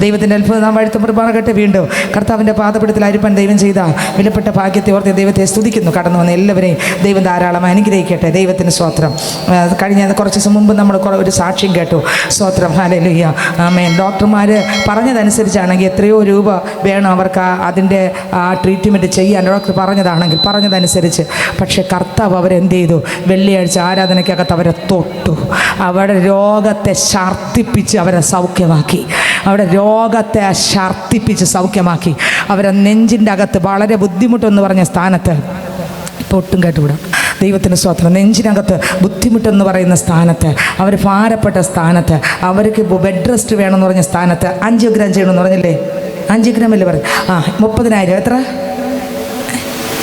ദൈവത്തിൻ്റെ അത്ഭുതം നാം വാഴ്ത്തപ്പെടുമാറാകട്ടെ. വീണ്ടും കർത്താവിൻ്റെ പാദപീഠത്തിലായിരിക്കാൻ ദൈവം ചെയ്ത വിലപ്പെട്ട ഭാഗ്യത്തെ ഓർത്ത് ദൈവത്തെ സ്തുതിക്കുന്നു. കടന്നു വന്ന എല്ലാവരെയും ദൈവം ധാരാളം അനുഗ്രഹിക്കട്ടെ. ദൈവത്തിന് സ്തോത്രം. കഴിഞ്ഞ കുറച്ച് ദിവസം മുമ്പ് നമ്മൾ ഒരു സാക്ഷ്യം കേട്ടു. സ്തോത്രം, ഹല്ലേലൂയ, ആമേൻ. ഡോക്ടർമാർ പറഞ്ഞതനുസരിച്ചാണെങ്കിൽ എത്രയോ രൂപ വേണം അവർക്ക് അതിൻ്റെ ട്രീറ്റ്മെൻറ്റ് ചെയ്യാൻ ഡോക്ടർ പറഞ്ഞതനുസരിച്ച്. പക്ഷേ കർത്താവ് അവരെന്ത് ചെയ്തു? വെള്ളിയാഴ്ച ആരാധനയ്ക്കകത്ത് അവരെ തൊട്ടു. അവരുടെ രോഗത്തെ ഛർദ്ദിപ്പിച്ച് അവരെ സൗഖ്യമാക്കി. അവരുടെ രോഗത്തെ ഛർദ്ദിപ്പിച്ച് സൗഖ്യമാക്കി. അവരെ നെഞ്ചിൻ്റെ അകത്ത് വളരെ ബുദ്ധിമുട്ടെന്ന് പറഞ്ഞ സ്ഥാനത്ത്, ഇപ്പോൾ ഒട്ടും കേട്ടുവിടാം, ദൈവത്തിന് സ്തോത്രം, നെഞ്ചിനകത്ത് ബുദ്ധിമുട്ടെന്ന് പറയുന്ന സ്ഥാനത്ത്, അവർ ഭാരപ്പെട്ട സ്ഥാനത്ത്, അവർക്ക് ബെഡ് റെസ്റ്റ് വേണമെന്ന് പറഞ്ഞ സ്ഥാനത്ത് 5 ഗ്രാം ചെയ്യണമെന്ന് പറഞ്ഞില്ലേ? 5 ഗ്രാമല്ലേ പറഞ്ഞു? 30,000. എത്ര?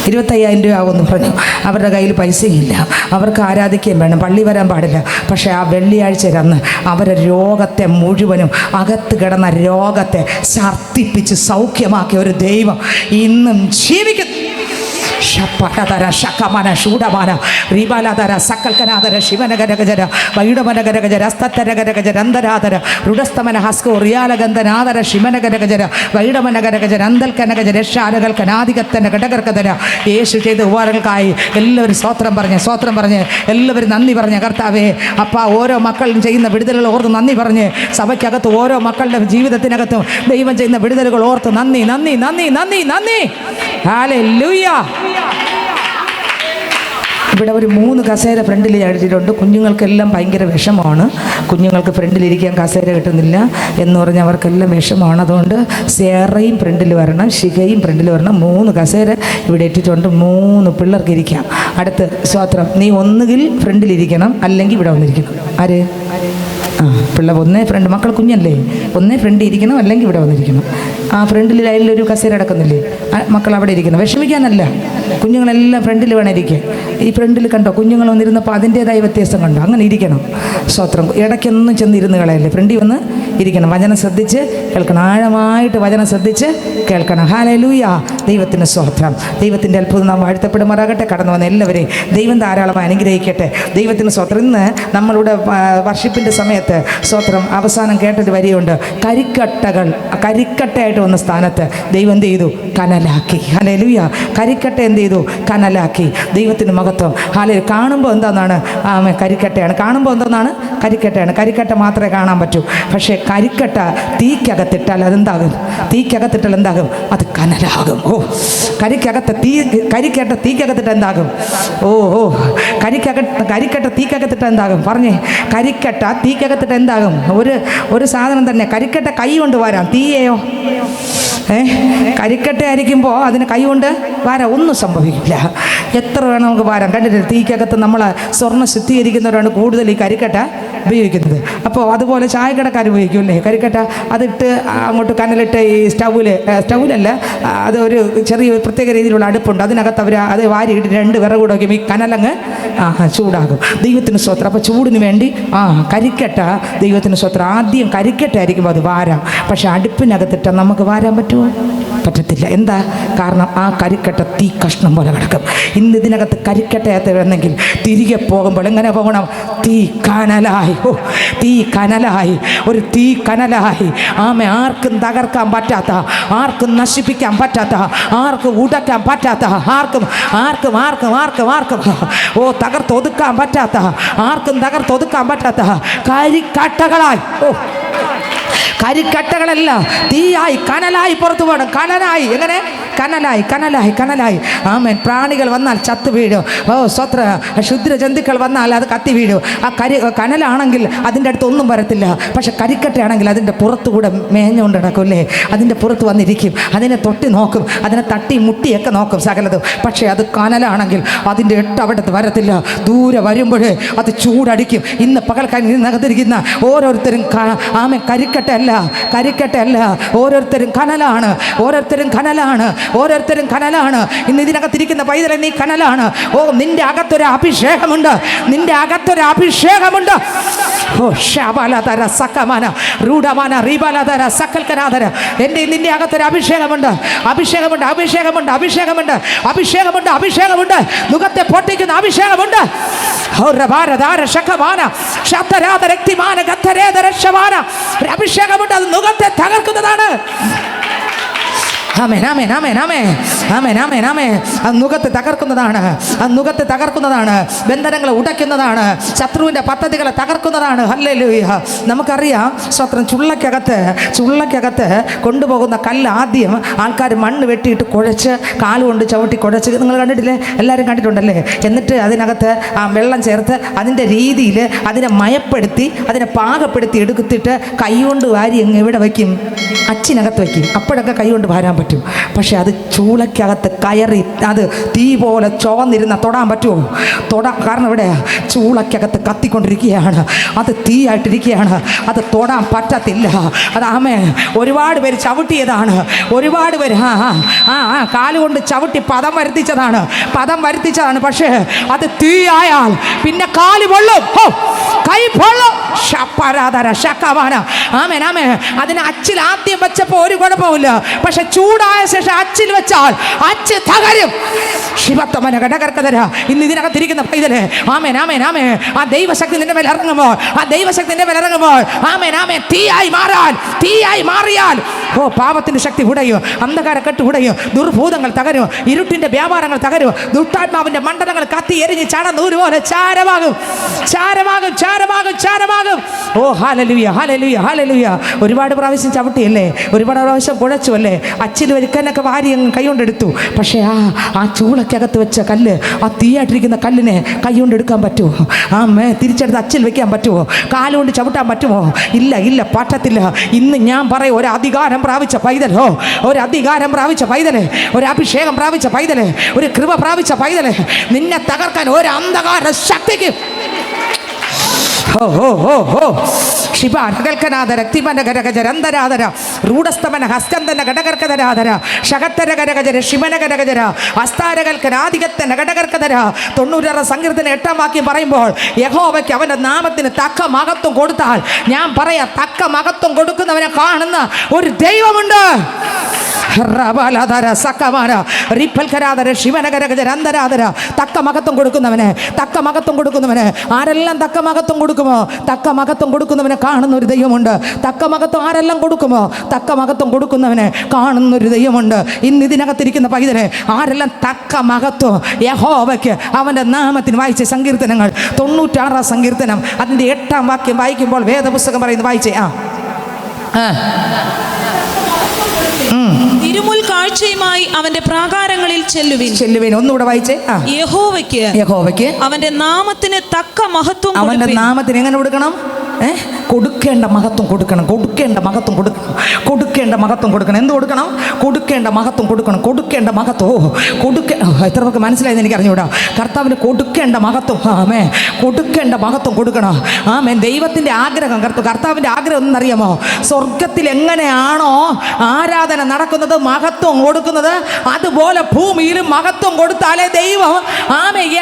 25,000 രൂപ ആകുമെന്ന് പറഞ്ഞു. അവരുടെ കയ്യിൽ പൈസയില്ല, അവർക്ക് ആരാധിക്കുകയും വേണം, പള്ളി വരാൻ പാടില്ല. പക്ഷേ ആ വെള്ളിയാഴ്ച അന്ന് അവരെ രോഗത്തെ മുഴുവനും, അകത്ത് കിടന്ന രോഗത്തെ ഛർദ്ദിപ്പിച്ച് സൗഖ്യമാക്കിയ ഒരു ദൈവം ഇന്നും ജീവിക്കുന്നു. ശപടതര ശകമന ശൂഡമാന റിബാലതര സകൽക്കനാദര ശിവനഗരഗജര വൈഡമനഗരഗജര അസ്തത്തരഗരഗജര അന്തരാദര രുഡസ്തമന ഹസ്കോ റിയാലഗന്ധനാദര ശിവനഗരഗജര വൈഡമനഗരഗജര അന്തൽക്കനഗജര ശാരകൽക്കനാദികത്തന ഘടകർക്കതര. യേശു ചെയ്ത ഉപകാരങ്ങൾക്കായി എല്ലാവരും സ്തോത്രം പറഞ്ഞ് എല്ലാവരും നന്ദി പറഞ്ഞ്. കർത്താവേ അപ്പ ഓരോ മക്കളും ചെയ്യുന്ന വിടുതലുകൾ ഓർത്ത് നന്ദി പറഞ്ഞ്, സഭയ്ക്കകത്ത് ഓരോ മക്കളുടെ ജീവിതത്തിനകത്തും ദൈവം ചെയ്യുന്ന വിടുതലുകൾ ഓർത്ത് നന്ദി നന്ദി നന്ദി നന്ദി നന്ദി. ഹല്ലേലൂയ. ഇവിടെ ഒരു 3 കസേര ഫ്രണ്ടിൽ അടിച്ചിട്ടുണ്ട്. കുഞ്ഞുങ്ങൾക്കെല്ലാം ഭയങ്കര വിഷമമാണ്. കുഞ്ഞുങ്ങൾക്ക് ഫ്രണ്ടിലിരിക്കാൻ കസേര കിട്ടുന്നില്ല എന്ന് പറഞ്ഞ് അവർക്കെല്ലാം വിഷമമാണ്. അതുകൊണ്ട് സേറയും ഫ്രണ്ടിൽ വരണം, ശിഖയും ഫ്രണ്ടിൽ വരണം. 3 കസേര ഇവിടെ ഇട്ടിട്ടുണ്ട്. 3 പിള്ളേർക്ക് ഇരിക്കാം. അടുത്ത് സ്തോത്രം, നീ ഒന്നുകിൽ ഫ്രണ്ടിലിരിക്കണം, അല്ലെങ്കിൽ ഇവിടെ വന്നിരിക്കണം. ആര്? പിള്ളേർ ഒന്നേ ഫ്രണ്ട്, മക്കൾ കുഞ്ഞല്ലേ, ഒന്നേ ഫ്രണ്ടിൽ ഇരിക്കണം, അല്ലെങ്കിൽ ഇവിടെ വന്നിരിക്കണം. ഫ്രണ്ടിൽ അതിലൊരു കസേര അടക്കുന്നില്ലേ, മക്കൾ അവിടെ ഇരിക്കണം. വിഷമിക്കാനല്ല, കുഞ്ഞുങ്ങളെല്ലാം ഫ്രണ്ടിൽ വേണം ഇരിക്കാൻ. ഈ ഫ്രണ്ടിൽ കണ്ടോ കുഞ്ഞുങ്ങൾ വന്നിരുന്നപ്പോൾ അതിൻ്റേതായ വ്യത്യാസം കണ്ടോ? അങ്ങനെ ഇരിക്കണം. സ്തോത്രം. ഇടയ്ക്കൊന്നും ചെന്നിരുന്ന് കളയല്ലേ, ഫ്രണ്ടിൽ വന്ന് ഇരിക്കണം. വചനം ശ്രദ്ധിച്ച് കേൾക്കണം, ആഴമായിട്ട് വചനം ശ്രദ്ധിച്ച് കേൾക്കണം. ഹല്ലേലൂയ. ദൈവത്തിന് സ്തോത്രം. ദൈവത്തിൻ്റെ അത്ഭുതം നാം വാഴ്ത്തപ്പെടുമാറാകട്ടെ. കടന്നു വന്ന എല്ലാവരെയും ദൈവം ധാരാളം അനുഗ്രഹിക്കട്ടെ. ദൈവത്തിന് സ്തോത്രം. ഇന്ന് നമ്മളുടെ വർഷിപ്പിൻ്റെ സമയത്ത് സ്തോത്രം അവസാനം കേട്ടൊരു വരിയുണ്ട്. കരിക്കട്ടയായിട്ട് വന്ന സ്ഥാനത്ത് ദൈവം എന്ത് ചെയ്തു? കനലാക്കി. ഹല്ലേലൂയ. കരിക്കട്ട എന്ത് ചെയ്തു? കനലാക്കി. ദൈവത്തിന് മഹത്വം. ഹല്ലേലൂയ. കാണുമ്പോൾ എന്താണെന്നാണ്? കരിക്കട്ടയാണ്. കാണുമ്പോൾ എന്താണെന്നാണ്? കരിക്കട്ടയാണ്. കരിക്കട്ട മാത്രമേ കാണാൻ പറ്റൂ. പക്ഷേ കരിക്കട്ട തീക്കകത്തിട്ടാൽ അതെന്താകും? തീക്കകത്തിട്ടാൽ എന്താകും? അത് കനലാകും. കരിക്കട്ട തീക്കകത്തിട്ട് എന്താകും? കരിക്കട്ട തീക്കകത്തിട്ട് എന്താകും? പറഞ്ഞേ. കരിക്കട്ട തീക്കകത്തിട്ട് എന്താകും? ഒരു സാധനം തന്നെ. കരിക്കട്ട കൈ കൊണ്ട് വരാം, തീയെയോ? കരിക്കട്ട ആയിരിക്കുമ്പോൾ അതിന് കൈ കൊണ്ട് വാരാം, ഒന്നും സംഭവിക്കില്ല. എത്ര വേണം നമുക്ക് വാരാം. കണ്ടിട്ടില്ല? തീക്കകത്ത് നമ്മൾ സ്വർണ്ണം ശുദ്ധീകരിക്കുന്നവരാണ് കൂടുതൽ ഈ കരിക്കട്ട ഉപയോഗിക്കുന്നത്. അപ്പോൾ അതുപോലെ ചായക്കടക്കാർ ഉപയോഗിക്കും അല്ലേ കരിക്കട്ട. അതിട്ട് അങ്ങോട്ട് കനലിട്ട് ഈ സ്റ്റൗവിലല്ല, അത് ഒരു ചെറിയ പ്രത്യേക രീതിയിലുള്ള അടുപ്പുണ്ട്, അതിനകത്ത് അവർ അത് വാരിയിട്ട് 2 വിറക് കൂടെ വയ്ക്കും. ഈ കനലങ്ങ് ചൂടാകും. ദൈവത്തിന് സ്തോത്രം. അപ്പോൾ ചൂടിന് വേണ്ടി കരിക്കട്ട, ദൈവത്തിന് സ്തോത്രം. ആദ്യം കരിക്കട്ട ആയിരിക്കുമ്പോൾ അത് വാരാം. പക്ഷെ അടുപ്പിനകത്തിട്ട് നമുക്ക് വാരാൻ പറ്റുമോ? പറ്റത്തില്ല. എന്താ കാരണം? ആ കരിക്കട്ട തീ കഷ്ണം പോലെ കിടക്കും. ഇന്ന് ഇതിനകത്ത് കരിക്കട്ടയത്ത് വേണമെങ്കിൽ തിരികെ പോകുമ്പോൾ എങ്ങനെ പോകണം? തീ കനലായി. തീ കനലായി. ഒരു തീ കനലായി. ആർക്കും തകർക്കാൻ പറ്റാത്ത, ആർക്കും നശിപ്പിക്കാൻ പറ്റാത്ത, ആർക്കും ഉടക്കാൻ പറ്റാത്ത, ആർക്കും തകർത്തൊതുക്കാൻ പറ്റാത്ത, ആർക്കും തകർത്തൊതുക്കാൻ പറ്റാത്ത കരിക്കട്ടകളായി. കരിക്കട്ടകളല്ല, തീയായി കനലായി പുറത്തു പോകണം. കനലായി. എങ്ങനെ? കനലായി. ആമേൻ. പ്രാണികൾ വന്നാൽ ചത്തു വീഴും. സ്വത്ര ക്ഷുദ്രജന്തുക്കൾ വന്നാൽ അത് കത്തി വീഴും. ആ കനലാണെങ്കിൽ അതിൻ്റെ അടുത്ത് ഒന്നും വരത്തില്ല. പക്ഷെ കരിക്കട്ടയാണെങ്കിൽ അതിൻ്റെ പുറത്തുകൂടെ മേഞ്ഞുകൊണ്ട് നടക്കുമല്ലേ, അതിൻ്റെ പുറത്ത് വന്നിരിക്കും, അതിനെ തൊട്ടി നോക്കും, അതിനെ തട്ടി മുട്ടിയൊക്കെ നോക്കും സകലതും. പക്ഷേ അത് കനലാണെങ്കിൽ അതിൻ്റെ അവിടത്ത് വരത്തില്ല. ദൂരെ വരുമ്പോഴേ അത് ചൂടടിക്കും. ഇന്ന് പകൽക്കാരിരിക്കുന്ന ഓരോരുത്തരും കരിക്കട്ടയല്ല, ഓരോരുത്തരും കനലാണ്. ഇന്ന് ഇതിനകത്തിരിക്കുന്ന പൈതലെ നീ കനലാണ്. നിന്റെ അകത്തൊരു അഭിഷേകമുണ്ട്. എൻ്റെ നിന്റെ അകത്തൊരു അഭിഷേകമുണ്ട്. മുഖത്തെ പൊട്ടിക്കുന്ന അഭിഷേകമുണ്ട്. അഭിഷേകം അഭിഷേകമുണ്ട്, അത് നുകത്തെ തകർക്കുന്നതാണ്. ആമേൻ ആമേൻ ആമേൻ ആമേൻ ആമേൻ ആമേൻ ആമേൻ. അത് നുകത്തെ തകർക്കുന്നതാണ്, അത് നുകത്തെ തകർക്കുന്നതാണ്, ബന്ധനങ്ങളെ ഉടയ്ക്കുന്നതാണ്, ശത്രുവിൻ്റെ പദ്ധതികളെ തകർക്കുന്നതാണ്. ഹല്ലേലൂയ. നമുക്കറിയാം സ്വത്രം ചുള്ളക്കകത്ത് കൊണ്ടുപോകുന്ന കല്ല് ആദ്യം ആൾക്കാർ മണ്ണ് വെട്ടിയിട്ട് കുഴച്ച് കാലുകൊണ്ട് ചവിട്ടി കുഴച്ച്, നിങ്ങൾ കണ്ടിട്ടില്ലേ? എല്ലാവരും കണ്ടിട്ടുണ്ടല്ലേ? എന്നിട്ട് അതിനകത്ത് ആ വെള്ളം ചേർത്ത് അതിൻ്റെ രീതിയിൽ അതിനെ മയപ്പെടുത്തി അതിനെ പാകപ്പെടുത്തി എടുത്തിട്ട് കൈകൊണ്ട് വാരി അങ്ങ് എവിടെ വയ്ക്കും? അച്ചിനകത്ത് വയ്ക്കും. അപ്പോഴൊക്കെ കൈ കൊണ്ട് വാരാൻ പറ്റും. പക്ഷെ അത് ചൂളക്കകത്ത് കയറി അത് തീ പോലെ ചോന്നിരുന്ന തൊടാൻ പറ്റുമോ? കാരണം ഇവിടെ ചൂളക്കകത്ത് കത്തിക്കൊണ്ടിരിക്കുകയാണ്, അത് തീയായിട്ടിരിക്കുകയാണ്, അത് തൊടാൻ പറ്റത്തില്ല. അത് ആമേ ഒരുപാട് പേര് ചവിട്ടിയതാണ്, ഒരുപാട് പേര് കാലുകൊണ്ട് ചവിട്ടി പദം വരുത്തിച്ചതാണ്. പക്ഷേ അത് തീയായാൽ പിന്നെ കാല് പൊള്ളും, കൈ പൊള്ളും. ആമേൻ ആമേൻ. അതിന് അച്ചിൽ ആദ്യം വെച്ചപ്പോൾ ഒരു കുഴപ്പമില്ല, പക്ഷെ ചൂടായ ശേഷം അച്ചിൽ വെച്ചാൽ അച്ച് തകരും. ശിവത്തമന ഘടകർക്കതര. ഇന്ന് ഇതിനകത്തിരിക്കുന്ന പൈതലേ, ആമേൻ ആമേൻ ആമേൻ, ആ ദൈവശക്തി നിന്റെ മേൽ ഇറങ്ങുമ്പോൾ ആമേൻ ആമേൻ, തീയായി മാറിയാൽ പാപത്തിന്റെ ശക്തി ഉടയും, അന്ധകാരക്കെട്ട് ഉടയും, ദുർഭൂതങ്ങൾ തകരും, ഇരുട്ടിന്റെ വ്യാപാരങ്ങൾ തകരും, ദുഷ്ടാത്മാവിന്റെ മണ്ഡലങ്ങൾ കത്തി എരിഞ്ഞ് ചടനൂര് പോലെ ചാരമാകും. ഓ ഹല്ലേലൂയ ഹല്ലേലൂയ ഹല്ലേലൂയ. ഒരുപാട് പ്രാവശ്യം ചവിട്ടിയല്ലേ, ഒരുപാട് പ്രാവശ്യം കുഴച്ചു അല്ലേ, അച്ചിൽ വരിക്കാനൊക്കെ വാരി അങ്ങ് കൈകൊണ്ടെടുത്തു. പക്ഷേ ആ ചൂളക്കകത്ത് വെച്ച കല്ല്, ആ തീയായിട്ടിരിക്കുന്ന കല്ലിനെ കൈകൊണ്ട് എടുക്കാൻ പറ്റുമോ? തിരിച്ചെടുത്ത് അച്ചിൽ വെക്കാൻ പറ്റുമോ? കാലുകൊണ്ട് ചവിട്ടാൻ പറ്റുമോ? ഇല്ല, പറ്റത്തില്ല. ഇന്ന് ഞാൻ പറയും, ഒരു അധികാരം പ്രാപിച്ച പൈതലോ, ഒരു അഭിഷേകം പ്രാപിച്ച പൈതലേ, ഒരു കൃപ പ്രാപിച്ച പൈതലേ, നിന്നെ തകർക്കാൻ ഒരു അന്ധകാര ശക്തിക്ക് സങ്കീർത്തനം 8-ാം വാക്യം പറയുമ്പോൾ യഹോവയ്ക്ക് അവന്റെ നാമത്തിന് തക്ക മഹത്വം കൊടുത്താൽ, ഞാൻ പറയാം, തക്ക മഹത്വം കൊടുക്കുന്നവനെ കാണുന്ന ഒരു ദൈവമുണ്ട്. തക്ക മഹത്വം കൊടുക്കുന്നവന് ആരെല്ലാം തക്ക മഹത്വം കൊടുക്കുമോ? തക്ക മഹത്വം കൊടുക്കുന്നവനെ കാണുന്ന ഒരു ദൈവമുണ്ട്. തക്ക മഹത്വം ആരെല്ലാം കൊടുക്കുമോ? തക്ക മഹത്വം കൊടുക്കുന്നവനെ കാണുന്നൊരു ദൈവമുണ്ട്. ഇന്ന് ഇതിനകത്തിരിക്കുന്ന പൈതലെ ആരെല്ലാം തക്ക മഹത്വം യഹോവയ്ക്ക് അവൻ്റെ നാമത്തിന് വായിച്ച സങ്കീർത്തനങ്ങൾ 96-ാം സങ്കീർത്തനം അതിൻ്റെ 8-ാം വാക്യം വായിക്കുമ്പോൾ വേദപുസ്തകം പറയുന്നത് വായിച്ചേ. തിരുമുൽ കാഴ്ചയുമായി അവന്റെ പ്രാകാരങ്ങളിൽ ചെല്ലുവിൻ. ഒന്നുകൂടെ വായിച്ചേ. യഹോവയ്ക്ക് അവന്റെ നാമത്തിന് തക്ക മഹത്വം, അവന്റെ നാമത്തിന് എങ്ങനെ കൊടുക്കണം? കൊടുക്കേണ്ട മഹത്വം കൊടുക്കണം. എന്ത് കൊടുക്കണം? കൊടുക്കേണ്ട മഹത്വം. എത്ര പേർക്ക് മനസ്സിലായെന്ന് എനിക്ക് അറിഞ്ഞൂടാ. കർത്താവിന് കൊടുക്കേണ്ട മഹത്വം, കൊടുക്കേണ്ട മഹത്വം കൊടുക്കണം. ദൈവത്തിന്റെ ആഗ്രഹം, കർത്താവിന്റെ ആഗ്രഹം എന്നറിയാമോ? സ്വർഗത്തിൽ എങ്ങനെയാണോ ആരാധന നടക്കുന്നത്, മഹത്വം കൊടുക്കുന്നത്, അതുപോലെ ഭൂമിയിലും മഹത്വം കൊടുത്താലേ ദൈവം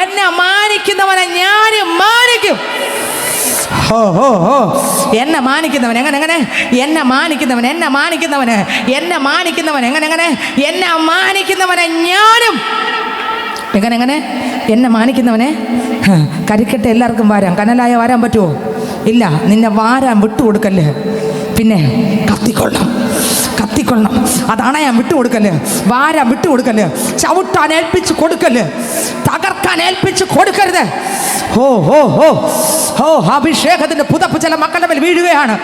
എന്നെ മാനിക്കുന്നവനെ ഞാനും മാനിക്കും. എന്നെ മാനിക്കുന്നവൻ എങ്ങനെ? എന്നെ മാനിക്കുന്നവൻ എന്നെ മാനിക്കുന്നവനെ ഞാനും. എങ്ങനെ? എന്നെ മാനിക്കുന്നവനെ കരിക്കട്ടെ എല്ലാവർക്കും വാരാം. കനലായ വാരാൻ പറ്റുമോ? ഇല്ല. നിന്നെ വാരാൻ വിട്ടുകൊടുക്കല്ലേ, പിന്നെ കത്തിക്കൊള്ളണം. അതണയാൻ വിട്ടുകൊടുക്കല്ലേ, വാരാൻ വിട്ടുകൊടുക്കല്ലേ, ചവിട്ടാൻ ഏൽപ്പിച്ച് കൊടുക്കല്ലേ, തകർക്കാൻ ഏൽപ്പിച്ച് കൊടുക്കരുത്. അഭിഷേകത്തിന്റെ പുതപ്പ് ചില മക്കളുടെ മേൽ വീഴുകയാണ്.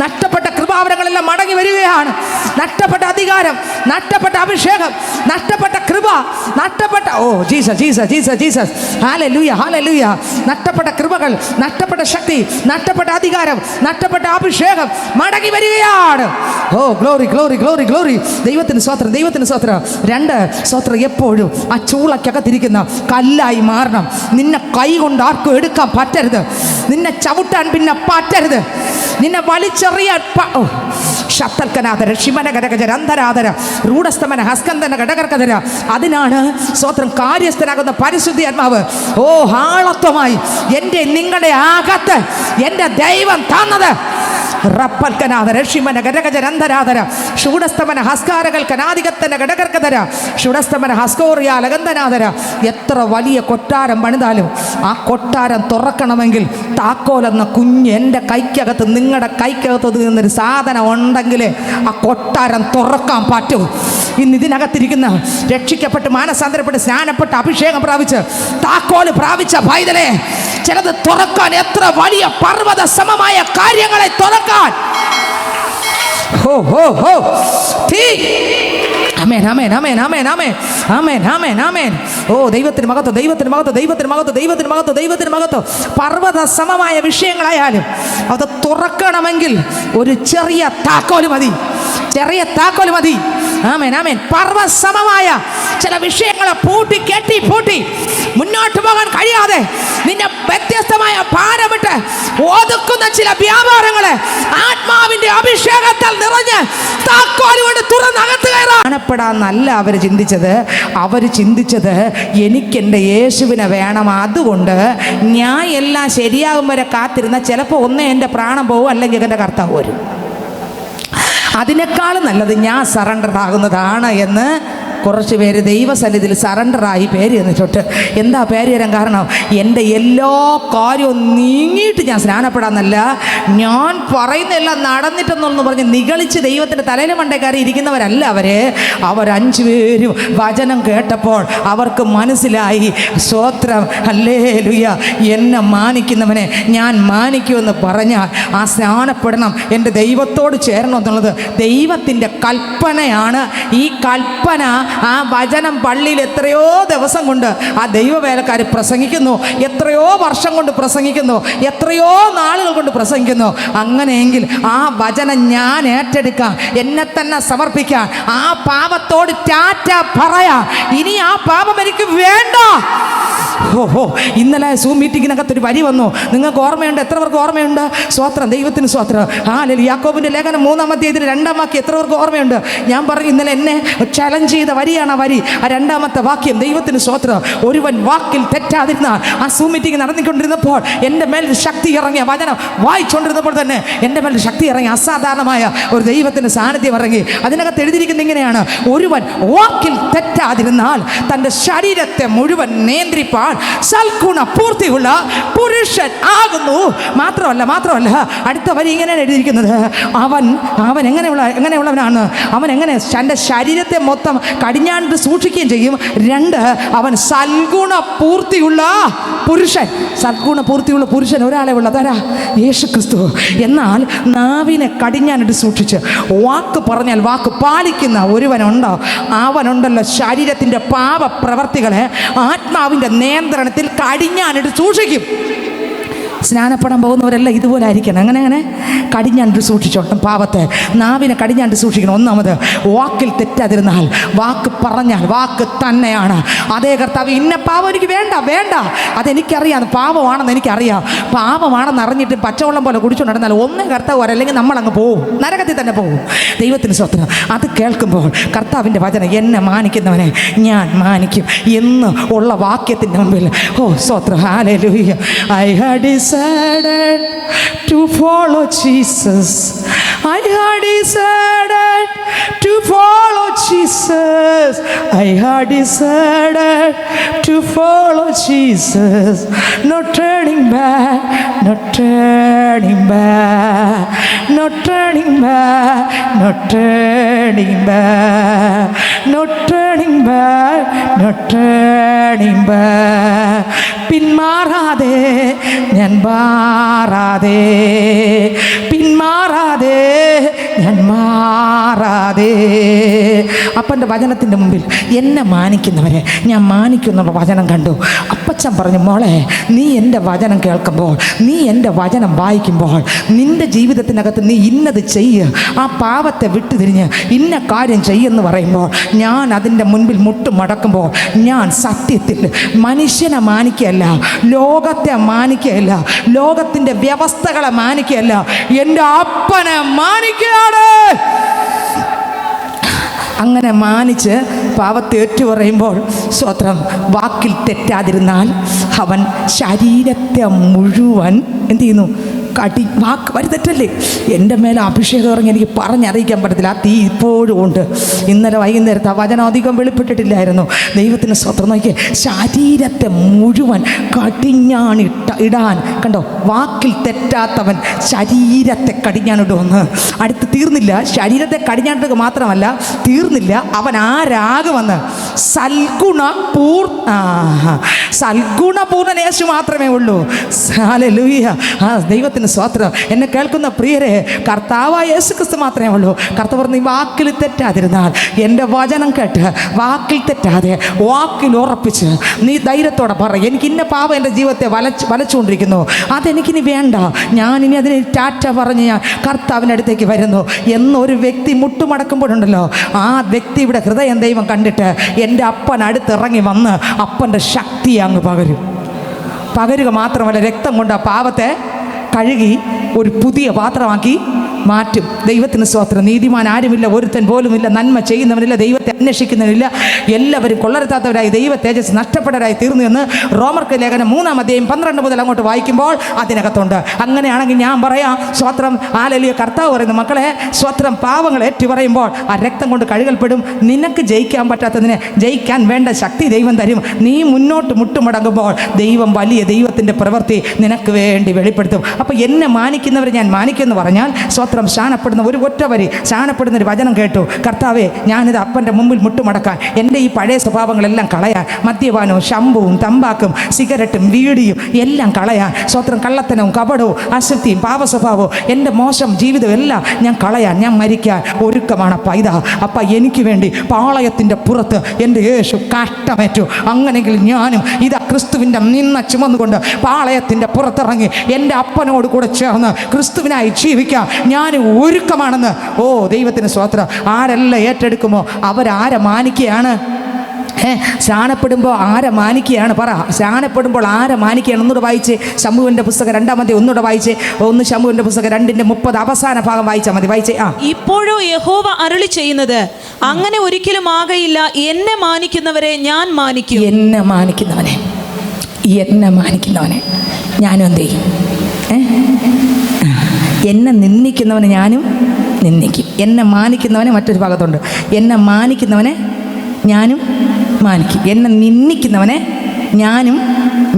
നഷ്ടപ്പെട്ട കൃപാവരങ്ങളെല്ലാം മടങ്ങി വരികയാണ്. നഷ്ടപ്പെട്ട അധികാരം, നഷ്ടപ്പെട്ട അഭിഷേകം, നഷ്ടപ്പെട്ട കൃപ, നഷ്ടപ്പെട്ട ജീസസ് ഹല്ലേലൂയ. നഷ്ടപ്പെട്ട കൃപകൾ, നഷ്ടപ്പെട്ട ശക്തി, നഷ്ടപ്പെട്ട അധികാരം, നഷ്ടപ്പെട്ട അഭിഷേകം മടങ്ങി വരികയാണ്. ഗ്ലോറി. ദൈവത്തിന് സ്വത്രം. 2 സ്വത്രം എപ്പോഴും ആ ചൂളക്കകത്തിരിക്കുന്ന കല്ലായി മാറണം. നിന്നെ കൈ കൊണ്ട് ആർക്കും എടുക്കാൻ പറ്റരുത്, നിന്നെ ചവിട്ടാൻ പിന്നെ പറ്റരുത്, നിന്നെ വലിച്ചെറിയാൻ അതിനാണ് സ്വത്രം കാര്യസ്ഥനാകുന്ന പരിശുദ്ധി ആത്മാവ് ആളത്വമായി എൻ്റെ നിങ്ങളുടെ അകത്ത് എൻ്റെ ദൈവം തന്നത്. റപ്പൽക്കനാഥര ഷിമന ഗരഗജരന്ധരാധര ഷൂഡസ്തമന ഹസ്കാരകൾ കനാദികത്തന ഘടകർക്കതര ഷുഡസ്തമന ഹസ്കോറിയ ലഗന്ധനാഥര. എത്ര വലിയ കൊട്ടാരം പണിതാലും ആ കൊട്ടാരം തുറക്കണമെങ്കിൽ താക്കോലെന്ന കുഞ്ഞ് എൻ്റെ കൈക്കകത്ത്, നിങ്ങളുടെ കൈക്കകത്ത് നിന്നൊരു സാധനം ഉണ്ടെങ്കിൽ ആ കൊട്ടാരം തുറക്കാൻ പറ്റും. ഇന്ന് ഇതിനകത്തിരിക്കുന്ന രക്ഷിക്കപ്പെട്ട് മാനസാന്തരപ്പെട്ട് സ്നാനപ്പെട്ട് അഭിഷേകം പ്രാപിച്ച് താക്കോല് പ്രാപിച്ച പൈതലേ, ചിലത് തുറക്കാൻ എത്ര വലിയ പർവ്വത സമമായ കാര്യങ്ങളെ തുറക്കാൻ ആമേൻ ആമേൻ ആമേൻ ആമേൻ ആമേൻ ആമേൻ ആമേൻ ആമേൻ. ഓ ദൈവത്തിന് മഹത്വം, ദൈവത്തിന് മഹത്വം, ദൈവത്തിന് മഹത്വം, ദൈവത്തിന് മഹത്വം, ദൈവത്തിന് മഹത്വം. പർവ്വത സമമായ വിഷയങ്ങളായാലും അത് തുറക്കണമെങ്കിൽ ഒരു ചെറിയ താക്കോല് മതി, ചെറിയ താക്കോല് മതി. ആമേൻ ആമേൻ. പർവ്വതസമമായ ചില വിഷയങ്ങളെ പൂട്ടി കെട്ടി പൂട്ടി മുന്നോട്ട് പോകാൻ കഴിയാതെ നിന്നെ വ്യത്യസ്തമായ ഭാരമിട്ട് ഒതുക്കുന്ന ചില വ്യാപാരങ്ങളെ ആത്മാവിന്റെ അഭിഷേകത്താൽ നിറഞ്ഞ് താക്കോല് കൊണ്ട് തുറന്നകത്ത് കയറാനപ്പെടാന്നല്ല അവർ ചിന്തിച്ചത്. അവർ ചിന്തിച്ചത് എനിക്കെൻ്റെ യേശുവിനെ വേണം, അതുകൊണ്ട് ഞാൻ എല്ലാം ശരിയാകും വരെ കാത്തിരുന്ന ചിലപ്പോൾ ഒന്നേ എൻ്റെ പ്രാണം പോകും, അല്ലെങ്കിൽ എൻ്റെ കർത്താവ് വരും. അതിനേക്കാളും നല്ലത് ഞാൻ സറണ്ടർ ആകുന്നതാണ് എന്ന് കുറച്ച് പേര് ദൈവസന്നിധിയിൽ സറണ്ടറായി പേര് തന്നിട്ടുണ്ട്. എന്താ പേര് തരാൻ കാരണം? എൻ്റെ എല്ലാ കാര്യവും നീങ്ങിയിട്ട് ഞാൻ സ്നാനപ്പെടാന്നല്ല, ഞാൻ പറയുന്നതെല്ലാം നടന്നിട്ടെന്നൊന്ന് പറഞ്ഞ് നിഗളിച്ച് ദൈവത്തിൻ്റെ തലയിലെ മണ്ടേക്കാരി ഇരിക്കുന്നവരല്ല അവർ 5 പേരും വചനം കേട്ടപ്പോൾ അവർക്ക് മനസ്സിലായി, സ്തോത്രം ഹല്ലേലൂയ, എന്നെ മാനിക്കുന്നവനെ ഞാൻ മാനിക്കുമെന്ന് പറഞ്ഞാൽ ആ സ്നാനപ്പെടണം, എൻ്റെ ദൈവത്തോട് ചേരണം എന്നുള്ളത് ദൈവത്തിൻ്റെ കൽപ്പനയാണ്. ഈ കൽപ്പന, ആ വചനം പള്ളിയിൽ എത്രയോ ദിവസം കൊണ്ട് ആ ദൈവവേലക്കാർ പ്രസംഗിക്കുന്നു, എത്രയോ വർഷം കൊണ്ട് പ്രസംഗിക്കുന്നു, എത്രയോ നാളുകൾ കൊണ്ട് പ്രസംഗിക്കുന്നു. അങ്ങനെയെങ്കിൽ ആ വചനം ഞാൻ ഏറ്റെടുക്കാം, എന്നെ തന്നെ സമർപ്പിക്കാം, ആ പാപത്തോട് ടാറ്റ പറയാം. ഇനി ആ പാപം എനിക്ക് വേണ്ട. ഇന്നലെ സൂം മീറ്റിങ്ങിനകത്തൊരു വരി വന്നു, നിങ്ങൾക്ക് ഓർമ്മയുണ്ട്? എത്ര പേർക്ക് ഓർമ്മയുണ്ട്? സ്വോത്രം, ദൈവത്തിന് സ്വോത്രം. യാക്കോബിൻ്റെ ലേഖനം 3-ാം അധ്യായത്തിൽ 2-ാം വാക്യം എത്ര പേർക്ക് ഓർമ്മയുണ്ട്? ഞാൻ പറഞ്ഞു, ഇന്നലെ എന്നെ ചലഞ്ച് ചെയ്ത വരിയാണ് ആ വരി, ആ 2-ാമത്തെ വാക്യം. ദൈവത്തിന് സ്വോത്രം. ഒരുവൻ വാക്കിൽ തെറ്റാതിരുന്നാൽ, ആ സൂം മീറ്റിംഗ് നടന്നിക്കൊണ്ടിരുന്നപ്പോൾ എൻ്റെ മേൽ ശക്തി ഇറങ്ങിയ വചനം വായിച്ചുകൊണ്ടിരുന്നപ്പോൾ തന്നെ എൻ്റെ മേൽ ശക്തി ഇറങ്ങി, അസാധാരണമായ ഒരു ദൈവത്തിൻ്റെ സാന്നിധ്യം ഇറങ്ങി. അതിനകത്ത് എഴുതിയിരിക്കുന്ന ഇങ്ങനെയാണ്: ഒരുവൻ വാക്കിൽ തെറ്റാതിരുന്നാൽ തൻ്റെ ശരീരത്തെ മുഴുവൻ നിയന്ത്രിപ്പാൻ സൽഗുണ പൂർത്തിയുള്ള പുരുഷൻ ആകുന്നു. മാത്രമല്ല അടുത്ത വരി ഇങ്ങനെയാണ് എഴുതിയിരിക്കുന്നത്: അവൻ എങ്ങനെയുള്ളവനാണ്? അവൻ എങ്ങനെ തൻ്റെ ശരീരത്തെ മൊത്തം കടിഞ്ഞാണിട്ട് സൂക്ഷിക്കുകയും ചെയ്യും. 2, അവൻ സൽഗുണ പൂർത്തിയുള്ള പുരുഷൻ. സൽഗുണ പൂർത്തിയുള്ള പുരുഷൻ ഒരാളെ ഉള്ളതാരാ? യേശു ക്രിസ്തു. എന്നാൽ നാവിനെ കടിഞ്ഞാണിട്ട് സൂക്ഷിച്ച് വാക്ക് പറഞ്ഞാൽ വാക്ക് പാലിക്കുന്ന ഒരുവനുണ്ടോ? അവനുണ്ടല്ലോ ശരീരത്തിൻ്റെ പാപപ്രവർത്തികളെ ആത്മാവിൻ്റെ നിയന്ത്രണത്തിൽ കടിഞ്ഞാണിട്ട് സൂക്ഷിക്കും. സ്നാനപ്പെടാൻ പോകുന്നവരെല്ലാം ഇതുപോലെ ആയിരിക്കണം. അങ്ങനെ കടിഞ്ഞാണ്ട് സൂക്ഷിച്ചോട്ടം പാപത്തെ, നാവിനെ കടിഞ്ഞാണ്ട് സൂക്ഷിക്കണം. 1-ാമത്, വാക്കിൽ തെറ്റാതിരുന്നാൽ, വാക്ക് പറഞ്ഞാൽ വാക്ക് തന്നെയാണ്. അതേ കർത്താവ്, ഇന്ന പാപം എനിക്ക് വേണ്ട, അതെനിക്കറിയാം, പാപമാണെന്ന് എനിക്കറിയാം. പാപമാണെന്ന് അറിഞ്ഞിട്ട് പച്ചവെള്ളം പോലെ കുടിച്ചു നടന്നാൽ ഒന്നും കർത്താവ് വരല്ലെങ്കിൽ നമ്മളങ്ങ് പോവും, നരകത്തിൽ തന്നെ പോവും. ദൈവത്തിന് സ്വത്രം. അത് കേൾക്കുമ്പോൾ കർത്താവിൻ്റെ വചനം, എന്നെ മാനിക്കുന്നവനെ ഞാൻ മാനിക്കും എന്ന് ഉള്ള വാക്യത്തിൻ്റെ മുമ്പിൽ, ഓ സ്വത്രം, hallelujah. I had decided to follow Jesus. I had decided to follow Jesus. I had decided to follow Jesus. No turning back, no turning back, no turning back, no turning back, no turning back, no turning back. പിന്മാറാതെ ഞാൻ മാറാതെ, പിന്മാറാതെ ഞാൻ മാറാതെ. അപ്പൻ്റെ വചനത്തിൻ്റെ മുമ്പിൽ എന്നെ മാനിക്കുന്നവരെ ഞാൻ മാനിക്കുന്നുള്ള വചനം കണ്ടു. അപ്പച്ചൻ പറഞ്ഞു, മോളെ, നീ എൻ്റെ വചനം കേൾക്കുമ്പോൾ, നീ എൻ്റെ വചനം വായിക്കുമ്പോൾ, നിൻ്റെ ജീവിതത്തിനകത്ത് നീ ഇന്നത് ചെയ്യുക, ആ പാപത്തെ വിട്ടുതിരിഞ്ഞ് ഇന്ന കാര്യം ചെയ്യുമെന്ന് പറയുമ്പോൾ, ഞാൻ അതിൻ്റെ മുൻപിൽ മുട്ടുമടക്കുമ്പോൾ, ഞാൻ സത്യത്തിൽ മനുഷ്യനെ മാനിക്കുകയല്ല, ലോകത്തെ മാനിക്കുകയല്ല, ലോകത്തിൻ്റെ വ്യവസ്ഥകളെ മാനിക്കുകയല്ല, എൻ്റെ അപ്പനെ മാനിക്കുകയാണ്. അങ്ങനെ മാനിച്ച് പാപത്തെ ഏറ്റുപറയുമ്പോൾ, സ്വത്രം, വാക്കിൽ തെറ്റാതിരുന്നാൽ അവൻ ശരീരത്തെ മുഴുവൻ എന്ത് ചെയ്യുന്നു? വാക്ക് വരി തെറ്റല്ലേ? എൻ്റെ മേലെ അഭിഷേകം ഇറങ്ങി എനിക്ക് പറഞ്ഞറിയിക്കാൻ പറ്റത്തില്ല. ആ തീ ഇപ്പോഴും ഉണ്ട്. ഇന്നലെ വൈകുന്നേരത്തെ ആ വചനം അധികം വെളിപ്പെട്ടിട്ടില്ലായിരുന്നു. ദൈവത്തിന് സ്വത്രം നോക്കി, ശരീരത്തെ മുഴുവൻ ഇടാൻ കണ്ടോ, വാക്കിൽ തെറ്റാത്തവൻ ശരീരത്തെ കടിഞ്ഞാണിടുമെന്ന്. അടുത്ത് തീർന്നില്ല, ശരീരത്തെ കടിഞ്ഞാണിടുക മാത്രമല്ല, തീർന്നില്ല, അവൻ ആരാകുമെന്ന്. സൽഗുണപൂർണ്ണൻ യേശു മാത്രമേ ഉള്ളൂ. ഹല്ലേലൂയ. ആ ദൈവത്തിന് സ്വത്രം. എന്നെ കേൾക്കുന്ന പ്രിയരെ, കർത്താവായ യേശു ക്രിസ്തു മാത്രമേ ഉള്ളൂ. കർത്താവ് പറഞ്ഞു, നീ വാക്കിൽ തെറ്റാതിരുന്നാൽ, എൻ്റെ വചനം കേട്ട് വാക്കിൽ തെറ്റാതെ വാക്കിൽ ഉറപ്പിച്ച് നീ ധൈര്യത്തോടെ പറ, എനിക്ക് ഇന്ന പാപം എൻ്റെ ജീവിതത്തെ വലച്ചുകൊണ്ടിരിക്കുന്നു, അതെനിക്കിനി വേണ്ട, ഞാനിനി അതിന് ടാറ്റ പറഞ്ഞ് ഞാൻ കർത്താവിൻ്റെ അടുത്തേക്ക് വരുന്നു എന്നൊരു വ്യക്തി മുട്ടുമടക്കുമ്പോഴുണ്ടല്ലോ, ആ വ്യക്തിയുടെ ഹൃദയം ദൈവം കണ്ടിട്ട് എൻ്റെ അപ്പൻ അടുത്തിറങ്ങി വന്ന് അപ്പൻ്റെ ശക്തി അങ്ങ് പകരുക മാത്രമല്ല, രക്തം കൊണ്ട് ആ പാപത്തെ കഴുകി ഒരു പുതിയ പാത്രമാക്കി മാറ്റും. ദൈവത്തിന് സ്തോത്രം. നീതിമാൻ ആരുമില്ല, ഒരുത്തൻ പോലുമില്ല, നന്മ ചെയ്യുന്നവനില്ല, ദൈവത്തെ അന്വേഷിക്കുന്നവനില്ല, എല്ലാവരും കൊള്ളരുത്താത്തവരായി ദൈവ തേജസ് നഷ്ടപ്പെട്ടവരായി തീർന്നു എന്ന് റോമർക്ക് ലേഖനം 3-ാം അധ്യായം 12 മുതൽ അങ്ങോട്ട് വായിക്കുമ്പോൾ അതിനകത്തുണ്ട്. അങ്ങനെയാണെങ്കിൽ ഞാൻ പറയാം, സ്വത്രം. ഹല്ലേലൂയ. കർത്താവ് പറയുന്നു, മക്കളെ, സ്വത്രം, പാവങ്ങൾ ഏറ്റു പറയുമ്പോൾ ആ രക്തം കൊണ്ട് കഴുകൽപ്പെടും. നിനക്ക് ജയിക്കാൻ പറ്റാത്തതിനെ ജയിക്കാൻ വേണ്ട ശക്തി ദൈവം തരും. നീ മുന്നോട്ട് മുട്ടുമടങ്ങുമ്പോൾ ദൈവം വലിയ ദൈവത്തിൻ്റെ പ്രവൃത്തി നിനക്ക് വേണ്ടി വെളിപ്പെടുത്തും. അപ്പോൾ എന്നെ മാനിക്കുന്നവരെ ഞാൻ മാനിക്കുമെന്ന് പറഞ്ഞാൽ, സ്വത്രം, ശാനപ്പെടുന്ന ഒരു ഒറ്റ വരി, ശാനപ്പെടുന്നൊരു വചനം കേട്ടു, കർത്താവേ, ഞാനിത് അപ്പൻ്റെ മുമ്പിൽ മുട്ടുമടക്കാൻ, എൻ്റെ ഈ പഴയ സ്വഭാവങ്ങളെല്ലാം കളയാൻ, മദ്യപാനവും ശമ്പുവും തമ്പാക്കും സിഗരറ്റും വീടിയും എല്ലാം കളയാൻ, സ്വത്രം, കള്ളത്തനവും കപടവും അശുദ്ധിയും പാപസ്വഭാവവും എൻ്റെ മോശം ജീവിതവും എല്ലാം ഞാൻ കളയാൻ, ഞാൻ മരിക്കാൻ ഒരുക്കമാണ് അപ്പ. ഇതാ അപ്പ, എനിക്ക് വേണ്ടി പാളയത്തിൻ്റെ പുറത്ത് എൻ്റെ യേശു കഷ്ടമേറ്റു. അങ്ങനെങ്കിൽ ഞാനും ഇതാ ക്രിസ്തുവിൻ്റെ നിന്ന ചുമന്നുകൊണ്ട് പാളയത്തിൻ്റെ പുറത്തിറങ്ങി എൻ്റെ അപ്പനോട് കൂടെ ചേർന്ന് ക്രിസ്തുവിനായി ജീവിക്കാൻ ഞാൻ ഒരുക്കമാണെന്ന്. ഓ ദൈവത്തിന് സ്തോത്രം. ആരെല്ലാം ഏറ്റെടുക്കുമോ അവരാരെ മാനിക്കുകയാണ്? സ്നാനപ്പെടുമ്പോൾ ആരെ മാനിക്കുകയാണ്? പറ, സ്നാനപ്പെടുമ്പോൾ ആരെ മാനിക്കുകയാണ്? ഒന്നുകൂടെ വായിച്ച് ശമൂവേലിന്റെ പുസ്തകം 2-ാം അധ്യായം ഒന്നുകൂടെ വായിച്ച്. 1 ശമൂവേലിന്റെ പുസ്തകം 2:30 അവസാന ഭാഗം വായിച്ചാൽ മതി. വായിച്ചേ. ഇപ്പോഴോ യഹോവ അരുളി ചെയ്യുന്നത്, അങ്ങനെ ഒരിക്കലും ആകയില്ല, എന്നെ മാനിക്കുന്നവരെ ഞാൻ മാനിക്കും. എന്നെ മാനിക്കുന്നവനെ ഞാനും എന്ത് ചെയ്യും? എന്നെ നിന്ദിക്കുന്നവനെ ഞാനും നിന്ദിക്കും. എന്നെ മാനിക്കുന്നവനെ, മറ്റൊരു ഭാഗത്തുണ്ട്, എന്നെ മാനിക്കുന്നവനെ ഞാനും മാനിക്കും, എന്നെ നിന്ദിക്കുന്നവനെ ഞാനും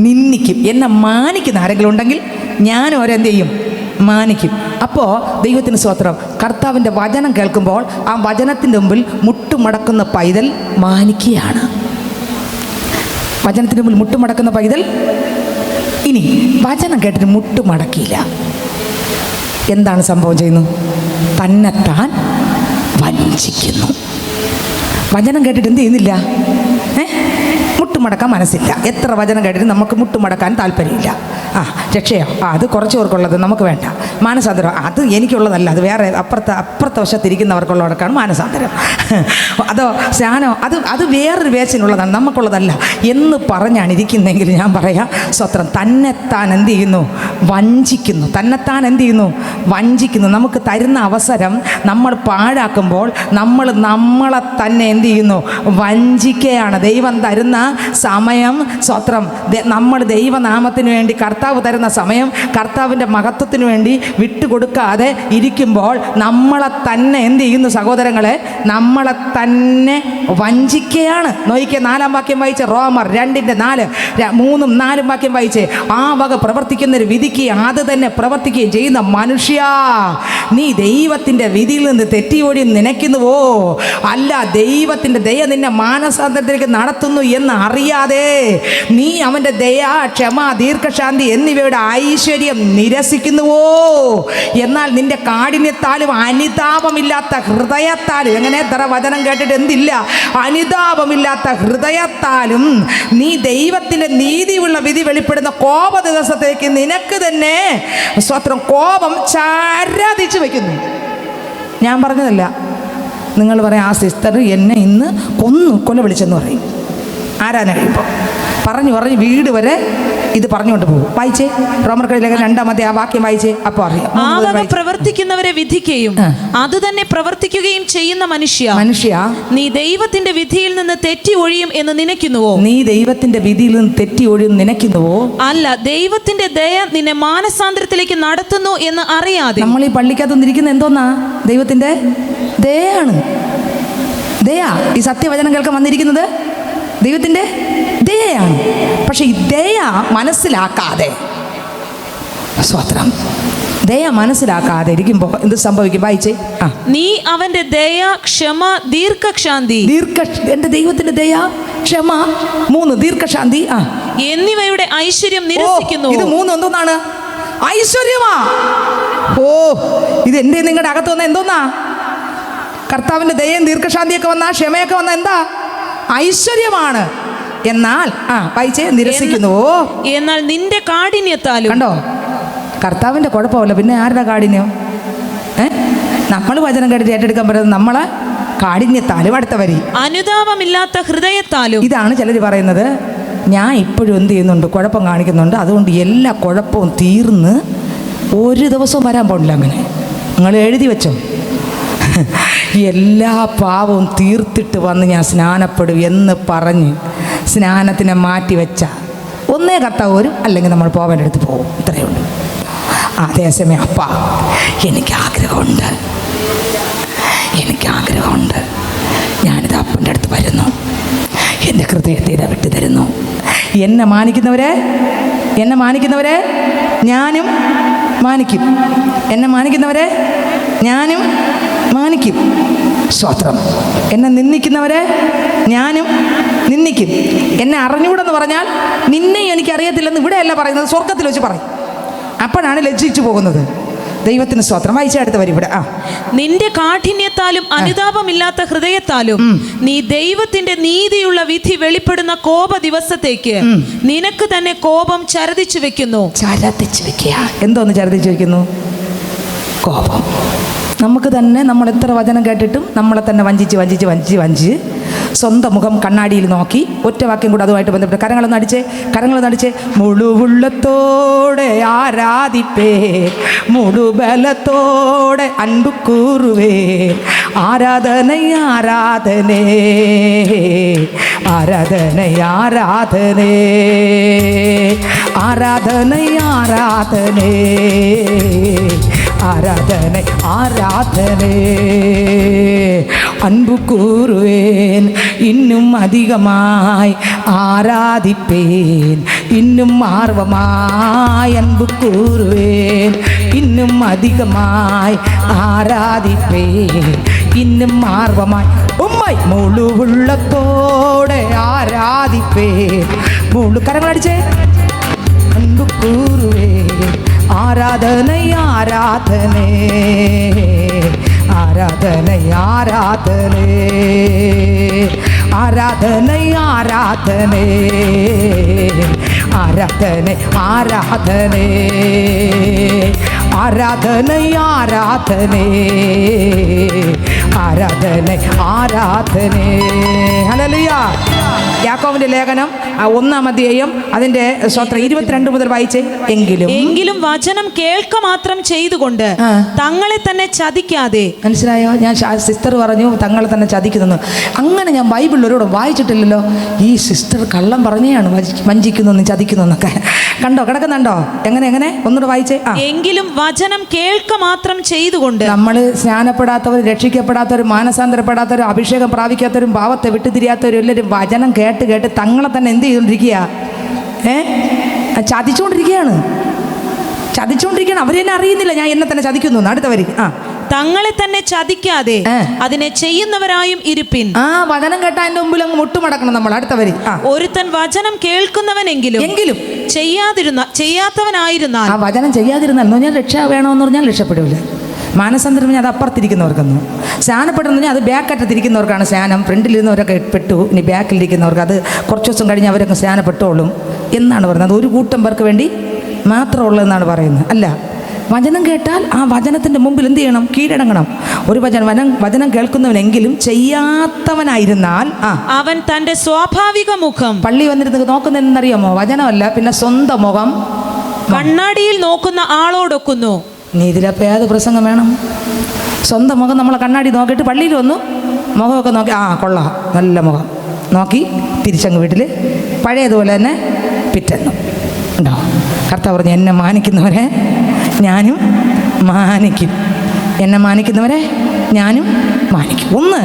നിന്ദിക്കും. എന്നെ മാനിക്കുന്ന ആരെങ്കിലും ഉണ്ടെങ്കിൽ ഞാനും അവരെന്ത് ചെയ്യും? മാനിക്കും. അപ്പോൾ ദൈവത്തിന് സ്തോത്രം. കർത്താവിൻ്റെ വചനം കേൾക്കുമ്പോൾ ആ വചനത്തിൻ്റെ മുമ്പിൽ മുട്ടുമടക്കുന്ന പൈതൽ മാനിക്കുകയാണ്. വചനത്തിന് മുമ്പിൽ മുട്ടുമടക്കുന്ന പൈതൽ. ഇനി വചനം കേട്ടിട്ട് മുട്ടുമടക്കിയില്ല, എന്താണ് സംഭവം ചെയ്യുന്നത്? തന്നെത്താൻ വഞ്ചിക്കുന്നു. വചനം കേട്ടിട്ട് എന്ത് ചെയ്യുന്നില്ല? മുട്ടുമടക്കാൻ മനസ്സില്ല. എത്ര വചനം കേട്ടിട്ട് നമുക്ക് മുട്ടുമടക്കാൻ താല്പര്യമില്ല. രക്ഷയോ? അത് കുറച്ച് പേർക്കുള്ളത്, നമുക്ക് വേണ്ട. മാനസാന്തരം അത് എനിക്കുള്ളതല്ല, അത് വേറെ അപ്പുറത്തെ വശത്തിരിക്കുന്നവർക്കുള്ളവർക്കാണ് മാനസാന്തരം. അതോ സ്നാനോ അത് വേറൊരു വേച്ചിനുള്ളതാണ്, നമുക്കുള്ളതല്ല എന്ന് പറഞ്ഞാണ് ഇരിക്കുന്നതെങ്കിൽ ഞാൻ പറയാം, സ്വത്രം, തന്നെത്താൻ എന്ത് ചെയ്യുന്നു? വഞ്ചിക്കുന്നു. തന്നെത്താൻ എന്ത് ചെയ്യുന്നു? വഞ്ചിക്കുന്നു. നമുക്ക് തരുന്ന അവസരം നമ്മൾ പാഴാക്കുമ്പോൾ നമ്മളെ തന്നെ എന്ത് ചെയ്യുന്നു? വഞ്ചിക്കുകയാണ്. ദൈവം തരുന്ന സമയം, സ്വത്രം, നമ്മൾ ദൈവനാമത്തിന് വേണ്ടി കർത്താവ് തരുന്ന സമയം കർത്താവിൻ്റെ മഹത്വത്തിന് വേണ്ടി വിട്ടുകൊടുക്കാതെ ഇരിക്കുമ്പോൾ നമ്മളെ തന്നെ എന്ത് ചെയ്യുന്നു? സഹോദരങ്ങളെ, നമ്മളെ തന്നെ വഞ്ചിക്കുകയാണ്. നോക്കിക്കേ, 4-ാം വാക്യം വായിച്ച്. റോമർ 2:4, 3-ഉം 4-ഉം വാക്യം വായിച്ച്. ആ വക പ്രവർത്തിക്കുന്നൊരു വിധിക്കുകയും അത് തന്നെ പ്രവർത്തിക്കുകയും ചെയ്യുന്ന മനുഷ്യ, നീ ദൈവത്തിൻ്റെ വിധിയിൽ നിന്ന് തെറ്റിയോടി നനയ്ക്കുന്നുവോ? അല്ല, ദൈവത്തിൻ്റെ ദയ നിന്നെ മാനസാന്തരത്തിലേക്ക് നടത്തുന്നു എന്ന് അറിയാതെ നീ അവൻ്റെ ദയ, ക്ഷമ, ദീർഘശാന്തി എന്നിവയുടെ ഐശ്വര്യം നിരസിക്കുന്നുവോ? എന്നാൽ നിന്റെ കാഠിന്യത്താലും അനുതാപമില്ലാത്ത ഹൃദയത്താലും, എങ്ങനെ തറ വചനം കേട്ടിട്ട് എന്തില്ല? അനുതാപമില്ലാത്ത ഹൃദയത്താലും നീ ദൈവത്തിൻ്റെ നീതിയുള്ള വിധി വെളിപ്പെടുന്ന കോപ ദിവസത്തേക്ക് നിനക്ക് തന്നെ സ്വത്രം കോപം ചാരാതിച്ചു വയ്ക്കുന്നു. ഞാൻ പറഞ്ഞതല്ല. നിങ്ങൾ പറയാം, ആ സിസ്റ്റർ എന്നെ ഇന്ന് കൊല വിളിച്ചെന്ന് പറയും. ആരാധന കഴിയുമ്പോൾ പറഞ്ഞ് വീട് വരെ ഇത് പറഞ്ഞുകൊണ്ട് പോകും. വായിച്ചേ റോമർക്കഴിയിലെ 2-ാമത്തെ ആ വാക്യം വായിച്ചേ. അപ്പോൾ അറിയാം. ആ വക പ്രവർത്തിക്കുന്നവരെ വിധിക്കുകയും അത് തന്നെ പ്രവർത്തിക്കുകയും ചെയ്യുന്ന മനുഷ്യ നീ ദൈവത്തിന്റെ വിധിയിൽ നിന്ന് തെറ്റി ഒഴിയും എന്ന് നനയ്ക്കുന്നുവോ? നീ ദൈവത്തിന്റെ വിധിയിൽ നിന്ന് തെറ്റി ഒഴിയും നനയ്ക്കുന്നുവോ? അല്ല, ദൈവത്തിന്റെ ദയ നിന്നെ മാനസാന്തരത്തിലേക്ക് നടത്തുന്നു എന്ന് അറിയാതെ. നമ്മൾ ഈ പള്ളിക്കകത്ത് ഇരിക്കുന്ന എന്തോന്നാ? ദൈവത്തിന്റെ ദയാണ്. ദയ. ഈ സത്യവചനം കേൾക്കാൻ വന്നിരിക്കുന്നത് ദൈവത്തിന്റെ ദയയാണ്. പക്ഷെ ഈ ദയ മനസ്സിലാക്കാതെ, സ്വത്രം, ദയ മനസ്സിലാക്കാതെ ഇരിക്കുമ്പോൾ എന്ത് സംഭവിക്കും? വായിച്ചേ. നീ അവന്റെ ദയ, ക്ഷമ, ദീർഘക്ഷാന്തി, എന്റെ ദൈവത്തിന്റെ ദയ, ക്ഷമ, 3 ദീർഘശാന്തി എന്നിവയുടെ ഐശ്വര്യം നിരസിക്കുന്നു. ഇത് 3 എന്തോന്നാണ്? ഐശ്വര്യമാ. ഓ, ഇത് എന്റെ നിങ്ങളുടെ അകത്ത് വന്ന എന്തോന്നാ? കർത്താവിന്റെ ദയയും ദീർഘശാന്തിയൊക്കെ വന്ന, ക്ഷമയൊക്കെ വന്ന എന്താ? ഐശ്വര്യമാണ്. എന്നാൽ വായിച്ചേ, നിരസിക്കുന്നുവോ? എന്നാൽ നിന്റെ കാഠിന്യത്താലും. കണ്ടോ, കർത്താവിന്റെ കുഴപ്പമല്ല, പിന്നെ ആരുടെ കാഠിന്യം? നമ്മൾ വചനം കേട്ടിട്ട് ഏറ്റെടുക്കാൻ പറ്റുന്നത് നമ്മളെ കാഠിന്യത്താലും. അടുത്ത വരി, അനുതാപമില്ലാത്ത ഹൃദയത്താലും. ഇതാണ് ചിലർ പറയുന്നത്, ഞാൻ ഇപ്പോഴും എന്ത് ചെയ്യുന്നുണ്ട്? കുഴപ്പം കാണിക്കുന്നുണ്ട്, അതുകൊണ്ട് എല്ലാ കുഴപ്പവും തീർന്ന് ഒരു ദിവസവും വരാൻ പോണില്ല. അങ്ങനെ നിങ്ങൾ എഴുതി വെച്ചോ, എല്ലാ പാവവും തീർത്തിട്ട് വന്ന് ഞാൻ സ്നാനപ്പെടും എന്ന് പറഞ്ഞ് സ്നാനത്തിനെ മാറ്റി വെച്ച ഒന്നേ കർത്താവ് വരും, അല്ലെങ്കിൽ നമ്മൾ പോവാൻ്റെ അടുത്ത് പോകും. ഇത്രയേ ഉള്ളൂ. അതേസമയം അപ്പാ, എനിക്കാഗ്രഹമുണ്ട്, ഞാനിത് അപ്പൻ്റെ അടുത്ത് വരുന്നു, എൻ്റെ ഹൃദയത്തെ ഇതാ വിട്ടു തരുന്നു. എന്നെ മാനിക്കുന്നവരെ ഞാനും മാനിക്കും. എന്നെ മാനിക്കുന്നവരെ ഞാനും മാനിക്കും. സ്തോത്രം. എന്നെ നിന്ദിക്കുന്നവരെ ഞാനും നിന്ദിക്കും. എന്നെ അറിഞ്ഞൂടെന്ന് പറഞ്ഞാൽ നിന്നെ എനിക്കറിയത്തില്ലെന്ന് ഇവിടെയല്ല പറയുന്നത്, സ്വർഗത്തിൽ വെച്ച് പറയും. അപ്പോഴാണ് ലജ്ജിച്ചു പോകുന്നത്. ദൈവത്തിന് സ്തോത്രം. വായിച്ച അടുത്ത് വരും ഇവിടെ. നിന്റെ കാഠിന്യത്താലും അനുതാപമില്ലാത്ത ഹൃദയത്താലും നീ ദൈവത്തിന്റെ നീതിയുള്ള വിധി വെളിപ്പെടുന്ന കോപ ദിവസത്തേക്ക് നിനക്ക് തന്നെ കോപം ചരതിച്ചു വെക്കുന്നു. എന്തോന്ന് ചരതിച്ചു വെക്കുന്നു? കോപം. നമുക്ക് തന്നെ, നമ്മൾ എത്ര വചനം കേട്ടിട്ടും നമ്മളെ തന്നെ വഞ്ചിച്ച് സ്വന്തം മുഖം കണ്ണാടിയിൽ നോക്കി, ഒറ്റ വാക്യം കൂടെ അതുമായിട്ട് ബന്ധപ്പെട്ട് കരങ്ങളൊന്ന് അടിച്ച് മുഴുവുള്ളത്തോടെ ആരാധിപ്പേ, മുഴുബലത്തോടെ അൻപു കൂറുവേ, ആരാധനേ ആരാധനേ ആരാധനേ ആരാധനേ ആരാധനേ ആരാധനേ ആരാധനേ ആരാധനേ അൻപു കൂറുവേൻ இன்னுം அதிகமாய் ஆராதிப்பேன், இன்னும் ஆர்வமாய் அன்பு கூறுவேன், இன்னும் அதிகமாய் ஆராதிப்பேன், இன்னும் ஆர்வமாய் உம்மை முழு உள்ளத்தோடு ஆராதிப்பேன். முழு கரங்கள் அடிச்சே அன்பு கூறுவேன், ஆராதனை ஆராதனை ஆராதனை ஆராதனை ஆராதனை ஆராதனை ஆராதனை ஆராதனை ஆராதனை ஆராதனை ആരാധന ആരാധന. ഹല്ലേലൂയ. യാക്കോബിന്റെ ലേഖനം 1-ാം അധ്യായം അതിന്റെ 22 മുതൽ വായിച്ചേ. എങ്കിലും വചനം കേൾക്ക മാത്രം ചെയ്തുകൊണ്ട് തങ്ങളെ തന്നെ ചതിക്കാതെ. മനസ്സിലായോ? ഞാൻ സിസ്റ്റർ പറഞ്ഞു തങ്ങളെ തന്നെ ചതിക്കുന്നു. അങ്ങനെ ഞാൻ ബൈബിളിലൊരോട് വായിച്ചിട്ടില്ലല്ലോ. ഈ സിസ്റ്റർ കള്ളം പറഞ്ഞാണ് വഞ്ചിക്കുന്നു ചതിക്കുന്നു എന്നൊക്കെ. കണ്ടോ കിടക്കുന്നുണ്ടോ? എങ്ങനെ ഒന്നുകൂടെ വായിച്ചേ. എങ്കിലും വചനം കേൾക്ക മാത്രം ചെയ്തുകൊണ്ട്. നമ്മൾ സ്നാനപ്പെടാത്തവർ, രക്ഷിക്കപ്പെടാത്തവർ, മാനസാന്തരപ്പെടാത്തവർ, അഭിഷേകം പ്രാപിക്കാത്തവരും, പാവത്തെ വിട്ടുതിരിയാത്തവരും എല്ലാവരും വചനം കേട്ട് തങ്ങളെ തന്നെ എന്ത് ചെയ്തുകൊണ്ടിരിക്കുക? ചതിച്ചുകൊണ്ടിരിക്കുകയാണ്. അവരെന്നെ അറിയുന്നില്ല ഞാൻ എന്നെ തന്നെ ചതിക്കുന്നു. അടുത്തവര് തങ്ങളെ തന്നെ ചതിക്കാതെ അതിനെ ചെയ്യുന്നവരായും ഇരുപ്പിൻ. വചനം കേട്ട അതിന്റെ മുമ്പിൽ അങ്ങ് മുട്ടുമടക്കണം നമ്മൾ. അടുത്തവര് ഒരുത്തൻ വചനം കേൾക്കുന്നവനെങ്കിലും ചെയ്യാത്തവനായിരുന്നാൽ. വചനം ചെയ്യാതിരുന്നാൽ ഞാൻ രക്ഷ വേണമെന്ന് പറഞ്ഞാൽ രക്ഷപ്പെടില്ല. മാനസാന്തരം പറഞ്ഞാൽ അത് അപ്പുറത്തിരിക്കുന്നവർക്കൊന്നും. സ്നാനപ്പെട്ടെന്ന് പറഞ്ഞാൽ അത് ബാക്കറ്റത്തിരിക്കുന്നവർക്കാണ് സ്നാനം. ഫ്രണ്ടിലിരുന്നവരൊക്കെ പെട്ടു. ഇനി ബാക്കിലിരിക്കുന്നവർക്ക് അത് കുറച്ച് ദിവസം കഴിഞ്ഞ് അവരൊക്കെ സ്നാനപ്പെട്ടോളും എന്നാണ് പറയുന്നത്. അത് ഒരു കൂട്ടം പേർക്ക് വേണ്ടി മാത്രമുള്ളതെന്നാണ് പറയുന്നത്. അല്ല, വചനം കേട്ടാൽ ആ വചനത്തിൻ്റെ മുമ്പിൽ എന്ത് ചെയ്യണം? കീഴടങ്ങണം. ഒരു വചനം കേൾക്കുന്നവനെങ്കിലും ചെയ്യാത്തവനായിരുന്നാൽ അവൻ തൻ്റെ സ്വാഭാവിക മുഖം പള്ളി വന്നിരുന്ന് നോക്കുന്നതെന്നറിയാമോ? വചനമല്ല, പിന്നെ സ്വന്തം മുഖം കണ്ണാടിയിൽ നോക്കുന്ന ആളോടൊക്കുന്നു. നീ ഇതിലപ്പോൾ ഏത് പ്രസംഗം വേണം? സ്വന്തം മുഖം നമ്മളെ കണ്ണാടി നോക്കിയിട്ട് പള്ളിയിൽ വന്നു മുഖമൊക്കെ നോക്കി, കൊള്ളാം, നല്ല മുഖം നോക്കി തിരിച്ചങ്ങ് വീട്ടിൽ പഴയതുപോലെ തന്നെ പിറ്റെന്നു ഉണ്ടോ? കർത്താവ് പറഞ്ഞു, എന്നെ മാനിക്കുന്നവരെ ഞാനും മാനിക്കും, എന്നെ മാനിക്കുന്നവരെ ഞാനും മാനിക്കും. ഒന്ന്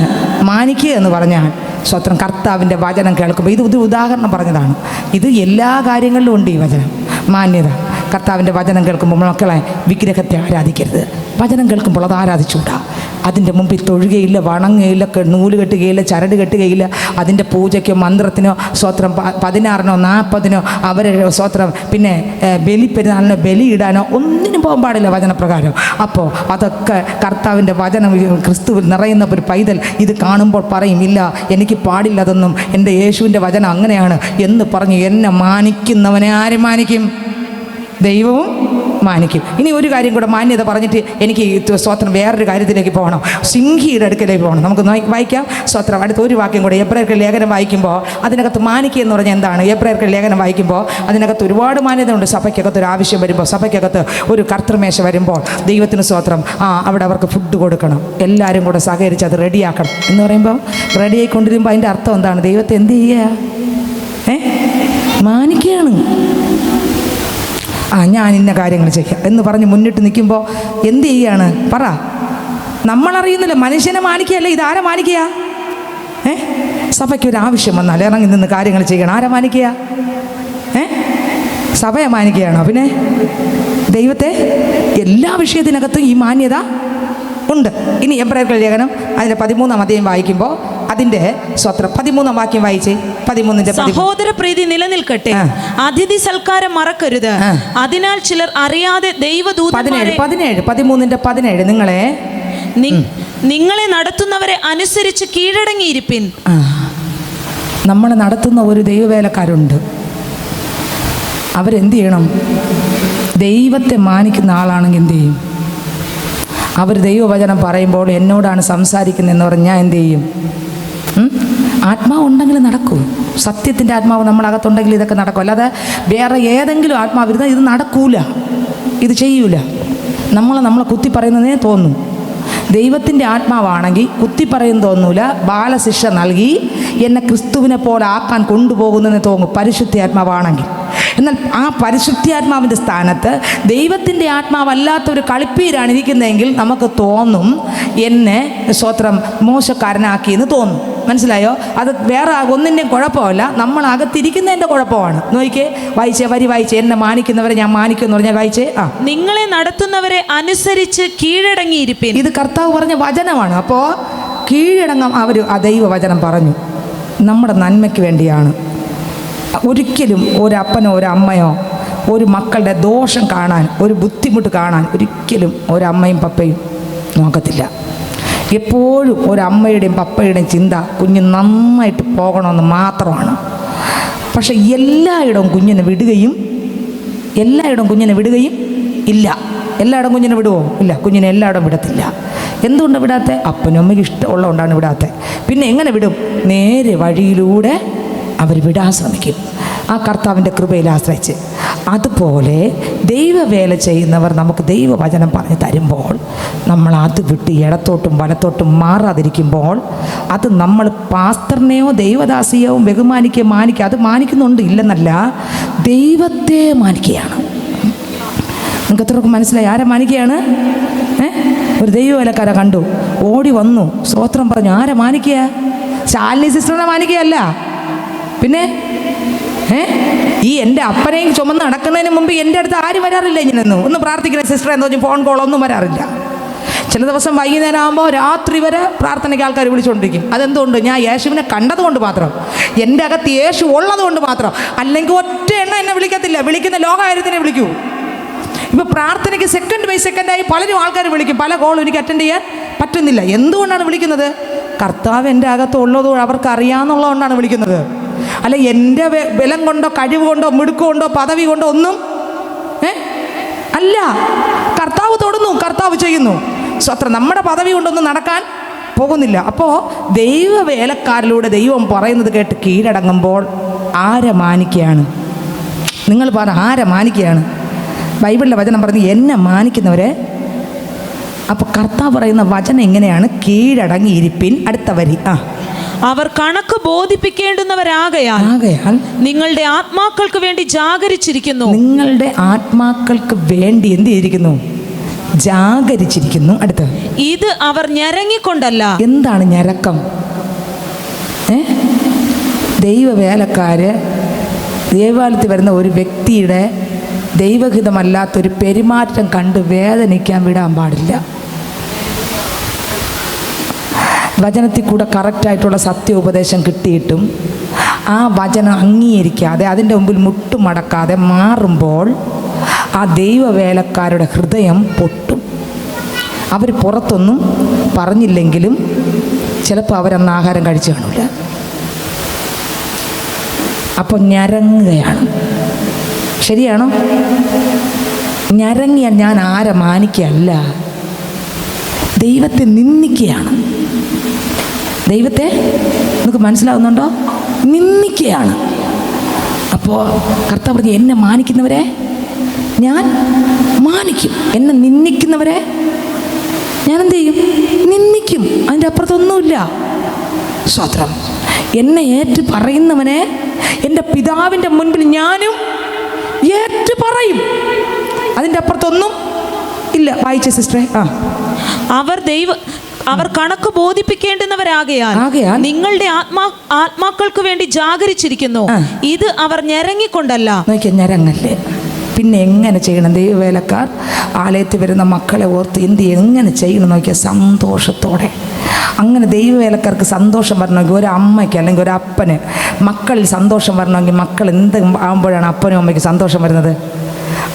മാനിക്കുക എന്ന് പറഞ്ഞാൽ സ്വത്രം കർത്താവിൻ്റെ വചനം കേൾക്കുമ്പോൾ, ഇത് ഉദാഹരണം പറഞ്ഞതാണ്, ഇത് എല്ലാ കാര്യങ്ങളിലും ഉണ്ട് ഈ വചനം. മാന്യത, കർത്താവിൻ്റെ വചനം കേൾക്കുമ്പോൾ മക്കളെ വിഗ്രഹത്തെ ആരാധിക്കരുത്. വചനം കേൾക്കുമ്പോൾ അത് ആരാധിച്ചുകൂടാ. അതിൻ്റെ മുമ്പിൽ തൊഴുകയില്ല, വണങ്ങുകയില്ല, നൂല് കെട്ടുകയില്ല, ചരട് കെട്ടുകയില്ല. അതിൻ്റെ പൂജയ്ക്കോ മന്ത്രത്തിനോ സ്വത്രം 16നോ 40നോ അവരെ സ്വത്രം പിന്നെ ബലിപ്പെരുന്നാളിനോ ബലിയിടാനോ ഒന്നിനും പോകാൻ പാടില്ല വചനപ്രകാരം. അപ്പോൾ അതൊക്കെ കർത്താവിൻ്റെ വചനം ക്രിസ്തുവിൽ നിറയുന്ന ഒരു പൈതൽ ഇത് കാണുമ്പോൾ പറയും, ഇല്ല എനിക്ക് പാടില്ല അതൊന്നും, എൻ്റെ യേശുവിൻ്റെ വചനം അങ്ങനെയാണ് എന്ന് പറഞ്ഞ് എന്നെ മാനിക്കുന്നവനെ ആര് മാനിക്കും? ദൈവവും മാനിക്കും. ഇനി ഒരു കാര്യം കൂടെ മാന്യത പറഞ്ഞിട്ട് എനിക്ക് സ്വത്രം വേറൊരു കാര്യത്തിലേക്ക് പോകണം. സിംഹിയുടെ അടുക്കലേക്ക് പോകണം. നമുക്ക് വായിക്കാം സ്വത്രം. അടുത്ത ഒരു വാക്യം കൂടെ എബ്രായർക്കുള്ള ലേഖനം വായിക്കുമ്പോൾ അതിനകത്ത് മാനിക്കുക എന്ന് പറഞ്ഞാൽ എന്താണ്? എബ്രായർക്കുള്ള ലേഖനം വായിക്കുമ്പോൾ അതിനകത്ത് ഒരുപാട് മാന്യത ഉണ്ട്. സഭയ്ക്കകത്ത് ഒരു ആവശ്യം വരുമ്പോൾ, സഭയ്ക്കകത്ത് ഒരു കർത്തൃമേശ വരുമ്പോൾ ദൈവത്തിന് സ്വത്രം അവിടെ അവർക്ക് ഫുഡ് കൊടുക്കണം, എല്ലാവരും കൂടെ സഹകരിച്ച് അത് റെഡിയാക്കണം എന്ന് പറയുമ്പോൾ റെഡിയായിക്കൊണ്ടിരുമ്പോൾ അതിൻ്റെ അർത്ഥം എന്താണ്? ദൈവത്തെ എന്ത് ചെയ്യുക? മാനിക്കുകയാണ്. ഞാൻ ഇന്ന കാര്യങ്ങൾ ചെയ്യാം എന്ന് പറഞ്ഞ് മുന്നിട്ട് നിൽക്കുമ്പോൾ എന്ത് ചെയ്യുകയാണ്? പറ. നമ്മളറിയുന്നില്ല, മനുഷ്യനെ മാനിക്കുകയല്ല, ഇതാരെ മാനിക്കുക? സഭയ്ക്കൊരു ആവശ്യം വന്നാൽ ഇറങ്ങി നിന്ന് കാര്യങ്ങൾ ചെയ്യണം. ആരെ മാനിക്കുക? സഭയെ മാനിക്കുകയാണോ? പിന്നെ ദൈവത്തെ എല്ലാ വിഷയത്തിനകത്തും ഈ മാന്യത ഉണ്ട്. ഇനി എബ്രായർക്കുള്ള ലേഖനം അതിൻ്റെ 13-ാം അധ്യായം വായിക്കുമ്പോൾ അതിൻ്റെ സ്വത്രം 13-ാം വാക്യം വായിച്ചേ. 13-ന്റെ സഹോദര പ്രീതി നിലനിൽക്കട്ടെ, അതിഥി സൽക്കാരം മറക്കരുത്. അതിനാൽ ചിലർ അറിയാതെ ദൈവദൂതന്മാരെ 13 നിങ്ങളെ നടത്തുന്നവരെ അനുസരിച്ച് കീഴടങ്ങിയിരിപ്പിൻ. നമ്മളെ നടത്തുന്ന ഒരു ദൈവവേലക്കാരുണ്ട്. അവരെന്ത് ചെയ്യണം? ദൈവത്തെ മാനിക്കുന്ന ആളാണെങ്കിൽ എന്ത് ചെയ്യും? അവർ ദൈവവചനം പറയുമ്പോൾ എന്നോടാണ് സംസാരിക്കുന്നതെന്ന് പറഞ്ഞാൽ എന്ത് ചെയ്യും? ആത്മാവ് ഉണ്ടെങ്കിൽ നടക്കൂ. സത്യത്തിൻ്റെ ആത്മാവ് നമ്മളകത്തുണ്ടെങ്കിൽ ഇതൊക്കെ നടക്കും. അല്ലാതെ വേറെ ഏതെങ്കിലും ആത്മാവ് ഇരുന്നാൽ ഇത് നടക്കൂല, ഇത് ചെയ്യൂല. നമ്മളെ കുത്തി പറയുന്നതേ തോന്നും. ദൈവത്തിൻ്റെ ആത്മാവാണെങ്കിൽ കുത്തിപ്പറയും തോന്നൂല. ബാലശിക്ഷ നൽകി എന്നെ ക്രിസ്തുവിനെ പോലെ ആക്കാൻ കൊണ്ടുപോകുന്നതെന്ന് തോന്നും പരിശുദ്ധ ആത്മാവാണെങ്കിൽ. എന്നാൽ ആ പരിശുദ്ധാത്മാവിൻ്റെ സ്ഥാനത്ത് ദൈവത്തിൻ്റെ ആത്മാവല്ലാത്ത ഒരു കളിപ്പീരാണ് ഇരിക്കുന്നതെങ്കിൽ നമുക്ക് തോന്നും എന്നെ സ്വത്രം മോശക്കാരനാക്കിയെന്ന് തോന്നും. മനസ്സിലായോ? അത് വേറെ ഒന്നിൻ്റെയും കുഴപ്പമല്ല, നമ്മളകത്തിരിക്കുന്നതിൻ്റെ കുഴപ്പമാണ്. നോക്കിക്കേ, വായിച്ചേ, വരി വായിച്ചേ. എന്നെ മാനിക്കുന്നവരെ ഞാൻ മാനിക്കും എന്ന് പറഞ്ഞാൽ വായിച്ചേ. നിങ്ങളെ നടത്തുന്നവരെ അനുസരിച്ച് കീഴടങ്ങിയിരിപ്പിൻ. ഇത് കർത്താവ് പറഞ്ഞ വചനമാണ്. അപ്പോൾ കീഴടങ്ങാം. ആ ദൈവ വചനം പറഞ്ഞു നമ്മുടെ നന്മയ്ക്ക് വേണ്ടിയാണ്. ഒരിക്കലും ഒരപ്പനോ ഒരമ്മയോ ഒരു മക്കളുടെ ദോഷം കാണാൻ, ഒരു ബുദ്ധിമുട്ട് കാണാൻ ഒരിക്കലും ഒരമ്മയും പപ്പയും നോക്കത്തില്ല. എപ്പോഴും ഒരമ്മയുടെയും പപ്പയുടെയും ചിന്ത കുഞ്ഞ് നന്നായിട്ട് പോകണമെന്ന് മാത്രമാണ്. പക്ഷെ എല്ലായിടവും കുഞ്ഞിനെ വിടുകയും ഇല്ല. എല്ലായിടവും കുഞ്ഞിനെ വിടുവോ? ഇല്ല, കുഞ്ഞിനെ എല്ലായിടവും വിടത്തില്ല. എന്തുകൊണ്ടാണ് വിടാത്തെ? അപ്പനും അമ്മയ്ക്ക് ഇഷ്ടമുള്ളതുകൊണ്ടാണ് വിടാത്തെ. പിന്നെ എങ്ങനെ വിടും? നേരെ വഴിയിലൂടെ അവർ വിടാൻ ശ്രമിക്കും, ആ കർത്താവിൻ്റെ കൃപയിൽ ആശ്രയിച്ച്. അതുപോലെ ദൈവവേല ചെയ്യുന്നവർ നമുക്ക് ദൈവവചനം പറഞ്ഞു തരുമ്പോൾ നമ്മൾ അത് വിട്ട് ഇടത്തോട്ടും വലത്തോട്ടും മാറാതിരിക്കുമ്പോൾ അത് നമ്മൾ പാസ്റ്ററിനെയോ ദൈവദാസിയോ മാനിക്കുക അത് മാനിക്കുന്നുണ്ട്, ഇല്ലെന്നല്ല, ദൈവത്തെ മാനിക്കുകയാണ്. നിങ്ങൾക്ക് എത്രയൊക്കെ മനസ്സിലായി ആരെ മാനിക്കുകയാണ്? ഒരു ദൈവവേലക്കാരെ കണ്ടു, ഓടി വന്നു, സ്തോത്രം പറഞ്ഞു. ആരെ മാനിക്കുക? ശാലിനി സിസ്റ്ററിനെ മാനിക്കുകയല്ല. പിന്നെ ഈ എൻ്റെ അപ്പനെയും ചുമന്ന് നടക്കുന്നതിന് മുമ്പ് എൻ്റെ അടുത്ത് ആരും വരാറില്ല. ഇങ്ങനെയൊന്നും ഒന്ന് പ്രാർത്ഥിക്കുന്ന സിസ്റ്റർ എന്തോ ഫോൺ കോളൊന്നും വരാറില്ല. ചില ദിവസം വൈകുന്നേരം ആകുമ്പോൾ രാത്രി വരെ പ്രാർത്ഥനയ്ക്ക് ആൾക്കാർ വിളിച്ചുകൊണ്ടിരിക്കും. അതെന്തുകൊണ്ട്? ഞാൻ യേശുവിനെ കണ്ടതുകൊണ്ട് മാത്രം, എൻ്റെ അകത്ത് യേശു ഉള്ളത് കൊണ്ട് മാത്രം. അല്ലെങ്കിൽ ഒറ്റ എണ്ണം എന്നെ വിളിക്കത്തില്ല. വിളിക്കുന്ന ലോകകാര്യത്തിനെ വിളിക്കൂ. ഇപ്പോൾ പ്രാർത്ഥനയ്ക്ക് സെക്കൻഡ് ബൈ സെക്കൻഡായി പലരും ആൾക്കാർ വിളിക്കും. പല കോളും എനിക്ക് അറ്റൻഡ് ചെയ്യാൻ പറ്റുന്നില്ല. എന്തുകൊണ്ടാണ് വിളിക്കുന്നത്? കർത്താവ് എൻ്റെ അകത്ത് ഉള്ളതോ അവർക്ക് അറിയാമെന്നുള്ളതുകൊണ്ടാണ് വിളിക്കുന്നത്. അല്ല എൻ്റെ ബലം കൊണ്ടോ കഴിവ് കൊണ്ടോ മിടുക്ക് കൊണ്ടോ പദവി കൊണ്ടോ ഒന്നും അല്ല, കർത്താവ് തൊടുന്നു, കർത്താവ് ചെയ്യുന്നു. സ്വത്രം നമ്മുടെ പദവി കൊണ്ടൊന്നും നടക്കാൻ പോകുന്നില്ല. അപ്പോൾ ദൈവ വേലക്കാരിലൂടെ ദൈവം പറയുന്നത് കേട്ട് കീഴടങ്ങുമ്പോൾ ആരെ മാനിക്കുകയാണ്? നിങ്ങൾ പറ, ആരെ മാനിക്കുകയാണ്? ബൈബിളിലെ വചനം പറഞ്ഞ് എന്നെ മാനിക്കുന്നവരെ. അപ്പോൾ കർത്താവ് പറയുന്ന വചനം എങ്ങനെയാണ്? കീഴടങ്ങിയിരിപ്പിൻ. അടുത്ത വരി, അവർ കണക്ക് ബോധിപ്പിക്കേണ്ടുന്നവരാകയാൽ നിങ്ങളുടെ ആത്മാക്കൾക്ക് വേണ്ടി ജാഗരിച്ചിരിക്കുന്നു. നിങ്ങളുടെ ആത്മാക്കൾക്ക് വേണ്ടി എന്ത് ചെയ്തിരിക്കുന്നു? ജാഗരിച്ചിരിക്കുന്നു. അടുത്ത്, ഇത് അവർ ഞരങ്ങിക്കൊണ്ടല്ല. എന്താണ് ഞരക്കം? ദൈവ വേലക്കാര് ദേവാലയത്തിൽ വരുന്ന ഒരു വ്യക്തിയുടെ ദൈവഹിതമല്ലാത്തൊരു പെരുമാറ്റം കണ്ട് വേദനിക്കാൻ വിടാൻ പാടില്ല. വചനത്തിൽ കൂടെ കറക്റ്റായിട്ടുള്ള സത്യോപദേശം കിട്ടിയിട്ടും ആ വചനം അംഗീകരിക്കാതെ അതിൻ്റെ മുമ്പിൽ മുട്ടുമടക്കാതെ മാറുമ്പോൾ ആ ദൈവവേലക്കാരുടെ ഹൃദയം പൊട്ടും. അവർ പുറത്തൊന്നും പറഞ്ഞില്ലെങ്കിലും ചിലപ്പോൾ അവരന്ന് ആഹാരം കഴിച്ചു കാണില്ല. അപ്പോൾ ഞരങ്ങുകയാണ്. ശരിയാണോ? ഞരങ്ങിയാൽ ഞാൻ ആരെ മാനിക്കല്ല, ദൈവത്തെ നിന്ദിക്കുകയാണ്. ദൈവത്തെ നിങ്ങൾക്ക് മനസ്സിലാവുന്നുണ്ടോ? നിന്ദിക്കുകയാണ്. അപ്പോൾ കർത്താവ് പറഞ്ഞു, എന്നെ മാനിക്കുന്നവരെ ഞാൻ മാനിക്കും, എന്നെ നിന്ദിക്കുന്നവരെ ഞാൻ എന്ത് ചെയ്യും? നിന്ദിക്കും. അതിൻ്റെ അപ്പുറത്തൊന്നുമില്ല. സ്വത്രം. എന്നെ ഏറ്റു പറയുന്നവനെ എൻ്റെ പിതാവിൻ്റെ മുൻപിൽ ഞാനും ഏറ്റു പറയും. അതിൻ്റെ അപ്പുറത്തൊന്നും ഇല്ല. വായിച്ച സിസ്റ്ററെ. അവർ കണക്ക് ബോധിപ്പിക്കേണ്ടുന്നവരാകയാൽ നിങ്ങളുടെ ആത്മാക്കൾക്ക് വേണ്ടി ജാഗരിച്ചിരിക്കുന്നു. ഇത് അവർ ഞരങ്ങിക്കൊണ്ടല്ല. നോക്കിയാൽ ഞരങ്ങല്ലേ. പിന്നെ എങ്ങനെ ചെയ്യണം? ദൈവവേലക്കാർ ആലയത്തിൽ വരുന്ന മക്കളെ ഓർത്ത് എങ്ങനെ ചെയ്യണം നോക്കിയാൽ സന്തോഷത്തോടെ. അങ്ങനെ ദൈവവേലക്കാർക്ക് സന്തോഷം വരണമെങ്കിൽ, ഒരു അമ്മയ്ക്ക് അല്ലെങ്കിൽ ഒരു അപ്പന് മക്കളിൽ സന്തോഷം വരണമെങ്കിൽ, മക്കൾ എന്ത് ആകുമ്പോഴാണ് അപ്പനും അമ്മയ്ക്ക് സന്തോഷം വരുന്നത്?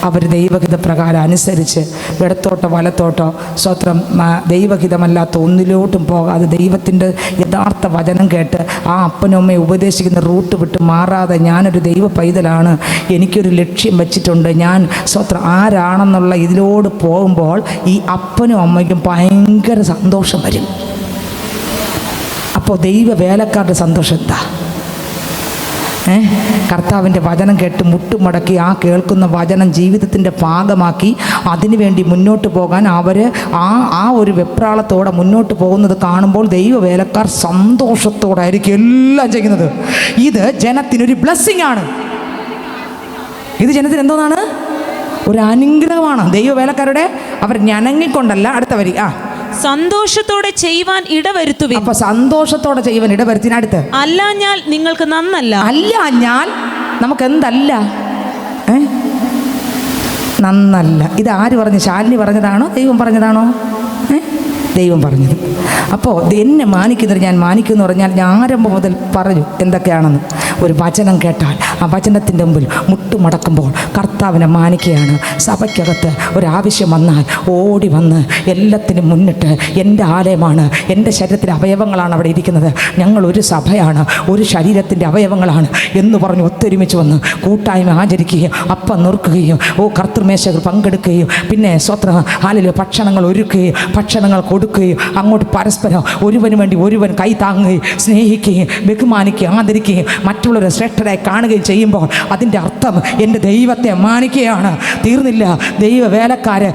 അവർ ദൈവഹിത പ്രകാരം അനുസരിച്ച് ഇടത്തോട്ടോ വലത്തോട്ടോ സ്വത്രം ദൈവഹിതമല്ലാത്ത ഒന്നിലോട്ടും പോകാതെ ദൈവത്തിൻ്റെ യഥാർത്ഥ വചനം കേട്ട് ആ അപ്പനും അമ്മയെ ഉപദേശിക്കുന്ന റൂട്ട് വിട്ട് മാറാതെ, ഞാനൊരു ദൈവ പൈതലാണ്, എനിക്കൊരു ലക്ഷ്യം വെച്ചിട്ടുണ്ട്, ഞാൻ സ്വത്രം ആരാണെന്നുള്ള ഇതിലോട് പോകുമ്പോൾ ഈ അപ്പനും അമ്മയ്ക്കും ഭയങ്കര സന്തോഷം വരും. അപ്പോൾ ദൈവ വേലക്കാരുടെ സന്തോഷം എന്താ? കർത്താവിൻ്റെ വചനം കേട്ട് മുട്ടുമടക്കി ആ കേൾക്കുന്ന വചനം ജീവിതത്തിൻ്റെ ഭാഗമാക്കി അതിനുവേണ്ടി മുന്നോട്ട് പോകാൻ അവർ ആ ഒരു വെപ്രാളത്തോടെ മുന്നോട്ട് പോകുന്നത് കാണുമ്പോൾ ദൈവവേലക്കാർ സന്തോഷത്തോടായിരിക്കും എല്ലാം ചെയ്യുന്നത്. ഇത് ജനത്തിനൊരു ബ്ലെസ്സിങ് ആണ്. ഇത് ജനത്തിന് എന്തോന്നാണ്? ഒരു അനുഗ്രഹമാണ്. ദൈവവേലക്കാരുടെ അവർ ഞനങ്ങിക്കൊണ്ടല്ല. അടുത്ത വരി, സന്തോഷത്തോടെ ചെയ്യുവാൻ ഇടവരുത്തുവിൻ. അപ്പൊ സന്തോഷത്തോടെ ചെയ്യുവാൻ ഇടവരുത്തിന്. അടുത്ത്, അല്ലാഞ്ഞാൽ നിങ്ങൾക്ക് നന്നല്ല. അല്ലാഞ്ഞാൽ നമുക്ക് എന്തല്ല? നന്നല്ല. ഇത് ആര് പറഞ്ഞു? ശാലിനി പറഞ്ഞതാണോ ദൈവം പറഞ്ഞതാണോ? ദൈവം പറഞ്ഞത്. അപ്പോൾ എന്നെ മാനിക്കുന്നവർ ഞാൻ മാനിക്കുമെന്ന് പറഞ്ഞാൽ ഞാൻ ആരംഭം മുതൽ പറഞ്ഞു എന്തൊക്കെയാണെന്ന്. ഒരു വചനം കേട്ടാൽ ആ വചനത്തിൻ്റെ മുമ്പിൽ മുട്ടുമടക്കുമ്പോൾ കർത്താവിനെ മാനിക്കുകയാണ്. സഭയ്ക്കകത്ത് ഒരാവശ്യം വന്നാൽ ഓടി വന്ന് എല്ലാത്തിനും മുന്നിട്ട്, എൻ്റെ ആലയമാണ്, എൻ്റെ ശരീരത്തിലെ അവയവങ്ങളാണ് അവിടെ ഇരിക്കുന്നത്, ഞങ്ങൾ ഒരു സഭയാണ്, ഒരു ശരീരത്തിൻ്റെ അവയവങ്ങളാണ് എന്ന് പറഞ്ഞ് ഒത്തൊരുമിച്ച് വന്ന് കൂട്ടായ്മ ആചരിക്കുകയും അപ്പം നുറുക്കുകയും കർത്തൃമേശകൾ പങ്കെടുക്കുകയും പിന്നെ സ്വത്ര ഹാലിൽ ഭക്ഷണങ്ങൾ ഒരുക്കുകയും ഭക്ഷണങ്ങൾ കൊടുക്കുകയും അങ്ങോട്ട് പരസ്പരം ഒരുവന് വേണ്ടി ഒരുവൻ കൈ താങ്ങുകയും സ്നേഹിക്കുകയും ബഹുമാനിക്കുകയും ആദരിക്കുകയും മറ്റുള്ളവരെ ശ്രേഷ്ഠരായി കാണുകയും ചെയ്യുമ്പോൾ അതിൻ്റെ അർത്ഥം എൻ്റെ ദൈവത്തെ മാനിക്കുകയാണ്. തീർന്നില്ല. ദൈവ വേലക്കാര്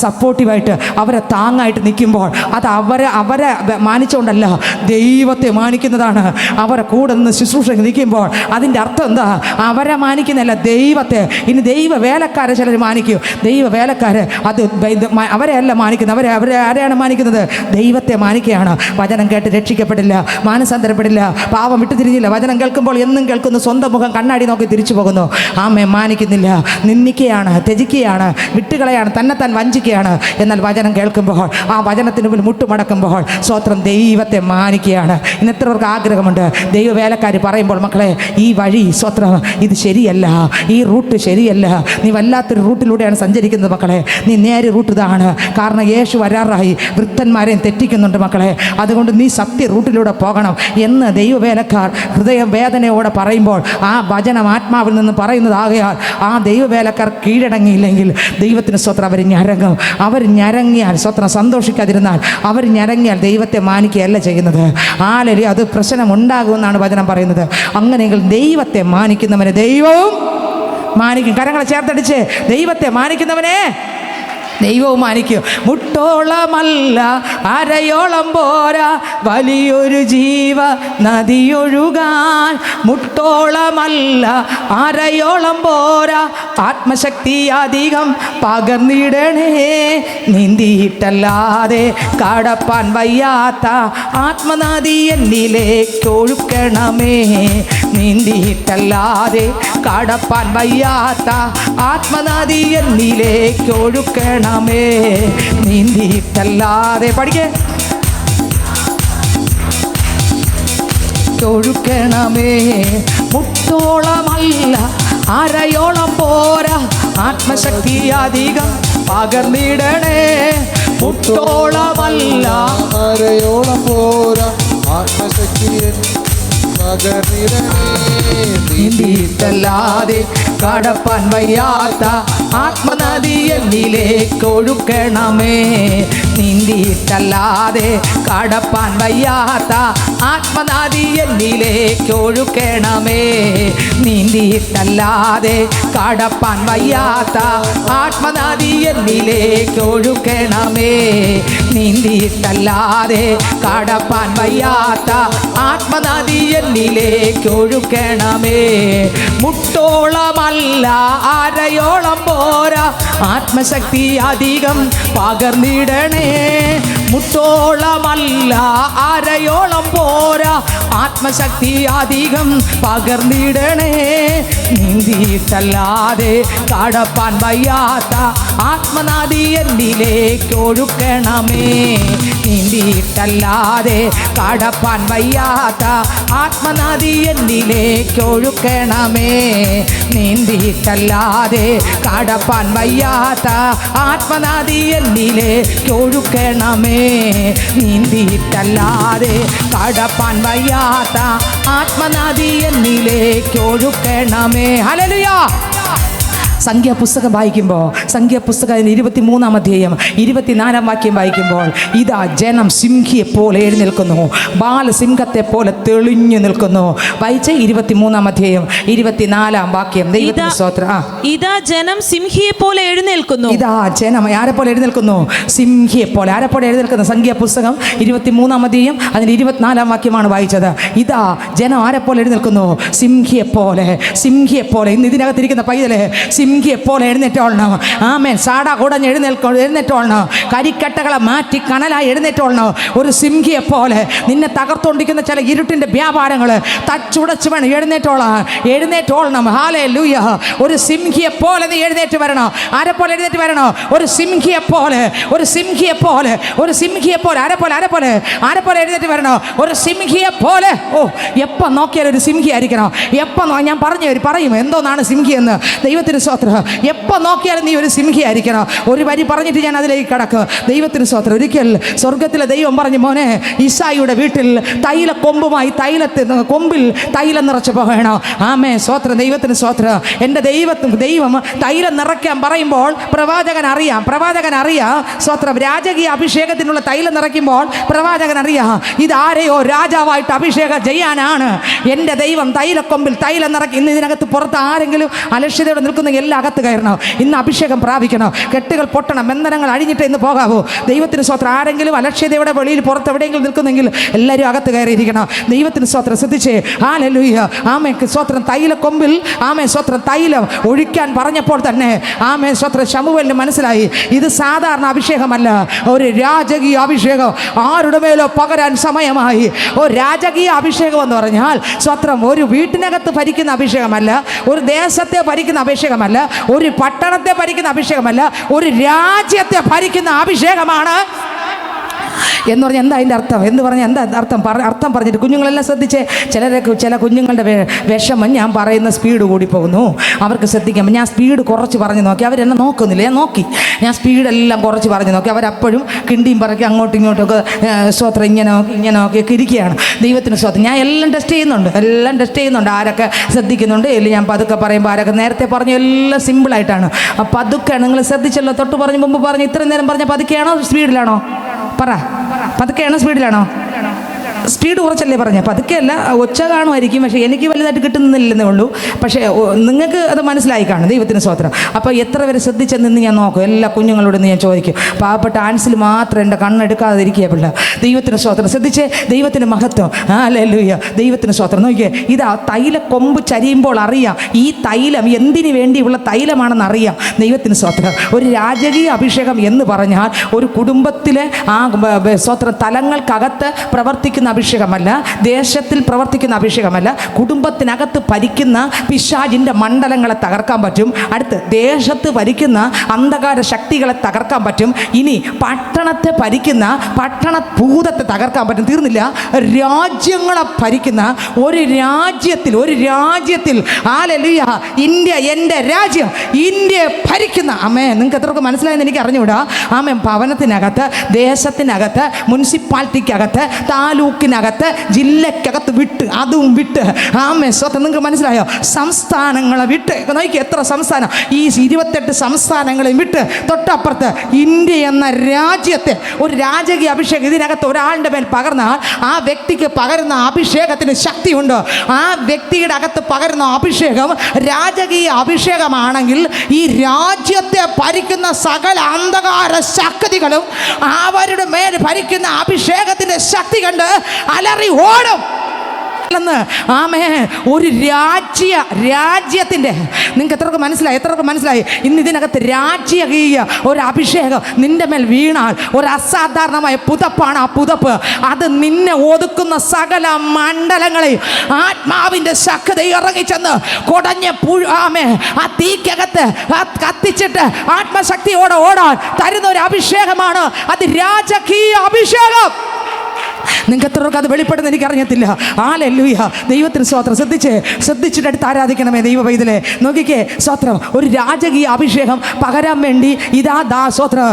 സപ്പോർട്ടീവായിട്ട് അവരെ താങ്ങായിട്ട് നിൽക്കുമ്പോൾ അത് അവരെ മാനിച്ചുകൊണ്ടല്ല, ദൈവത്തെ മാനിക്കുന്നതാണ്. അവരെ കൂടെ നിന്ന് ശുശ്രൂഷ നിൽക്കുമ്പോൾ അതിൻ്റെ അർത്ഥം എന്താ? അവരെ മാനിക്കുന്നതല്ല, ദൈവത്തെ. ഇനി ദൈവ വേലക്കാരെ ചിലർ മാനിക്കും. ദൈവ വേലക്കാര് അത് അവരെയല്ല മാനിക്കുന്നത്. അവരെ ആരെയാണ് മാനിക്കുന്നത്? ദൈവത്തെ മാനിക്കുകയാണ്. വചനം കേട്ട് രക്ഷിക്കപ്പെടില്ല, മാനസാന്തരപ്പെടില്ല, പാവം വിട്ടുതിരിഞ്ഞില്ല. വചനം കേൾക്കുമ്പോൾ എന്നും കേൾക്കുന്നു, സ്വന്തം മുഖം കണ്ണാടി നോക്കി തിരിച്ചു പോകുന്നു. ആമേ മാനിക്കുന്നില്ല, നിന്ദിക്കുകയാണ്, ത്യജിക്കുകയാണ്, വിട്ടുകളയാണ്, തന്നെത്താൻ വഞ്ചിക്കുകയാണ്. എന്നാൽ വചനം കേൾക്കുമ്പോൾ ആ വചനത്തിന് മുമ്പിൽ മുട്ടുമടക്കുമ്പോൾ സ്വത്രം ദൈവത്തെ മാനിക്കുകയാണ്. ഇന്ന് എത്ര പേർക്ക് ആഗ്രഹമുണ്ട്? ദൈവ വേലക്കാർ പറയുമ്പോൾ മക്കളെ ഈ വഴി സ്വത്രം ഇത് ശരിയല്ല, ഈ റൂട്ട് ശരിയല്ല, നീ വല്ലാത്തൊരു റൂട്ടിലൂടെയാണ് സഞ്ചരിക്കുന്നത് മക്കളെ, നീ നേരെ റൂട്ട് ഇതാണ്. കാരണം യേശു വരാറായി, വൃദ്ധന്മാരെയും തെറ്റിക്കുന്നുണ്ട് മക്കളെ. അതുകൊണ്ട് നീ സത്യ റൂട്ടിലൂടെ പോകണം എന്ന് ദൈവവേലക്കാർ ഹൃദയവേദനയോടെ പറയുമ്പോൾ ആ വചനം ആത്മാവിൽ നിന്ന് പറയുന്നതാകയാൽ ആ ദൈവവേലക്കാർ കീഴടങ്ങിയില്ലെങ്കിൽ ദൈവത്തിന് സ്വത്രം അവർ ഞരങ്ങിയാൽ സ്വത്രം സന്തോഷിക്കാതിരുന്നാൽ അവർ ഞരങ്ങിയാൽ ദൈവത്തെ മാനിക്കുകയല്ല ചെയ്യുന്നത്. ആലരി അത് പ്രശ്നം ഉണ്ടാകുമെന്നാണ് വചനം പറയുന്നത്. അങ്ങനെയെങ്കിൽ ദൈവത്തെ മാനിക്കുന്നവനെ ദൈവവും മാനിക്കും. കരങ്ങളെ ചേർത്തടിച്ച് ദൈവത്തെ മാനിക്കുന്നവനെ ദൈവവും മാനിക്കും. മുട്ടോളമല്ല അരയോളം പോരാ വലിയൊരു ജീവ നദിയൊഴുകാൻ. മുട്ടോളമല്ല അരയോളം പോരാ ആത്മശക്തി അധികം പകർന്നിടണേ. നീന്തിയിട്ടല്ലാതെ കടപ്പാൻ വയ്യാത്ത ആത്മനദി എന്നിലേക്ക് ഒഴുക്കണമേ. നീന്തിയിട്ടല്ലാതെ കടപ്പാൻ വയ്യാത്ത ആത്മനദി എന്നിലേക്ക് ഒഴുക്കണമേ. നീന്തിയിട്ടല്ലാതെ പഠിക്കേ ഒഴുക്കണമേ. മുട്ടോളമല്ല അരയോളം പോരാ ആത്മശക്തി അധികം പകർന്നിടണേ. മുട്ടോളമല്ല അരയോളം പോരാ ആത്മശക്തി നീന്തിയിട്ടല്ലാതെ കടപ്പാൻ വയ്യാത്ത ആത്മനദി എന്നിലേക്ക് ഒഴുക്കണമേ. നീന്തിയിട്ടല്ലാതെ കടപ്പാൻ വയ്യാത്ത ആത്മനദി എന്നിലേക്ക് ഒഴുക്കണമേ. നീന്തിയിട്ടല്ലാതെ കടപ്പാൻ വയ്യാത്ത ആത്മനദി എന്നിലേക്ക് ഒഴുക്കണമേ. നീന്തിയിട്ടല്ലാതെ കടപ്പാൻ വയ്യാത്ത ആത്മനദി എന്നിലേക്ക് ഒഴുക്കണമേ. മുട്ടോളമല്ല അരയോളം പോരാ ആത്മശക്തി അധികം പകർന്നിടണേ. മുട്ടോളമല്ല അരയോളം പോരാ ആത്മശക്തി അധികം പകർന്നിടണേ. നീന്തിയിട്ടല്ലാതെ കടപ്പാൻ വയ്യാത്ത ആത്മനദി എന്നിലേക്ക് ഒഴുക്കണമേ. നീന്തിയിട്ടല്ലാതെ കടപ്പാൻ വയ്യാത്ത ആത്മനദി എന്നിലേക്ക് ഒഴുക്കണമേ. നീന്തിയിട്ടല്ലാതെ കടപ്പാൻ വയ്യാത്ത ആത്മനദി എന്നിലേക്ക് ഒഴുക്കണമേ. നീന്തിയിട്ടല്ലാതെ കടപ്പാൻ വയ്യാത്ത ആത്മനദി എന്നിലേക്ക് ഒഴുക്കണമേ. ഹല്ലേലൂയ. സംഖ്യാപുസ്തകം വായിക്കുമ്പോൾ സംഖ്യാപുസ്തകം 23-ാം അധ്യായം 24-ാം വാക്യം വായിക്കുമ്പോൾ ഇതാ ജനം സിംഹിയെപ്പോലെ എഴുന്നേൽക്കുന്നു, ബാലസിംഹത്തെ പോലെ തെളിഞ്ഞു നിൽക്കുന്നു. വായിച്ചേ 23-ാം അധ്യായം 24-ാം വാക്യം. ദൈവത്തിന്റെ സ്തോത്രം. ഇതാ ജനം സിംഹിയെപ്പോലെ എഴുന്നേൽക്കുന്നു. ഇതാ ജനം ആരെപ്പോലെ എഴുന്നേൽക്കുന്നു? സിംഹിയെപ്പോലെ. ആരെപ്പോലെ എഴുന്നേൽക്കുന്നു? സംഖ്യാപുസ്തകം 23-ാം അധ്യായം അതിന് 24-ാം വാക്യമാണ് വായിച്ചത്. ഇതാ ജനം ആരെപ്പോലെ എഴുന്നേൽക്കുന്നു? സിംഹിയെപ്പോലെ. സിംഹിയെപ്പോലെ. ഇന്ന് ഇതിനകത്തിരിക്കുന്ന പൈതലെ സിംഹിയെപ്പോലെ എഴുന്നേറ്റോളണം. ആമേൻ. സാട കുടഞ്ഞ് എഴുന്നേറ്റോളണം. കരിക്കട്ടകളെ മാറ്റി കനലായി എഴുന്നേറ്റോളണം. ഒരു സിംഹിയെപ്പോലെ നിന്നെ തകർത്തോണ്ടിരിക്കുന്ന ചില ഇരുട്ടിൻ്റെ വ്യാപാരങ്ങൾ തച്ചുടച്ച് വേണം എഴുന്നേറ്റോളണം. ഹല്ലേലൂയ. ഒരു സിംഹിയെപ്പോലെ നീ എഴുന്നേറ്റ് വരണം. ആരെപ്പോലെ എഴുന്നേറ്റ് വരണം? ഒരു സിംഹിയെപ്പോലെ. ഒരു സിംഹിയെപ്പോലെ. ഒരു സിംഹിയെപ്പോലെ. ആരെപ്പോലെ എഴുന്നേറ്റ് വരണം? ഒരു സിംഹിയെപ്പോലെ. ഓ, എപ്പം നോക്കിയാലും ഒരു സിംഹി ആയിരിക്കണം. എപ്പം ഞാൻ പറയും എന്തോന്നാണ് സിംഹി എന്ന്. ദൈവത്തിന് സ്വത്രം. എപ്പോൾ നോക്കിയാലും നീ ഒരു സിംഹി ആയിരിക്കണം. ഒരു വരി പറഞ്ഞിട്ട് ഞാൻ അതിലേക്ക് കടക്കുക. ദൈവത്തിന് സ്വത്രം. ഒരിക്കൽ സ്വർഗത്തിലെ ദൈവം പറഞ്ഞു, മോനെ, ഈസായിയുടെ വീട്ടിൽ തൈല കൊമ്പുമായി കൊമ്പിൽ തൈലം നിറച്ച് പോകണം. ആമേ സ്വത്രം. ദൈവത്തിന് സ്വത്രം. എൻ്റെ ദൈവം തൈലം നിറയ്ക്കാൻ പറയുമ്പോൾ പ്രവാചകൻ അറിയാം സ്വത്രം. രാജകീയ അഭിഷേകത്തിനുള്ള തൈലം നിറയ്ക്കുമ്പോൾ പ്രവാചകൻ അറിയാം ഇതാരെയോ രാജാവായിട്ട് അഭിഷേകം ചെയ്യാനാണ് എൻ്റെ ദൈവം തൈലക്കൊമ്പിൽ തൈലം നിറയ്ക്കും. ഇന്ന് ഇതിനകത്ത് പുറത്ത് ആരെങ്കിലും അലക്ഷ്യതയോടെ നിൽക്കുന്നെങ്കിൽ എല്ലാം അകത്ത് കയറണം. ഇന്ന് അഭിഷേകം പ്രാപിക്കണം. കെട്ടുകൾ പൊട്ടണം. ബന്ധനങ്ങൾ അഴിഞ്ഞിട്ട് ഇന്ന് പോകാവൂ. ദൈവത്തിന് സ്വത്രം. ആരെങ്കിലും അലക്ഷ്യതയുടെ വെളിയിൽ പുറത്ത് എവിടെയെങ്കിലും നിൽക്കുന്നെങ്കിൽ എല്ലാവരും അകത്ത് കയറിയിരിക്കണം. ദൈവത്തിന് സ്വത്രം. ശ്രദ്ധിച്ചേ. ഹല്ലേലൂയ. ആമേ സ്വത്രം. തൈലക്കൊമ്പിൽ ആമേ സ്വത്രം തൈലം ഒഴിക്കാൻ പറഞ്ഞപ്പോൾ തന്നെ ആമേ സ്വത്രം ശമൂവേലിന് മനസ്സിലായി ഇത് സാധാരണ അഭിഷേകമല്ല, ഒരു രാജകീയ അഭിഷേകം. ആരുടെ മേലോ പകരാൻ സമയമായി. ഒരു രാജകീയ അഭിഷേകം എന്ന് പറഞ്ഞാൽ സ്വത്രം ഒരു വീട്ടിനകത്ത് ഭരിക്കുന്ന അഭിഷേകമല്ല, ഒരു ദേശത്തെ ഭരിക്കുന്ന അഭിഷേകമല്ല, ഒരു പട്ടണത്തെ ഭരിക്കുന്ന അഭിഷേകമല്ല, ഒരു രാജ്യത്തെ ഭരിക്കുന്ന അഭിഷേകമാണ്. എന്ന് പറഞ്ഞാൽ എന്താ അതിൻ്റെ അർത്ഥം എന്ന് പറഞ്ഞാൽ എന്താ അർത്ഥം പറഞ്ഞിട്ട് കുഞ്ഞുങ്ങളെല്ലാം ശ്രദ്ധിച്ചേ. ചില കുഞ്ഞുങ്ങളുടെ വിഷമം ഞാൻ പറയുന്ന സ്പീഡ് കൂടി പോകുന്നു, അവർക്ക് ശ്രദ്ധിക്കാം. ഞാൻ സ്പീഡ് കുറച്ച് പറഞ്ഞു നോക്കി, അവരെന്നെ നോക്കുന്നില്ല. ഞാൻ നോക്കി, ഞാൻ സ്പീഡെല്ലാം കുറച്ച് പറഞ്ഞു നോക്കി, അവരപ്പോഴും കിണ്ടിയും പറക്കി അങ്ങോട്ടും ഇങ്ങോട്ടൊക്കെ സ്വത്രം ഇങ്ങനെ നോക്കിയൊക്കെ ഇരിക്കുകയാണ്. ദൈവത്തിന് സ്വത്രം. ഞാൻ എല്ലാം ടെസ്റ്റ് ചെയ്യുന്നുണ്ട്, ആരൊക്കെ ശ്രദ്ധിക്കുന്നുണ്ട്. ഇല്ല, ഞാൻ പതുക്കെ പറയുമ്പോൾ ആരൊക്കെ നേരത്തെ പറഞ്ഞു എല്ലാം സിമ്പിളായിട്ടാണ്. പതുക്കെ നിങ്ങൾ ശ്രദ്ധിച്ചല്ലോ, തൊട്ട് പറഞ്ഞു മുമ്പ് പറഞ്ഞു ഇത്രയും നേരം പറഞ്ഞ പതുക്കെയാണോ സ്പീഡിലാണോ? പറ, പതുക്കെയാണോ സ്പീഡിലാണോ? സ്പീഡ് കുറച്ചല്ലേ പറഞ്ഞ, പതുക്കെയല്ല, ഒച്ച കാണുമായിരിക്കും, പക്ഷേ എനിക്ക് വലുതായിട്ട് കിട്ടുന്നില്ലെന്നേ ഉള്ളൂ. പക്ഷേ നിങ്ങൾക്ക് അത് മനസ്സിലായി കാണും. ദൈവത്തിന് സ്തോത്രം. അപ്പോൾ എത്ര പേര് ശ്രദ്ധിച്ചെന്ന് ഞാൻ നോക്കും. എല്ലാ കുഞ്ഞുങ്ങളോടും ഞാൻ ചോദിക്കും. പാവപ്പെട്ട ആൻസിൽ മാത്രം എൻ്റെ കണ്ണെടുക്കാതിരിക്കുക പിള്ള. ദൈവത്തിന് സ്തോത്രം. ശ്രദ്ധിച്ചേ, ദൈവത്തിന് മഹത്വം. ഹല്ലേലൂയ, ദൈവത്തിന് സ്തോത്രം. നോക്കിയേ, ഇതാ തൈല കൊമ്പ് ചരിയുമ്പോൾ അറിയാം ഈ തൈലം എന്തിനു വേണ്ടിയുള്ള തൈലമാണെന്ന് അറിയാം. ദൈവത്തിന് സ്തോത്രം. ഒരു രാജകീയ അഭിഷേകം എന്ന് പറഞ്ഞാൽ ഒരു കുടുംബത്തിലെ ആ സ്തോത്രം തലങ്ങൾക്കകത്ത് പ്രവർത്തിക്കുന്ന അഭിഷേകമല്ല, ദേശത്തിൽ പ്രവർത്തിക്കുന്ന അഭിഷേകമല്ല, കുടുംബത്തിനകത്ത് ഭരിക്കുന്ന പിശാചിൻ്റെ മണ്ഡലങ്ങളെ തകർക്കാൻ പറ്റും. അടുത്ത് ദേശത്ത് ഭരിക്കുന്ന അന്ധകാര ശക്തികളെ തകർക്കാൻ പറ്റും. ഇനി പട്ടണത്തെ ഭരിക്കുന്ന പട്ടണഭൂതത്തെ തകർക്കാൻ പറ്റും. തീർന്നില്ല, രാജ്യങ്ങളെ ഭരിക്കുന്ന ഒരു രാജ്യത്തിൽ ഹല്ലേലൂയ, ഇന്ത്യ എൻ്റെ രാജ്യം, ഇന്ത്യയെ ഭരിക്കുന്ന അമ്മേ. നിങ്ങൾക്ക് എത്രയൊക്കെ മനസ്സിലായെന്ന് എനിക്ക് അറിഞ്ഞുകൂടാ. ആമേ, ഭവനത്തിനകത്ത്, ദേശത്തിനകത്ത്, മുനിസിപ്പാലിറ്റിക്കകത്ത്, താലൂക്കിനകത്ത്, ജില്ലക്കകത്ത് അതും വിട്ട് ആമേ സ്വത്തം. നിങ്ങൾക്ക് മനസ്സിലായോ? സംസ്ഥാനങ്ങളെ വിട്ട് നോക്കി, എത്ര സംസ്ഥാനം, ഈ 28 സംസ്ഥാനങ്ങളെ വിട്ട് തൊട്ടപ്പുറത്ത് ഇന്ത്യ എന്ന രാജ്യത്തെ ഒരു രാജകീയ അഭിഷേകം ഇതിനകത്ത് ഒരാളുടെ മേൽ പകർന്നാൽ ആ വ്യക്തിക്ക് പകരുന്ന അഭിഷേകത്തിന് ശക്തിയുണ്ട്. ആ വ്യക്തിയുടെ അകത്ത് പകരുന്ന അഭിഷേകം രാജകീയ അഭിഷേകമാണെങ്കിൽ ഈ രാജ്യത്തെ ഭരിക്കുന്ന സകല അന്ധകാര ശക്തികളും അവരുടെ മേൽ ഭരിക്കുന്ന അഭിഷേകത്തിന്റെ ശക്തി കണ്ട് അലറി ഓടും. ആമേ, ഒരു രാജ്യത്തിൻ്റെ നിങ്ങൾക്ക് എത്രയൊക്കെ മനസ്സിലായി? ഇന്ന് ഇതിനകത്ത് രാജ്യകീയ ഒരു അഭിഷേകം നിന്റെ മേൽ വീണാൽ ഒരു അസാധാരണമായ പുതപ്പാണ്. ആ പുതപ്പ് അത് നിന്നെ ഒതുക്കുന്ന സകല മണ്ഡലങ്ങളെ ആത്മാവിൻ്റെ ശക്തി ഇറങ്ങിച്ചെന്ന് കുടഞ്ഞ ആമേ ആ തീക്കകത്ത് കത്തിച്ചിട്ട് ആത്മശക്തിയോടെ ഓടാൻ തരുന്ന ഒരു അഭിഷേകമാണ് അത്, രാജകീയ അഭിഷേകം. നിങ്ങൾക്ക് എത്രയൊക്കെ അത് വെളിപ്പെടുന്ന എനിക്കറിയത്തില്ല. ഹല്ലേലൂയ, ദൈവത്തിന് സ്തോത്രം. ശ്രദ്ധിച്ചിട്ട് അടുത്ത് ആരാധിക്കണമേ ദൈവ പൈതലേ. നോക്കിക്കേ, സ്തോത്രം. ഒരു രാജകീയ അഭിഷേകം പകരാൻ വേണ്ടി സ്തോത്രം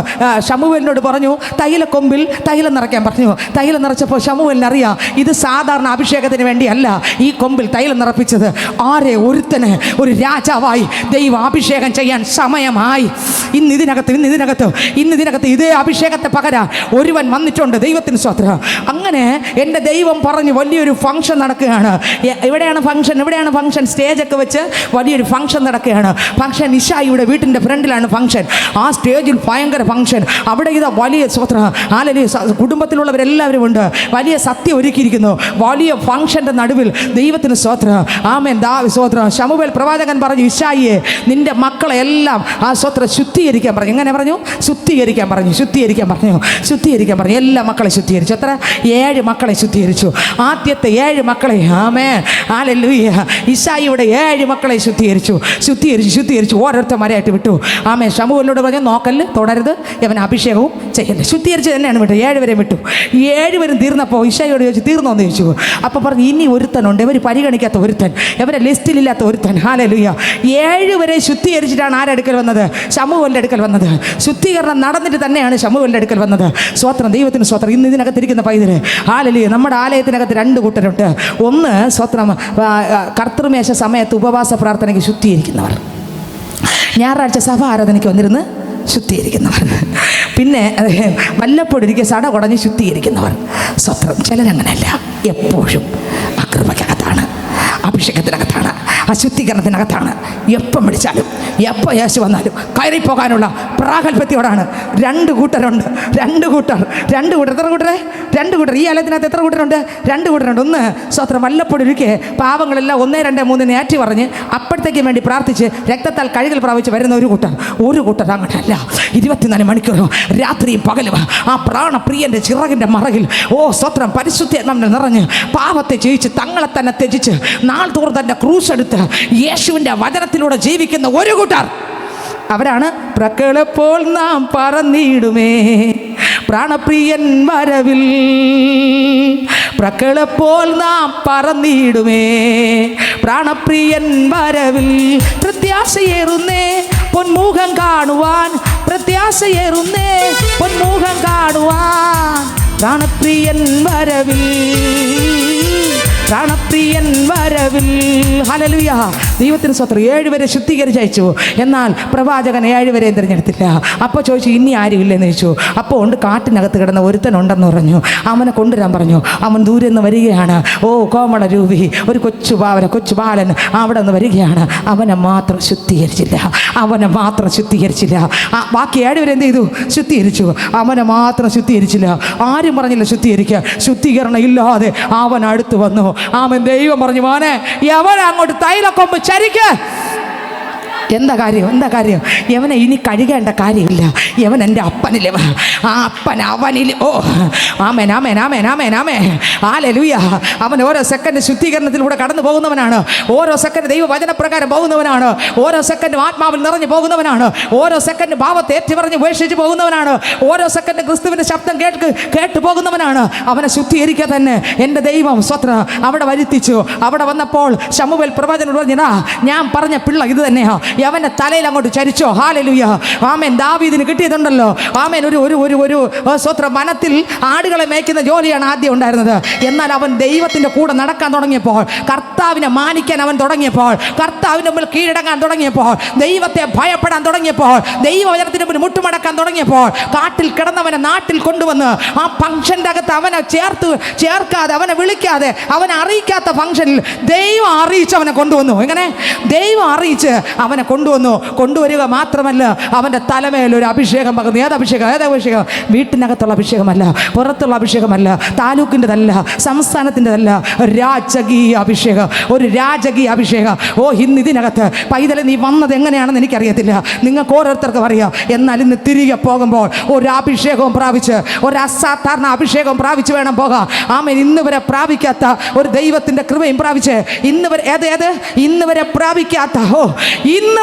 ശമൂവേലിനോട് പറഞ്ഞു തൈലക്കൊമ്പിൽ തൈലം നിറയ്ക്കാൻ പറഞ്ഞു. തൈലം നിറച്ചപ്പോൾ ശമൂവേലിന് അറിയാം ഇത് സാധാരണ അഭിഷേകത്തിന് വേണ്ടിയല്ല ഈ കൊമ്പിൽ തൈലം നിറപ്പിച്ചത്. ഒരുത്തന് ഒരു രാജാവായി ദൈവം അഭിഷേകം ചെയ്യാൻ സമയമായി. ഇന്നിതിനകത്ത് ഇതേ അഭിഷേകത്തെ പകരാൻ ഒരുവൻ വന്നിട്ടുണ്ട്. ദൈവത്തിന് സ്തോത്രം. അങ്ങനെ എൻ്റെ ദൈവം പറഞ്ഞ് വലിയൊരു ഫംഗ്ഷൻ നടക്കുകയാണ്. എവിടെയാണ് ഫംഗ്ഷൻ? സ്റ്റേജൊക്കെ വെച്ച് വലിയൊരു ഫംഗ്ഷൻ നടക്കുകയാണ്. ഫംഗ്ഷൻ ഇഷായിയുടെ വീട്ടിൻ്റെ ഫ്രണ്ടിലാണ് ഫംഗ്ഷൻ. ആ സ്റ്റേജിൽ ഭയങ്കര ഫംഗ്ഷൻ. അവിടെ ഇതാ വലിയ സ്തോത്രം, ഹല്ലേലൂയ, കുടുംബത്തിലുള്ളവരെല്ലാവരും ഉണ്ട്. വലിയ സത്യം ഒരുക്കിയിരിക്കുന്നു. വലിയ ഫംഗ്ഷൻ്റെ നടുവിൽ ദൈവത്തിന് സ്തോത്രം. ആമേൻ, സ്തോത്രം. ശമൂവേൽ പ്രവാചകൻ പറഞ്ഞു, ഇഷായിയെ നിൻ്റെ മക്കളെ എല്ലാം ആ സ്തോത്രം ശുദ്ധീകരിക്കാൻ പറഞ്ഞു. എങ്ങനെ പറഞ്ഞു? ശുദ്ധീകരിക്കാൻ പറഞ്ഞു. എല്ലാ മക്കളെ ശുദ്ധീകരിച്ചു. എത്ര? 7 മക്കളെ ശുദ്ധീകരിച്ചു. ആദ്യത്തെ 7 മക്കളെ ആമേൻ ഹല്ലേലൂയ, ഇശായിയുടെ 7 മക്കളെ ശുദ്ധീകരിച്ചു ഓരോരുത്തന്മാരായിട്ട് വിട്ടു. ആമേൻ. ശമൂവേലിനോട് പറഞ്ഞു, നോക്കല്ല്, തുടരുത്, അവൻ അഭിഷേകവും ചെയ്യല്ലേ. ശുദ്ധീകരിച്ച് തന്നെയാണ് വിട്ടു. 7 പേരെ വിട്ടു. 7 പേരും തീർന്നപ്പോൾ ഇശായിയോട് ചോദിച്ചു, തീർന്നോന്ന് ചോദിച്ചു. അപ്പോൾ പറഞ്ഞു, ഇനി ഒരുത്തനുണ്ട്, ഇവർ പരിഗണിക്കാത്ത ഒരുത്തൻ, ഇവരെ ലിസ്റ്റിലില്ലാത്ത ഒരുത്തൻ. ഹല്ലേലൂയ. 7 പേരെ ശുദ്ധീകരിച്ചിട്ടാണ് ആരെടുക്കൽ വന്നത്? ശമൂവേലിൻ്റെ അടുക്കൽ വന്നത്. ശുദ്ധീകരണം നടന്നിട്ട് തന്നെയാണ് ശമൂവേലിൻ്റെ അടുക്കൽ വന്നത്. സ്വത്രം, ദൈവത്തിന് സ്വത്രം. ഇന്ന് ഇതിനകത്തിരിക്കുന്ന പൈതല് ഹല്ലേലൂയ, നമ്മുടെ ആലയത്തിനകത്ത് 2 കൂട്ടരുണ്ട്. ഒന്ന് സ്വത്രം, കർത്തൃമേശ സമയത്ത് ഉപവാസ പ്രാർത്ഥനയ്ക്ക് ശുദ്ധീകരിക്കുന്നവർ, ഞായറാഴ്ച സഭ ആരാധനയ്ക്ക് വന്നിരുന്ന് ശുദ്ധീകരിക്കുന്നവർ, പിന്നെ വല്ലപ്പോഴൊരിക്കൽ സട കുടഞ്ഞ് ശുദ്ധീകരിക്കുന്നവർ. സ്വത്രം. ചിലരങ്ങനെയല്ല, എപ്പോഴും അകൃപയ്ക്കകത്താണ്, അഭിഷേകത്തിനകത്താണ്, അശുദ്ധീകരണത്തിനകത്താണ്. എപ്പം വിളിച്ചാലും എപ്പോൾ യേശു വന്നാലും കയറിപ്പോകാനുള്ള പ്രാഗൽഭ്യത്തോടാണ്. 2 കൂട്ടരുണ്ട്. 2 കൂട്ടർ. എത്ര കൂട്ടരെ? 2 കൂട്ടർ. ഈ ആലയത്തിനകത്ത് എത്ര കൂട്ടരുണ്ട്? 2 കൂട്ടരുണ്ട്. ഒന്ന് സ്വത്രം, വല്ലപ്പോഴൊരിക്കൽ പാവങ്ങളെല്ലാം 1, 2, 3 ഏറ്റി പറഞ്ഞ് അപ്പോഴത്തേക്കും വേണ്ടി പ്രാർത്ഥിച്ച് രക്തത്താൽ കഴുകൽ പ്രാപിച്ച് വരുന്ന ഒരു കൂട്ടർ അങ്ങനെയല്ല. 24 മണിക്കൂറും രാത്രിയും പകലും ആ പ്രാണപ്രിയൻ്റെ ചിറകിൻ്റെ മറകിൽ സ്വത്രം പരിശുദ്ധാത്മാവിൽ നിറഞ്ഞ് പാപത്തെ ജയിച്ച് തങ്ങളെ തന്നെ ത്യജിച്ച് നാൾ തോറും തന്നെ ക്രൂശ് എടുത്ത് യേശുവിൻ്റെ വചനത്തിലൂടെ ജീവിക്കുന്ന ഒരു കൂട്ടർ. അവരാണ്, പ്രക്കളപ്പോൾ നാം പറന്നിടുമേ, പ്രാണപ്രിയൻ വരവിൽ പ്രക്കളപ്പോൾ നാം പറന്നിടുമേ. പ്രാണപ്രിയൻ വരവിൽ പ്രത്യാശയേറുന്നേ പൊന്മുഖം കാണുവാൻ, പ്രത്യാശയേറുന്നേ പൊന്മുഖം കാണുവാൻ. പ്രാണപ്രിയൻ വരവിൽ, പ്രാണപ്രിയൻ വരവിൽ. ഹല്ലേലൂയ. ദൈവത്തിന് സ്വത്രം. 7 വരെ ശുദ്ധീകരിച്ച് അയച്ചു. എന്നാൽ പ്രവാചകൻ 7 വരെ തിരഞ്ഞെടുത്തില്ല. അപ്പോൾ ചോദിച്ചു ഇനി ആരും ഇല്ലെന്ന് ചോദിച്ചു. അപ്പോൾ ഉണ്ട് കാട്ടിനകത്ത് കിടന്ന ഒരുത്തനുണ്ടെന്ന് പറഞ്ഞു. അവനെ കൊണ്ടുവരാൻ പറഞ്ഞു. അവൻ ദൂരെ നിന്ന് വരികയാണ്. ഓ കോമള രൂപി, ഒരു കൊച്ചു ബാലൻ അവിടെ നിന്ന് വരികയാണ്. അവനെ മാത്രം ശുദ്ധീകരിച്ചില്ല, അവനെ മാത്രം ശുദ്ധീകരിച്ചില്ല. ബാക്കി 7 വരെ എന്ത് ചെയ്തു? ശുദ്ധീകരിച്ചു. അവനെ മാത്രം ശുദ്ധീകരിച്ചില്ല. ആരും പറഞ്ഞില്ല ശുദ്ധീകരിക്കുക. ശുദ്ധീകരണം ഇല്ലാതെ അവൻ അടുത്ത് വന്നു. ആമൻ. ദൈവം പറഞ്ഞു മോനെ യവനെ അങ്ങോട്ട് തൈലക്കൊമ്പ് ചരിക്ക്. എന്താ കാര്യം? യവനെ ഇനി കഴുകേണ്ട കാര്യമില്ല. യവൻ എൻ്റെ അപ്പനിലെ, ആ അപ്പൻ അവനിൽ. ഓ ആമേൻ ആമേൻ ആമേൻ ആമേൻ ആമേൻ. ഹല്ലേലൂയ. അവൻ ഓരോ സെക്കൻഡ് ശുദ്ധീകരണത്തിലൂടെ കടന്നു പോകുന്നവനാണ്. ഓരോ സെക്കൻഡ് ദൈവവചനപ്രകാരം പോകുന്നവനാണ്. ഓരോ സെക്കൻഡ് ആത്മാവിൽ നിറഞ്ഞു പോകുന്നവനാണ്. ഓരോ സെക്കൻഡ് ഭാവത്തെ ഏറ്റുപറഞ്ഞ് ഉപേക്ഷിച്ച് പോകുന്നവനാണ്. ഓരോ സെക്കൻഡ് ക്രിസ്തുവിൻ്റെ ശബ്ദം കേട്ടു പോകുന്നവനാണ്. അവനെ ശുദ്ധീകരിക്കുക തന്നെ എൻ്റെ ദൈവം സ്വത്രം അവിടെ വരുത്തിച്ചു. അവിടെ വന്നപ്പോൾ ശമൂവേൽ പ്രവാചകൻ പറഞ്ഞാ ഞാൻ പറഞ്ഞ പിള്ള ഇത് തന്നെയാ. യവന്റെ തലയിൽ അങ്ങോട്ട് ചരിച്ചോ. ഹല്ലേലൂയ. ആമേൻ. ദാവീദിന് കിട്ടിയതുണ്ടല്ലോ. ആമേൻ. ഒരു സ്വത്രം വനത്തിൽ ആടുകളെ മേയ്ക്കുന്ന ജോലിയാണ് ആദ്യം ഉണ്ടായിരുന്നത്. എന്നാൽ അവൻ ദൈവത്തിൻ്റെ കൂടെ നടക്കാൻ തുടങ്ങിയപ്പോൾ, കർത്താവിനെ മാനിക്കാൻ അവൻ തുടങ്ങിയപ്പോൾ, കർത്താവിൻ്റെ മുമ്പിൽ കീഴടങ്ങാൻ തുടങ്ങിയപ്പോൾ, ദൈവത്തെ ഭയപ്പെടാൻ തുടങ്ങിയപ്പോൾ, ദൈവവചനത്തിന് മുന്നിൽ മുട്ടുമടക്കാൻ തുടങ്ങിയപ്പോൾ, കാട്ടിൽ കിടന്നവനെ നാട്ടിൽ കൊണ്ടുവന്ന് ആ ഫംഗ്ഷൻ്റെ അകത്ത് അവനെ ചേർക്കാതെ, അവനെ വിളിക്കാതെ, അവനെ അറിയിക്കാത്ത ഫംഗ്ഷനിൽ ദൈവം അറിയിച്ചവനെ കൊണ്ടുവന്നു. എങ്ങനെ? ദൈവം അറിയിച്ച് അവനെ കൊണ്ടുവരിക മാത്രമല്ല, അവൻ്റെ തലമേൽ ഒരു അഭിഷേകം പകർന്നു. ഏതഭിഷേകം? വീട്ടിനകത്തുള്ള അഭിഷേകമല്ല, പുറത്തുള്ള അഭിഷേകമല്ല, താലൂക്കിൻ്റെതല്ല, സംസ്ഥാനത്തിൻ്റെതല്ല, രാജകീയ അഭിഷേകം. ഒരു രാജകീയ അഭിഷേകം. ഓ ഇന്ന് ഇതിനകത്ത് പൈതലെ നീ വന്നത് എങ്ങനെയാണെന്ന് എനിക്കറിയത്തില്ല, നിങ്ങൾക്ക് ഓരോരുത്തർക്കും അറിയാം. എന്നാൽ ഇന്ന് തിരികെ പോകുമ്പോൾ ഒരു അഭിഷേകവും പ്രാപിച്ച്, ഒരു അസാധാരണ അഭിഷേകം പ്രാപിച്ച് വേണം പോകാം. ആമേൻ. ഇന്ന് വരെ പ്രാപിക്കാത്ത ഒരു ദൈവത്തിൻ്റെ കൃപയും പ്രാപിച്ച്, ഇന്ന് വരെ ഇന്ന്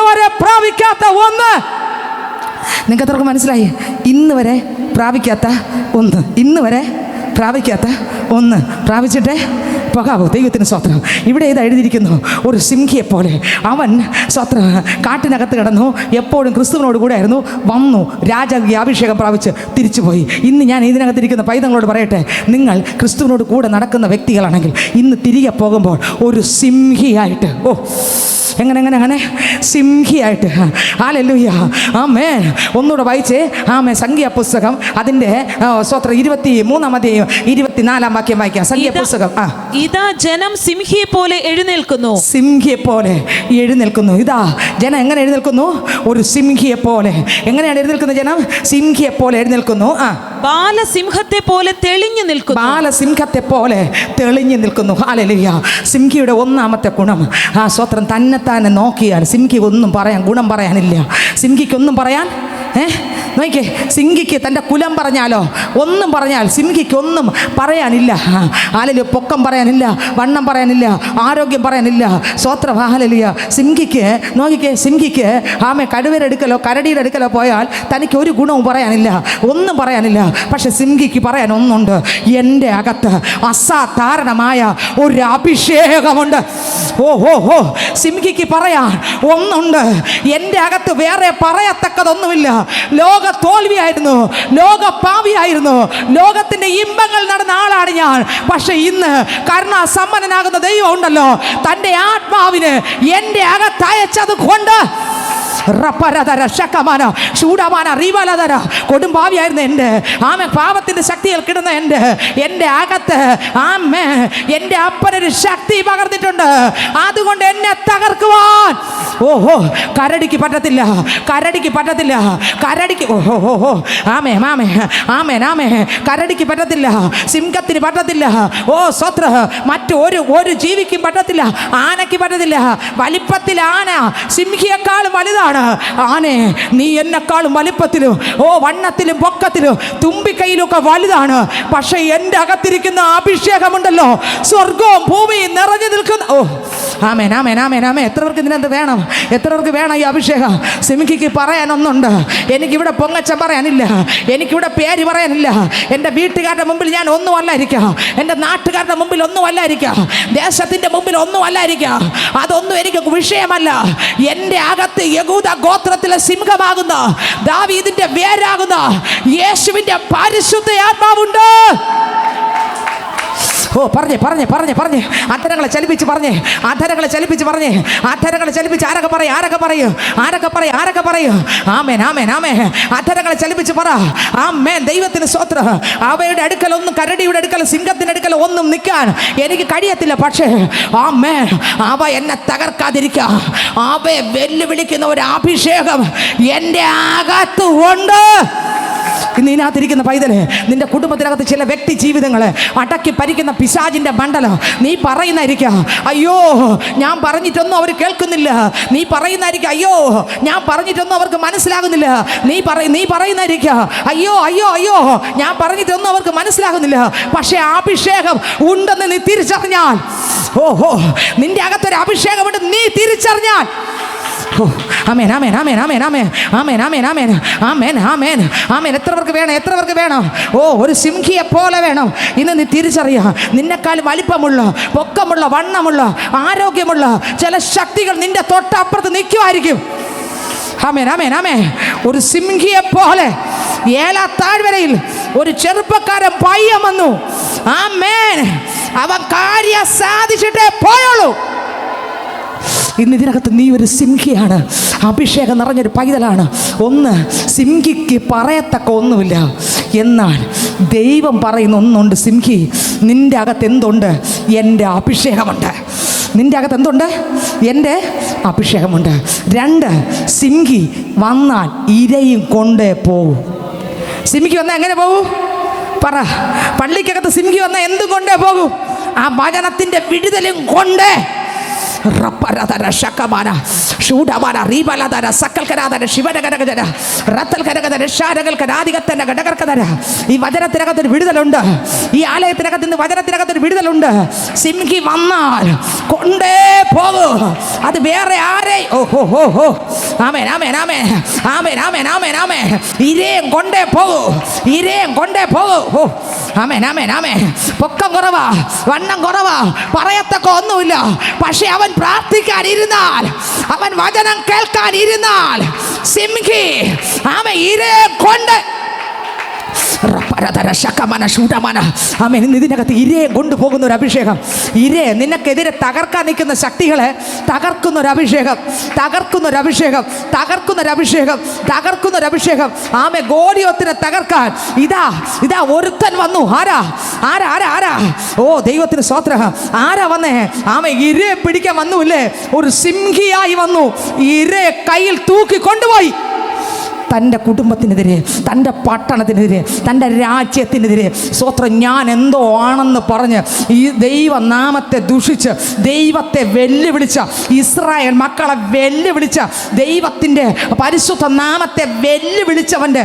വരെ പ്രാപിക്കാത്ത ഒന്ന്. നിങ്ങൾക്ക് എത്രക്കും മനസ്സിലായി? ഇന്ന് വരെ പ്രാപിക്കാത്ത ഒന്ന് പ്രാപിച്ചിട്ടേ പോകാവൂ. ദൈവത്തിന് സ്വത്രം. ഇവിടെ ഇത് എഴുതിയിരിക്കുന്നു, ഒരു സിംഹിയെപ്പോലെ അവൻ സ്വത്രം കാട്ടിനകത്ത് കിടന്നു. എപ്പോഴും ക്രിസ്തുവിനോട് കൂടെ ആയിരുന്നു. വന്നു രാജകീയ അഭിഷേകം പ്രാപിച്ച് തിരിച്ചുപോയി. ഇന്ന് ഞാൻ ഇതിനകത്തിരിക്കുന്ന പൈതങ്ങളോട് പറയട്ടെ, നിങ്ങൾ ക്രിസ്തുവിനോട് കൂടെ നടക്കുന്ന വ്യക്തികളാണെങ്കിൽ ഇന്ന് തിരികെ പോകുമ്പോൾ ഒരു സിംഹിയായിട്ട്, ഓ എങ്ങനെ സിംഹിയായിട്ട്. ഹല്ലേലൂയ. ആമേൻ. ഒന്നുകൂടെ വായിച്ചേ. ആമേൻ. സംഖ്യാപുസ്തകം അതിൻ്റെ സ്വത്രം 23-ാം അധ്യായം 24-ാം വാക്യം വായിക്കാം. സംഖ്യാപുസ്തകം. ഇതാ ജനം സിംഹിയെ പോലെ എഴുന്നേൽക്കുന്നു. ഇതാ ജനം എങ്ങനെ എഴുന്നേൽക്കുന്നു? ഒരു സിംഹിയെ പോലെ. എങ്ങനെയാണ് എഴുന്നേൽക്കുന്നത് ജനം? സിംഹിയെ പോലെ എഴുന്നേൽക്കുന്നു. ബാലസിംഹത്തെ പോലെ തെളിഞ്ഞു നിൽക്കുന്നു. ഹല്ലേലൂയ. സിംഹിയുടെ ഒന്നാമത്തെ ഗുണം, സ്വത്രം തന്നെ നോക്കിയാൽ സിംഹിക്ക് ഒന്നും ഗുണം പറയാനില്ല. സിംഹിക്കൊന്നും പറയാൻ നോക്കിക്കേ. സിംഹിക്ക് തൻ്റെ കുലം പറഞ്ഞാലോ ഒന്നും പറഞ്ഞാൽ സിംഹിക്ക് ഒന്നും പറയാനില്ല. ഹല്ലേലൂയ. പൊക്കം പറയാനില്ല, വണ്ണം പറയാനില്ല, ആരോഗ്യം പറയാനില്ല. സ്വത്രം. ഹല്ലേലൂയ. സിംഹിക്ക് നോക്കിക്കേ, സിംഹിക്ക് കടുവയുടെ അടുക്കലോ കരടിയുടെ അടുക്കലോ പോയാൽ തനിക്ക് ഒരു ഗുണവും പറയാനില്ല, ഒന്നും പറയാനില്ല. പക്ഷെ സിംഹിക്ക് പറയാൻ ഒന്നുണ്ട്. എൻ്റെ അകത്ത് അസാധാരണമായ ഒരു അഭിഷേകമുണ്ട്. ഓ സിംഹിക്ക് പറയാൻ ഒന്നുണ്ട്. എൻ്റെ അകത്ത് വേറെ പറയത്തക്കതൊന്നുമില്ല. ലോക തോൽവിയായിരുന്നു, ലോക പാവിയായിരുന്നു, ലോകത്തിന്റെ ഇമ്പങ്ങൾ നടന്ന ആളാണ് ഞാൻ. പക്ഷെ ഇന്ന് കരുണാസമ്പന്നനാകുന്ന ദൈവം ഉണ്ടല്ലോ, തൻ്റെ ആത്മാവിന് എൻ്റെ അകത്ത് അയച്ചത് കൊണ്ട് കൊടുംഭാവിയായിരുന്നു എൻ്റെ പാപത്തിന്റെ ശക്തികൾ കിടന്ന എൻ്റെ അകത്ത് എൻ്റെ അപ്പനൊരു ശക്തി പകർന്നിട്ടുണ്ട്. അതുകൊണ്ട് എന്നെ തകർക്കുവാൻ കരടിക്ക് പറ്റത്തില്ല. കരടിക്ക് പറ്റത്തില്ല, സിംഹത്തിന് പറ്റത്തില്ല. സ്വത്ര മറ്റൊരു ജീവിക്കും പറ്റത്തില്ല. ആനയ്ക്ക് പറ്റത്തില്ല. വലിപ്പത്തിൽ ആന സിംഹിയെക്കാളും വലുതാണ്. എന്താണ് ആനെ, നീ എന്നെക്കാളും വലിപ്പത്തിലും വണ്ണത്തിലും പൊക്കത്തിലും തുമ്പിക്കൈയിലും ഒക്കെ വലുതാണ്. പക്ഷെ എൻ്റെ അകത്തിരിക്കുന്ന അഭിഷേകമുണ്ടല്ലോ, സ്വർഗവും ഭൂമിയും നിറഞ്ഞു നിൽക്കുന്ന ആമേൻ ആമേൻ ആമേൻ ആമേൻ. എത്ര പേർക്ക് ഇതിനെന്ത് വേണം? എത്ര പേർക്ക് വേണം ഈ അഭിഷേകം? സിമിക്ക് പറയാനൊന്നുണ്ട്. എനിക്കിവിടെ പൊങ്ങച്ചം പറയാനില്ല, എനിക്കിവിടെ പേര് പറയാനില്ല. എൻ്റെ വീട്ടുകാരുടെ മുമ്പിൽ ഞാൻ ഒന്നും അല്ലായിരിക്കാം, എൻ്റെ നാട്ടുകാരുടെ മുമ്പിൽ ഒന്നും അല്ലായിരിക്കാം, ദേശത്തിൻ്റെ മുമ്പിൽ ഒന്നും അല്ലായിരിക്കാം. അതൊന്നും എനിക്ക് വിഷയമല്ല. എൻ്റെ അകത്ത് യഹൂദ ഗോത്രത്തിലെ സിംഹമാകുന്ന ദാവീദിന്റെ വേരാകുന്ന യേശുവിൻ്റെ പരിശുദ്ധ ആത്മാവുണ്ട്. പറഞ്ഞേ പറഞ്ഞേ പറഞ്ഞേ പറഞ്ഞേ അധരങ്ങളെ ചലിപ്പിച്ച് പറഞ്ഞേ, അധരങ്ങളെ ചലിപ്പിച്ച് പറഞ്ഞേ, അധരങ്ങളെ ചലിപ്പിച്ച് ആരൊക്കെ പറയും, ആരൊക്കെ പറയും, ആരൊക്കെ പറയും, ആരൊക്കെ പറയും? ആമേൻ ആമേൻ ആമേൻ. അധരങ്ങളെ ചലിപ്പിച്ച് പറ ആമേൻ. ദൈവത്തിന് സ്തോത്രം. അവയുടെ അടുക്കൽ ഒന്നും, കരടിയുടെ അടുക്കൽ, സിംഹത്തിൻ്റെ അടുക്കൽ ഒന്നും നിൽക്കാൻ എനിക്ക് കഴിയത്തില്ല. പക്ഷേ ആമേൻ, അവ എന്നെ തകർക്കാതിരിക്കുക, അവയെ വെല്ലുവിളിക്കുന്ന ഒരു അഭിഷേകം എൻ്റെ അകത്ത് ഉണ്ട്. ഇന്ന് ഇതിനകത്തിരിക്കുന്ന പൈതലെ, നിന്റെ കുടുംബത്തിനകത്ത് ചില വ്യക്തി ജീവിതങ്ങളെ അടക്കി ഭരിക്കുന്ന പിശാചിന്റെ മണ്ഡലം നീ പറയുന്നായിരിക്കാം, അയ്യോ ഞാൻ പറഞ്ഞിട്ടൊന്നും അവർ കേൾക്കുന്നില്ല. നീ പറയുന്നായിരിക്കാം, അയ്യോ ഞാൻ പറഞ്ഞിട്ടൊന്നും അവർക്ക് മനസ്സിലാകുന്നില്ല. നീ പറയുന്നായിരിക്കാം, അയ്യോ അയ്യോ അയ്യോ ഞാൻ പറഞ്ഞിട്ടൊന്നും അവർക്ക് മനസ്സിലാകുന്നില്ല. പക്ഷേ അഭിഷേകം ഉണ്ടെന്ന് നീ തിരിച്ചറിഞ്ഞാൽ, നിന്റെ അകത്തൊരു അഭിഷേകമുണ്ട് നീ തിരിച്ചറിഞ്ഞാൽ, ആമേൻ ആമേൻ ആമേൻ ആമേൻ ആമേൻ ആമേൻ ആമേൻ ആമേൻ ആമേൻ ആമേൻ ആമേൻ. എത്ര പേർക്ക് വേണം? എത്ര പേർക്ക് വേണം? ഒരു സിംഹിയെ പോലെ വേണം. ഇന്ന് നീ തിരിച്ചറിയാം, നിന്നെക്കാൾ വലിപ്പമുള്ള, പൊക്കമുള്ള, വണ്ണമുള്ള, ആരോഗ്യമുള്ള ചില ശക്തികൾ നിന്റെ തൊട്ടപ്പുറത്ത് നിൽക്കുമായിരിക്കും. ആമേൻ ആമേൻ ആമേൻ. ഒരു സിംഹിയെ പോലെ ഏലാ താഴ്വരയിൽ ഒരു ചെറുപ്പക്കാരൻ പയ്യൻ വന്നു. ആമേൻ. അവൻ കാര്യം സാധിച്ചിട്ടേ പോയുള്ളൂ. ഇന്ന് ഇതിനകത്ത് നീ ഒരു സിംഹിയാണ്, അഭിഷേകം നിറഞ്ഞൊരു പൈതലാണ്. ഒന്ന്, സിംഹിക്ക് പറയത്തക്ക ഒന്നുമില്ല, എന്നാൽ ദൈവം പറയുന്ന ഒന്നുണ്ട്. സിംഹി, നിൻ്റെ അകത്ത് എന്തുണ്ട്? എൻ്റെ അഭിഷേകമുണ്ട്. നിൻ്റെ അകത്ത് എന്തുണ്ട്? എൻ്റെ അഭിഷേകമുണ്ട്. രണ്ട്, സിംഹി വന്നാൽ ഇരയും കൊണ്ടേ പോകൂ. സിംഹി വന്നാൽ എങ്ങനെ പോകൂ? പറ. പള്ളിക്കകത്ത് സിംഹി വന്നാൽ എന്തും കൊണ്ടേ പോകൂ? ആ വചനത്തിൻ്റെ വിടുതലും കൊണ്ടേ. ഈ വചനത്തിനകത്തൊരു വിടുതലുണ്ട്. ഈ ആലയത്തിനകത്ത് ഇന്ന് വചനത്തിനകത്തൊരു വിടുതലുണ്ട്. സിംഹി വന്നാൽ കൊണ്ടേ പോകൂ. അത് വേറെ ആരെ ആമേൻ ആമേൻ ആമേൻ ആമേൻ ആമേൻ ആമേൻ ആമേൻ. ഇരയും കൊണ്ടേ പോകൂ, ഇരയും കൊണ്ടേ പോകൂ. ആമേൻ ആമേൻ ആമേൻ. പൊക്കം കുറവാ, വണ്ണം കുറവാ, പറയത്തക്ക ഒന്നുമില്ല. പക്ഷെ അവൻ പ്രാർത്ഥിക്കാൻ ഇരുന്നാൽ, അവൻ വചനം കേൾക്കാൻ ഇരുന്നാൽ, സിംഹി അവൻ ഇരയെ കൊണ്ട് ഇതിനകത്ത് ഇരയെ കൊണ്ടുപോകുന്ന ഒരു അഭിഷേകം. ഇരയെ നിനക്കെതിരെ തകർക്കാൻ നിൽക്കുന്ന ശക്തികളെ തകർക്കുന്ന ഒരു അഭിഷേകം, തകർക്കുന്ന ഒരു അഭിഷേകം, തകർക്കുന്ന ഒരു അഭിഷേകം, തകർക്കുന്ന ഒരു അഭിഷേകം. ആമേ. ഗോലിയോത്തിനെ തകർക്കാൻ ഇതാ ഇതാ ഒരുത്തൻ വന്നു. ആരാ ആരാ ആരാ ആരാ? ദൈവത്തിന് സ്തോത്രം. ആരാ വന്നേ? ആമേ. ഇരയെ പിടിക്കാൻ വന്നുല്ലേ? ഒരു സിംഹിയായി വന്നു. ഇരയെ കയ്യിൽ തൂക്കി കൊണ്ടുപോയി. തൻ്റെ കുടുംബത്തിനെതിരെ, തൻ്റെ പട്ടണത്തിനെതിരെ, തൻ്റെ രാജ്യത്തിനെതിരെ സ്തോത്രം ഞാൻ എന്തോ ആണെന്ന് പറഞ്ഞ് ഈ ദൈവനാമത്തെ ദുഷിച്ച് ദൈവത്തെ വെല്ലുവിളിച്ച, ഇസ്രായേൽ മക്കളെ വെല്ലുവിളിച്ച, ദൈവത്തിൻ്റെ പരിശുദ്ധ നാമത്തെ വെല്ലുവിളിച്ചവൻ്റെ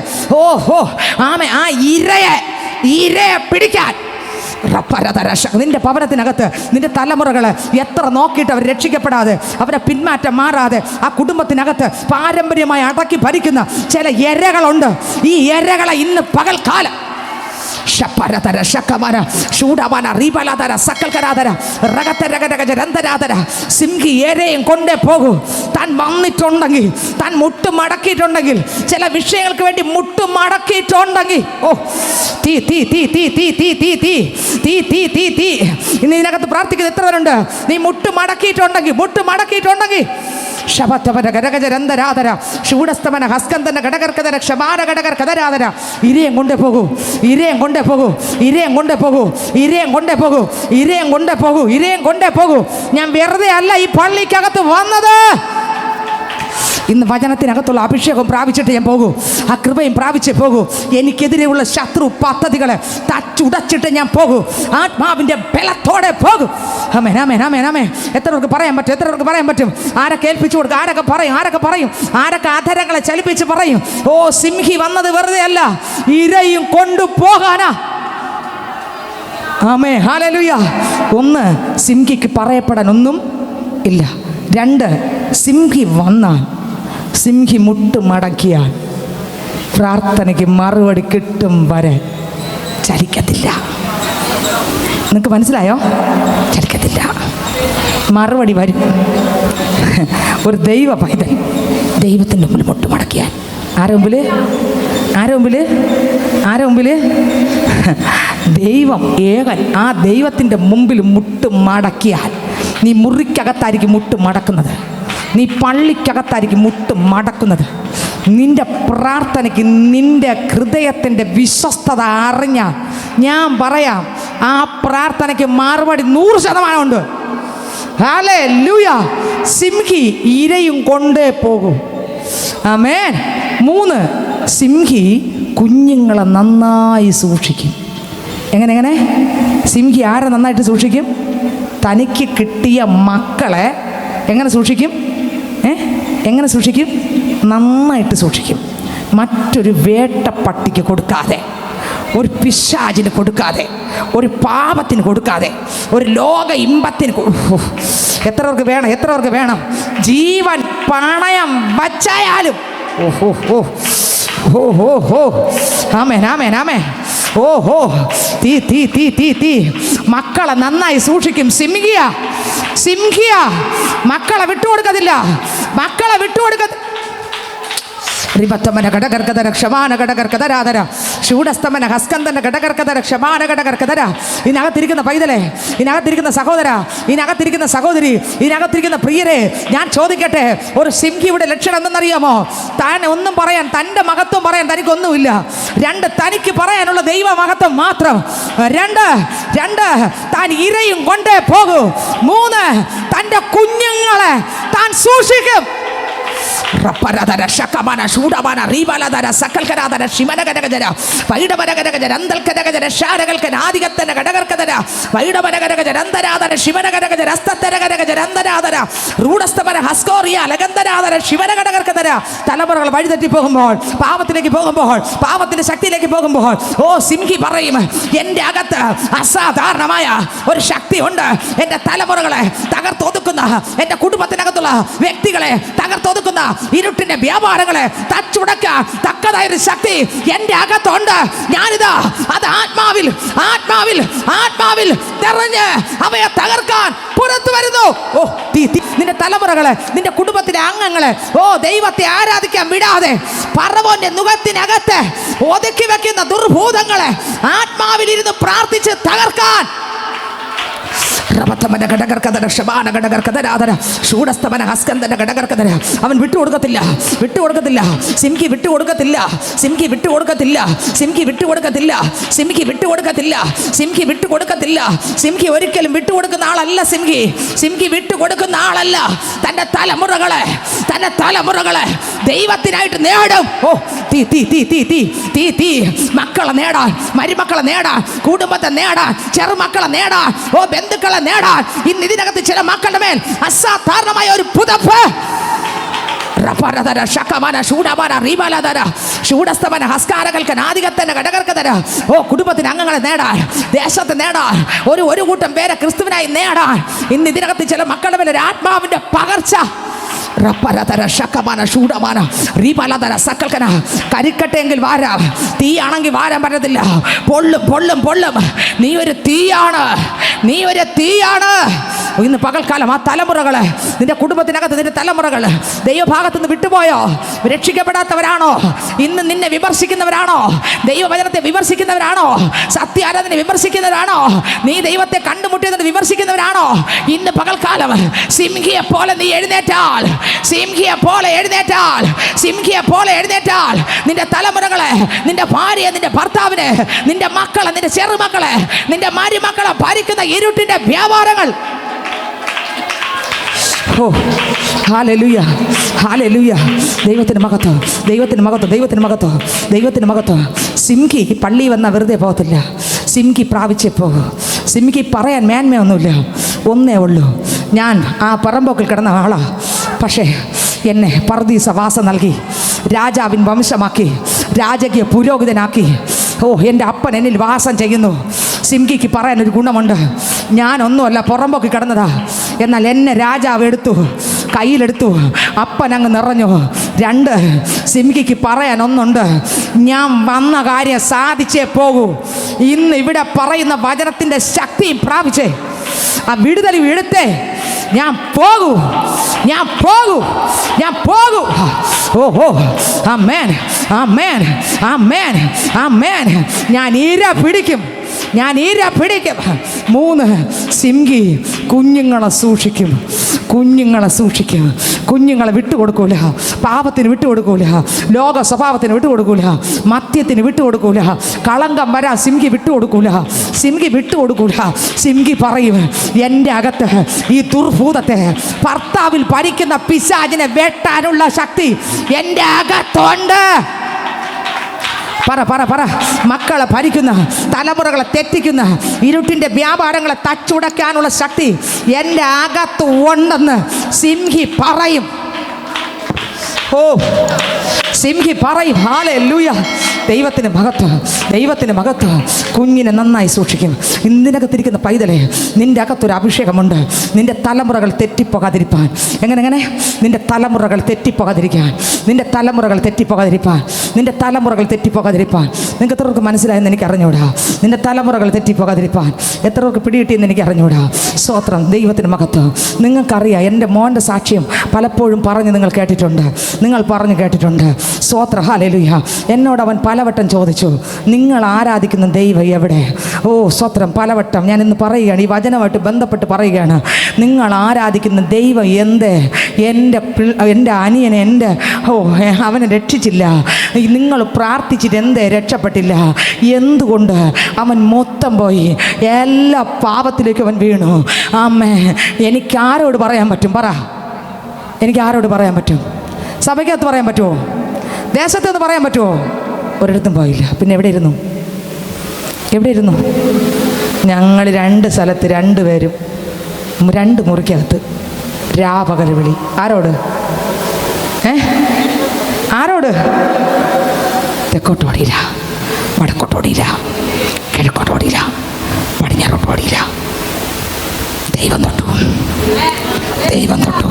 ആമേ ആ ഇരയെ പിടിക്കാൻ നിന്റെ ഭവനത്തിനകത്ത് നിന്റെ തലമുറകൾ എത്ര നോക്കിയിട്ട് അവർ രക്ഷിക്കപ്പെടാതെ, അവരെ പിന്മാറ്റം മാറാതെ ആ കുടുംബത്തിനകത്ത് പാരമ്പര്യമായി അടക്കി ഭരിക്കുന്ന ചില ഇരകളുണ്ട്. ഈ ഇരകളെ ഇന്ന് പകൽക്കാലം സിംഹി ഏരെയും കൊണ്ടേ പോകൂ. താൻ വന്നിട്ടുണ്ടെങ്കിൽ, താൻ മുട്ട് മടക്കിയിട്ടുണ്ടെങ്കിൽ, ചില വിഷയങ്ങൾക്ക് വേണ്ടി മുട്ട് മടക്കിയിട്ടുണ്ടെങ്കിൽ, തീ തീ തീ തീ തീ തീ തീ തീ തീ തീ തീ തീ. ഇന്ന് ഇതിനകത്ത് പ്രാർത്ഥിക്കുന്നത് എത്ര പേരുണ്ട്? നീ മുട്ട് മടക്കിയിട്ടുണ്ടെങ്കിൽ, മുട്ട് മടക്കിയിട്ടുണ്ടെങ്കിൽ ഇരയും കൊണ്ടേ പോകൂ, ഇരയും കൊണ്ടേ പോകൂ, ഇരയും കൊണ്ടേ പോകൂ, ഇരയും കൊണ്ടേ പോകൂ, ഇരയും കൊണ്ടേ പോകൂ, ഇരയും കൊണ്ടേ പോകൂ. ഞാൻ വെറുതെ അല്ല ഈ പള്ളിക്കകത്ത് വന്നത്. ഇന്ന് വചനത്തിനകത്തുള്ള അഭിഷേകം പ്രാപിച്ചിട്ട് ഞാൻ പോകൂ, ആ കൃപയും പ്രാപിച്ചേ പോകൂ. എനിക്കെതിരെയുള്ള ശത്രു പദ്ധതികളെ തച്ചുടച്ചിട്ട് ഞാൻ പോകൂ, ആത്മാവിൻ്റെ ബലത്തോടെ പോകും. ആമേൻ, ആമേൻ, ആമേൻ, ആമേൻ. എത്രവർക്ക് പറയാൻ പറ്റും? എത്രവർക്ക് പറയാൻ പറ്റും? ആരൊക്കെ ഏൽപ്പിച്ചു കൊടുക്കുക? ആരൊക്കെ പറയും? ആരൊക്കെ പറയും? ആരൊക്കെ അധരങ്ങളെ ചലിപ്പിച്ച് പറയും? ഓ, സിംഹി വന്നത് വെറുതെ അല്ല, ഇരയും കൊണ്ടുപോകാനാ. ആമേ, ഹല്ലേലൂയ. ഒന്ന്, സിംഹിക്ക് പറയപ്പെടാൻ ഒന്നും ഇല്ല. രണ്ട്, സിംഹി വന്നാൽ, സിംഹി മുട്ട് മടക്കിയാൽ പ്രാർത്ഥനയ്ക്ക് മറുപടി കിട്ടും വരെ ചലിക്കത്തില്ല. നിങ്ങൾക്ക് മനസ്സിലായോ? ചലിക്കത്തില്ല, മറുപടി വരും. ഒരു ദൈവ പൈതൽ ദൈവത്തിൻ്റെ മുമ്പിൽ മുട്ട് മടക്കിയാൽ, ആരെ മുമ്പിൽ? ആരെ മുമ്പിൽ? ആരെ മുമ്പിൽ? ദൈവം ഏകൻ. ആ ദൈവത്തിൻ്റെ മുമ്പിൽ മുട്ട് മടക്കിയാൽ, നീ മുറിക്കകത്തായിരിക്കും മുട്ട് മടക്കുന്നത്, നീ പള്ളിക്കകത്തായിരിക്കും മുട്ട് മടക്കുന്നത്. നിന്റെ പ്രാർത്ഥനയ്ക്ക് നിന്റെ ഹൃദയത്തിൻ്റെ വിശ്വസ്തത അറിഞ്ഞാൽ, ഞാൻ പറയാം, ആ പ്രാർത്ഥനയ്ക്ക് മറുപടി 100% ഉണ്ട്. ഹല്ലേലൂയ. സിംഹി ഇരയും കൊണ്ടേ പോകും. ആമേൻ. 3, സിംഹി കുഞ്ഞുങ്ങളെ നന്നായി സൂക്ഷിക്കും. എങ്ങനെ? സിംഹി ആരെ നന്നായിട്ട് സൂക്ഷിക്കും? തനിക്ക് കിട്ടിയ മക്കളെ എങ്ങനെ സൂക്ഷിക്കും? എങ്ങനെ സൂക്ഷിക്കും? നന്നായിട്ട് സൂക്ഷിക്കും. മറ്റൊരു വേട്ടപ്പട്ടിക്ക് കൊടുക്കാതെ, ഒരു പിശാചിന് കൊടുക്കാതെ, ഒരു പാപത്തിന് കൊടുക്കാതെ, ഒരു ലോക ഇമ്പത്തിന്. എത്രവർക്ക് വേണം? എത്രവർക്ക് വേണം? ജീവൻ പണയം വച്ചായാലും. ഓഹോ ഹോ ഹോ ഹോ ഹോ. ആമേൻ, ആമേൻ, ആമേൻ. ഓഹോ, തീ തീ തീ തീ തീ. മക്കളെ നന്നായി സൂക്ഷിക്കും. സിംഹിയ മക്കളെ വിട്ടുകൊടുക്കത്തില്ല. മക്കളെ വിട്ടുകൊടുക്ക. റിപത്തമന ഘടകർക്കതര ക്ഷമാന ഘടകർക്കതരാധര ശൂടസ്തമന ഹസ്കന്ദന ഘടകർക്കതര ക്ഷമാന ഘടകർക്കതര. ഇതിനകത്തിരിക്കുന്ന പൈതലെ, ഇതിനകത്തിരിക്കുന്ന സഹോദര, ഇതിനകത്തിരിക്കുന്ന സഹോദരി, ഇതിനകത്തിരിക്കുന്ന പ്രിയരെ, ഞാൻ ചോദിക്കട്ടെ, ഒരു സിംഹിയുടെ ലക്ഷണം എന്തെന്നറിയാമോ? താൻ ഒന്നും പറയാൻ, തൻ്റെ മഹത്വം പറയാൻ തനിക്കൊന്നുമില്ല. 2, തനിക്ക് പറയാനുള്ള ദൈവ മഹത്വം മാത്രം. 2, താൻ ഇരയും കൊണ്ടേ പോകൂ. 3, തൻ്റെ കുഞ്ഞുങ്ങളെ താൻ സൂക്ഷിക്കും. റപ്പരദര ശകമന ശൂഡമന റീബലദര സകൽകരാദര ശിമനഗരഗജര വൈഡമനഗരഗജര അന്തൽകരഗജര ശാരകൽകന ആദികത്തന ഗടകർക്കദര വൈഡമനഗരഗജര അന്തരാദര ശിവനഗരഗജര അസ്തത്തരഗരഗജര അന്തരാദര റൂഢസ്തമന ഹസ്കോറിയ ലഗന്ധരാദര ശിവനഗടകർക്കദര. തലമുറകൾ വഴിതെറ്റി പോകുമ്പോൾ, പാപത്തിലേക്ക് പോകുമ്പോൾ, പാപത്തിന്റെ ശക്തിയിലേക്ക് പോകുമ്പോൾ, ഓ, സിംഹി പറയും, എൻ്റെ അകത്ത് അസാധാരണമായ ഒരു ശക്തി ഉണ്ട്. എൻ്റെ തലമുറകളെ തകർത്തൊതുക്കുന്ന, എൻ്റെ കുടുംബത്തിനകത്തുള്ള വ്യക്തികളെ തകർത്തൊതുക്കുന്ന ഇരുട്ടിന്റെ വ്യാപാരങ്ങളെ തച്ചുടക്കാൻ തക്കതായൊരു ശക്തി എൻ്റെ അകത്തുണ്ട്. ഞാനിതാ അത് ആത്മാവിൽ നിറഞ്ഞ് അവയെ തകർക്കാൻ പുറത്തു വരുന്നു. ഓ, നിന്റെ തലമുറകളെ, നിന്റെ കുടുംബത്തിലെ അംഗങ്ങളെ, ഓ, ദൈവത്തെ ആരാധിക്കാൻ വിടാതെ ഫറവോന്റെ നുകത്തിനകത്ത് ഒതുക്കി വെക്കുന്ന ദുർഭൂതങ്ങളെ ആത്മാവിലിരുന്ന് പ്രാർത്ഥിച്ച് തകർക്കാൻ അവൻ വിട്ടുകൊടുക്കത്തില്ല. സിംഹി വിട്ടുകൊടുക്കത്തില്ല. സിംഹി ഒരിക്കലും വിട്ടുകൊടുക്കുന്ന ആളല്ല. സിംഹി വിട്ടുകൊടുക്കുന്ന ആളല്ല. തൻ്റെ തലമുറകളെ ദൈവത്തിനായിട്ട് നേടും. ഓ, തീ മക്കളെ നേടാൻ, മരുമക്കളെ നേടാൻ, കുടുംബത്തെ നേടാൻ, ചെറുമക്കളെ നേടാൻ, ഓ, ബന്ധുക്കളെ നേടാൻ ഇന്ന് ഇതിനകത്ത് ചില മക്കളുടെ മേൽ അസാധാരണമായ ഒരു പുതപ്പ്. ഓ, കുടുംബത്തിന് അംഗങ്ങളെ നേടാൻ, ദേശത്ത് നേടാൻ, ഒരു കൂട്ടം പേരെ ക്രിസ്തുവിനായി നേടാൻ ഇന്ന് ഇതിനകത്ത് ചില മക്കളുടെ മേൽ ഒരു ആത്മാവിന്റെ പകർച്ച. കരിക്കട്ടെങ്കിൽ വാരാം, തീയാണെങ്കിൽ വാരാൻ പറ്റത്തില്ല. പൊള്ളും. നീ ഒരു തീയാണ്. ഇന്ന് പകൽക്കാലം ആ തലമുറകള്, നിന്റെ കുടുംബത്തിനകത്ത് നിന്റെ തലമുറകൾ ദൈവഭാഗത്ത് നിന്ന് വിട്ടുപോയോ? രക്ഷിക്കപ്പെടാത്തവരാണോ? ഇന്ന് നിന്നെ വിമർശിക്കുന്നവരാണോ? ദൈവവചനത്തെ വിമർശിക്കുന്നവരാണോ? സത്യാരാധന വിമർശിക്കുന്നവരാണോ? നീ ദൈവത്തെ കണ്ടുമുട്ടിയതിന് വിമർശിക്കുന്നവരാണോ? ഇന്ന് പകൽക്കാലം സിംഹിയെ പോലെ നീ എഴുന്നേറ്റാൽ, നിന്റെ തലമുറകളെ, നിന്റെ ഭാര്യയെ, നിന്റെ ഭർത്താവിനെ, നിന്റെ മക്കളെ, നിന്റെ ചെറുമക്കളെ, നിന്റെ മരുമക്കളെ ഭരിക്കുന്ന ഇരുട്ടിന്റെ വ്യാപാരങ്ങൾ ഓ ഹല്ലേലൂയ, ഹല്ലേലൂയ. ദൈവത്തിന് മഹത്വം, ദൈവത്തിന് മഹത്വം, ദൈവത്തിന് മഹത്വം, ദൈവത്തിന് മഹത്വം. സിംഹി പള്ളി വന്നാൽ വെറുതെ പോകത്തില്ല. സിംഹി പ്രാപിച്ചേ പോകും. സിംഹി പറയാൻ മേന്മയൊന്നുമില്ല, ഒന്നേ ഉള്ളൂ, ഞാൻ ആ പറമ്പോക്കിൽ കിടന്ന ആളാ, പക്ഷേ എന്നെ പർദീസ വാസം നൽകി, രാജാവിൻ വംശമാക്കി, രാജകീയ പുരോഹിതനാക്കി. ഓ, എൻ്റെ അപ്പൻ എന്നിൽ വാസം ചെയ്യുന്നു. സിംഹിക്ക് പറയാനൊരു ഗുണമുണ്ട്. ഞാനൊന്നുമല്ല പുറമ്പോക്കി കിടന്നതാ, എന്നാൽ എന്നെ രാജാവ് എടുത്തു, കയ്യിലെടുത്തു. അപ്പൻ അങ്ങ് നിറഞ്ഞു. 2, സിംഹിക്ക് പറയാൻ ഒന്നുണ്ട്, ഞാൻ വന്ന കാര്യം സാധിച്ചേ പോകൂ. ഇന്ന് ഇവിടെ പറയുന്ന വചനത്തിൻ്റെ ശക്തി പ്രാപിച്ചേ, ആ വിടുതൽ എടുത്തേ ഞാൻ പോകൂ, ഞാൻ പോകൂ, ഞാൻ പോകൂ. ഓഹോ, ആമേൻ, ആമേൻ, ആമേൻ, ആമേൻ. ഞാൻ ഈര പിടിക്കും, ഞാൻ ഈര പിടിക്കും. 3, സിംഹി കുഞ്ഞുങ്ങളെ സൂക്ഷിക്കും, കുഞ്ഞുങ്ങളെ സൂക്ഷിക്കും. കുഞ്ഞുങ്ങളെ വിട്ടുകൊടുക്കൂല, പാപത്തിന് വിട്ടുകൊടുക്കൂല, ലോക സ്വഭാവത്തിന് വിട്ടുകൊടുക്കൂല, മദ്യത്തിന് വിട്ടുകൊടുക്കൂല, കളങ്കം വരാൻ സിംഹി വിട്ടുകൊടുക്കൂല, സിംഹി വിട്ടുകൊടുക്കൂല. സിംഹി പറയും, എൻ്റെ അകത്ത് ഈ ദുർഭൂതത്തെ, ഭർത്താവിൽ ഭരിക്കുന്ന പിശാചിനെ വെട്ടാനുള്ള ശക്തി എൻ്റെ അകത്തുണ്ട്. പറ പറ പറ. മക്കളെ ഭരിക്കുന്ന, തലമുറകളെ തെറ്റിക്കുന്ന ഇരുട്ടിൻ്റെ വ്യാപാരങ്ങളെ തച്ചുടയ്ക്കാനുള്ള ശക്തി എൻ്റെ അകത്ത് ഉണ്ടെന്ന് സിംഹി പറയും. ഓ, സിംഹി പറയും. ഹല്ലേലൂയ. ദൈവത്തിന് മഹത്വം, ദൈവത്തിന് മഹത്വം. കുഞ്ഞിനെ നന്നായി സൂക്ഷിക്കും. ഇതിനകത്തിരിക്കുന്ന പൈതലേ, നിൻ്റെ അകത്തൊരു അഭിഷേകമുണ്ട്. നിൻ്റെ തലമുറകൾ തെറ്റിപ്പോകാതിരിപ്പാൻ. എങ്ങനെ? നിൻ്റെ തലമുറകൾ തെറ്റിപ്പോകാതിരിക്കാൻ, നിൻ്റെ തലമുറകൾ തെറ്റിപ്പോകാതിരിപ്പാൻ, നിൻ്റെ തലമുറകൾ തെറ്റിപ്പോകാതിരിപ്പാൻ. നിങ്ങൾക്ക് എത്രവർക്ക് മനസ്സിലായെന്ന് എനിക്ക് അറിഞ്ഞൂടാ. നിൻ്റെ തലമുറകൾ തെറ്റിപ്പോകാതിരിപ്പാൻ എത്രവർക്ക് പിടികിട്ടിയെന്ന് എനിക്ക് അറിഞ്ഞൂടാ. സ്തോത്രം, ദൈവത്തിന് മഹത്വം. നിങ്ങൾക്കറിയാം, എൻ്റെ മോൻ്റെ സാക്ഷ്യം പലപ്പോഴും പറഞ്ഞ് നിങ്ങൾ കേട്ടിട്ടുണ്ട്, നിങ്ങൾ പറഞ്ഞു കേട്ടിട്ടുണ്ട്. സ്തോത്രം, ഹല്ലേലൂയ. എന്നോട് അവൻ പലവട്ടം ചോദിച്ചു, നിങ്ങൾ ആരാധിക്കുന്ന ദൈവം എവിടെ? ഓ സ്തോത്രം, പലവട്ടം ഞാൻ ഇന്ന് പറയുകയാണ്, ഈ വചനമായിട്ട് ബന്ധപ്പെട്ട് പറയുകയാണ്. നിങ്ങൾ ആരാധിക്കുന്ന ദൈവം എന്ത്? എൻ്റെ അനിയനെ അവനെ രക്ഷിച്ചില്ല. നിങ്ങൾ പ്രാർത്ഥിച്ചിട്ട് എന്തേ രക്ഷപ്പെട്ടില്ല? എന്തുകൊണ്ട്? അവൻ മൊത്തം പോയി, എല്ലാ പാപത്തിലേക്ക് അവൻ വീണു. അമ്മേ, എനിക്കാരോട് പറയാൻ പറ്റും? പറ, എനിക്കാരോട് പറയാൻ പറ്റും? സഭയ്ക്കകത്ത് പറയാൻ പറ്റുമോ? ദേശത്തൊന്ന് പറയാൻ പറ്റുമോ? ഒരിടത്തും പോയില്ല. പിന്നെ എവിടെ ഇരുന്നു? എവിടെ ഇരുന്നു? ഞങ്ങൾ 2 സ്ഥലത്ത്, 2 പേരും 2 മുറിക്കകത്ത്, രാപകൽ വിളി. ആരോട്? ആരോട്? തെക്കോട്ടോടിയില്ല, വടക്കോട്ടോടിയില്ല, കിഴക്കോട്ടോടിയില്ല, പടിഞ്ഞാറോട്ടോടിയില്ല. ദൈവം തൊട്ടു, ദൈവം തൊട്ടു.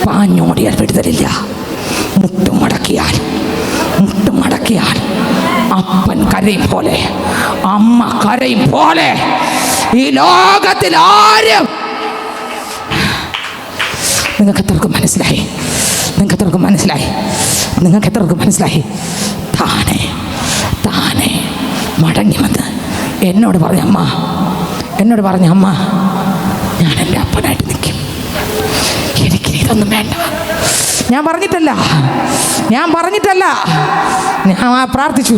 പാഞ്ഞോടിയാൽ വിടുതലില്ല. മുട്ടുമടക്കിയാൽ അപ്പൻ കരയും പോലെ, അമ്മ കരയും പോലെ ഈ ലോകത്തിൽ ആരും. നിങ്ങൾക്ക് എത്രക്കും മനസ്സിലായി? നിങ്ങൾക്ക് എത്രക്കും മനസ്സിലായി? നിങ്ങൾക്ക് എത്രക്കും മനസ്സിലായി? താനെ താനെ മടങ്ങി വന്ന് എന്നോട് പറഞ്ഞ അമ്മ, എന്നോട് പറഞ്ഞ അമ്മ, ഞാൻ എൻ്റെ അപ്പനായിട്ട് നിൽക്കും, എനിക്കിനി ഇതൊന്നും വേണ്ട. ഞാൻ പറഞ്ഞിട്ടല്ല, ഞാൻ പ്രാർത്ഥിച്ചു.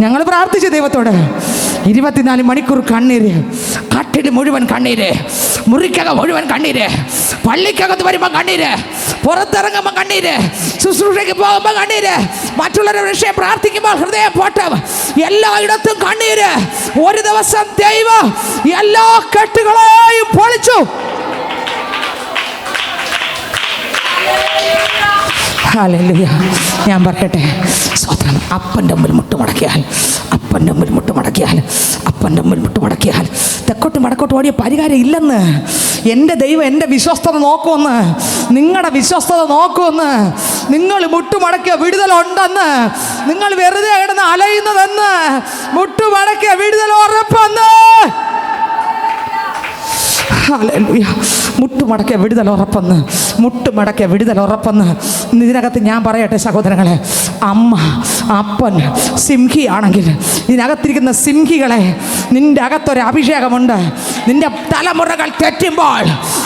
ഞങ്ങൾ പ്രാർത്ഥിച്ചു ദൈവത്തോട്. 24 മണിക്കൂർ കണ്ണീര്, കട്ടിൽ മുഴുവൻ കണ്ണീര്, മുറിക്കകം മുഴുവൻ കണ്ണീര്, പള്ളിക്കകത്ത് വരുമ്പോൾ കണ്ണീര്, പുറത്തിറങ്ങുമ്പോൾ കണ്ണീര്, ശുശ്രൂഷയ്ക്ക് പോകുമ്പോൾ കണ്ണീര്, മറ്റുള്ളവരുടെ വിഷയം പ്രാർത്ഥിക്കുമ്പോൾ ഹൃദയം പോട്ടം, എല്ലായിടത്തും കണ്ണീര്. ഒരു ദിവസം ദൈവം എല്ലാ കെട്ടുകളെയും പൊളിച്ചു. ഹല്ലേലൂയ. ഞാൻ പറയട്ടെ, സ്വതന്ത്രം. അപ്പൻ്റെ മുമ്പിൽ മുട്ടുമടക്കിയാൽ, അപ്പൻ്റെ മുമ്പിൽ മുട്ടുമടക്കിയാൽ, അപ്പൻ്റെ മുമ്പിൽ മുട്ടുമടക്കിയാൽ തെക്കോട്ടും വടക്കോട്ടും ഓടിയ പരിഹാരം ഇല്ലെന്ന്. എൻ്റെ ദൈവം എൻ്റെ വിശ്വസ്തത നോക്കുമെന്ന്, നിങ്ങളുടെ വിശ്വസ്തത നോക്കുമെന്ന്, നിങ്ങൾ മുട്ടുമടക്കിയ വിടുതലുണ്ടെന്ന്, നിങ്ങൾ വെറുതെ കിടന്ന് അലയുന്നതെന്ന്, മുട്ടുമടക്കിയ വിടുതൽ ഉറപ്പെന്ന്. ഹല്ലേലൂയ. മുട്ടുമടക്കിയ വിടുതൽ ഉറപ്പെന്ന്, മുട്ടുമടക്കിയ വിടുതൽ ഉറപ്പെന്ന്. ഇതിനകത്ത് ഞാൻ പറയട്ടെ സഹോദരങ്ങളെ, അമ്മ അപ്പൻ സിംഹിയാണെങ്കിൽ, ഇതിനകത്തിരിക്കുന്ന സിംഹികളെ, നിന്റെ അകത്തൊരു അഭിഷേകമുണ്ട്. നിന്റെ തലമുറകൾ തെറ്റുമ്പോൾ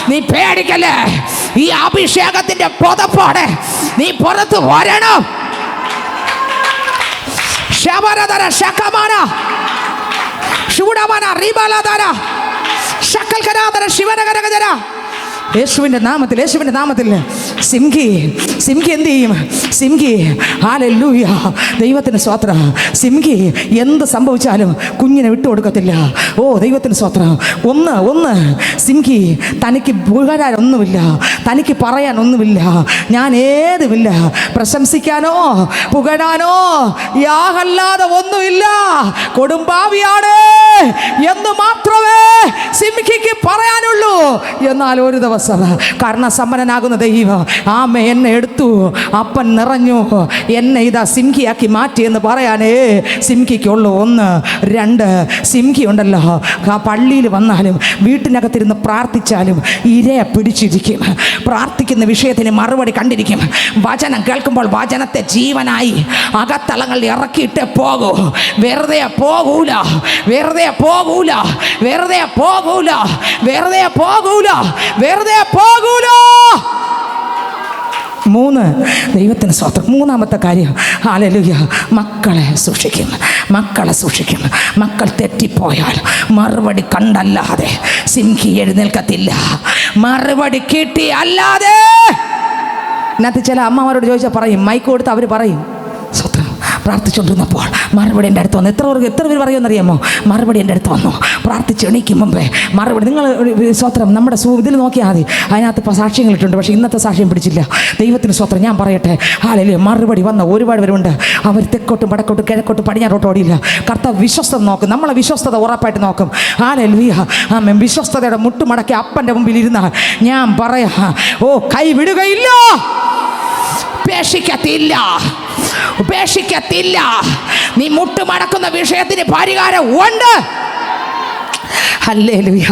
നീ പേടിക്കല്ലേ. ഈ അഭിഷേകത്തിന്റെ പുതപ്പോടെ നീ പുറത്ത് വരണം. ശബരധര ശകമാന ശൂടമാന റിബലധര ശക്കൽക്കരാധര ശിവനകരകര യേശുവിൻ്റെ നാമത്തിൽ, യേശുവിൻ്റെ നാമത്തിൽ. സിംഹി എന്ത് ചെയ്യും? സിംഹി ഹല്ലേലൂയ, ദൈവത്തിന് സ്വത്രം. സിംഹി എന്ത് സംഭവിച്ചാലും കുഞ്ഞിനെ വിട്ടുകൊടുക്കത്തില്ല. ഓ ദൈവത്തിന് സ്വത്രം. ഒന്ന് സിംഹി തനിക്ക് പുകഴാനൊന്നുമില്ല, തനിക്ക് പറയാനൊന്നുമില്ല, ഞാൻ ഏതുമില്ല, പ്രശംസിക്കാനോ പുകഴാനോ യാഹല്ലാതെ ഒന്നുമില്ല, കൊടുമ്പാവിയാണ് എന്ന് മാത്രമേ സിംഹിക്ക് പറയാനുള്ളൂ. എന്നാൽ ഒരു ദിവസം കർണസമ്പന്നനാകുന്ന ദൈവം ആമേ എന്നെ എടുത്തു, അപ്പൻ നിറഞ്ഞു, എന്നെ ഇതാ സിംഹിയാക്കി മാറ്റി എന്ന് പറയാനേ സിംഹിക്കുള്ളൂ. 1, 2 സിംഹി ഉണ്ടല്ലോ, ആ പള്ളിയിൽ വന്നാലും വീട്ടിനകത്തിരുന്ന് പ്രാർത്ഥിച്ചാലും ഇരയെ പിടിച്ചിരിക്കും. പ്രാർത്ഥിക്കുന്ന വിഷയത്തിന് മറുപടി കണ്ടിരിക്കും. വചനം കേൾക്കുമ്പോൾ വചനത്തെ ജീവനായി അകത്തളങ്ങളിൽ ഇറക്കിയിട്ടേ പോകൂ. വെറുതെ പോകൂല, വെറുതെ പോകൂല, വെറുതെ പോകൂല, വെറുതെ പോകൂല, വെറുതെ പോകൂല. 3 ദൈവത്തിന് സ്വത്രം. 3-ാമത്തെ കാര്യം ഹല്ലേലൂയ, മക്കളെ സൂക്ഷിക്കും. മക്കളെ സൂക്ഷിക്കും. മക്കൾ തെറ്റിപ്പോയാൽ മറുപടി കണ്ടല്ലാതെ സിംഹി എഴുന്നേൽക്കത്തില്ല. മറുപടി കിട്ടി അല്ലാതെ. ഇതിനകത്ത് ചില അമ്മമാരോട് ചോദിച്ചാൽ പറയും, മൈക്ക് കൊടുത്ത് അവർ പറയും, സ്വത്രം പ്രാർത്ഥിച്ചുകൊണ്ടിരുന്നപ്പോൾ മറുപടി എൻ്റെ അടുത്ത് വന്നു. എത്ര പേര് പറയുമെന്നറിയാമോ? മറുപടി എൻ്റെ അടുത്ത് വന്നു. പ്രാർത്ഥിച്ച് എണീക്കും മുമ്പേ മറുപടി. നിങ്ങൾ സ്വത്രം നമ്മുടെ ഇതിൽ നോക്കിയാൽ മതി, അതിനകത്ത് സാക്ഷ്യങ്ങളിട്ടുണ്ട്. പക്ഷേ ഇന്നത്തെ സാക്ഷ്യം പിടിച്ചില്ല. ദൈവത്തിന് സ്വത്രം. ഞാൻ പറയട്ടെ, ഹല്ലേലൂയ, മറുപടി വന്ന ഒരുപാട് പേരുണ്ട്. അവർ തെക്കോട്ടും വടക്കോട്ടും കിഴക്കോട്ടും പടിഞ്ഞാറോട്ടും ഓടിയില്ല. കർത്താവ് വിശ്വസ്തത നോക്കും. നമ്മളെ വിശ്വസ്തത ഉറപ്പായിട്ട് നോക്കും. ഹല്ലേലൂയ. ആമേൻ. വിശ്വസ്തതയുടെ മുട്ടുമടക്കി അപ്പൻ്റെ മുമ്പിൽ ഇരുന്നാൽ ഞാൻ പറയാ, ഓ കൈ വിടുകയില്ല, ഉപേക്ഷിക്കത്തില്ല, ഉപേക്ഷിക്കത്തില്ല. നീ മുട്ടുമടക്കുന്ന വിഷയത്തിന് പരിഹാരം ഉണ്ട്. ഹല്ലേലൂയ.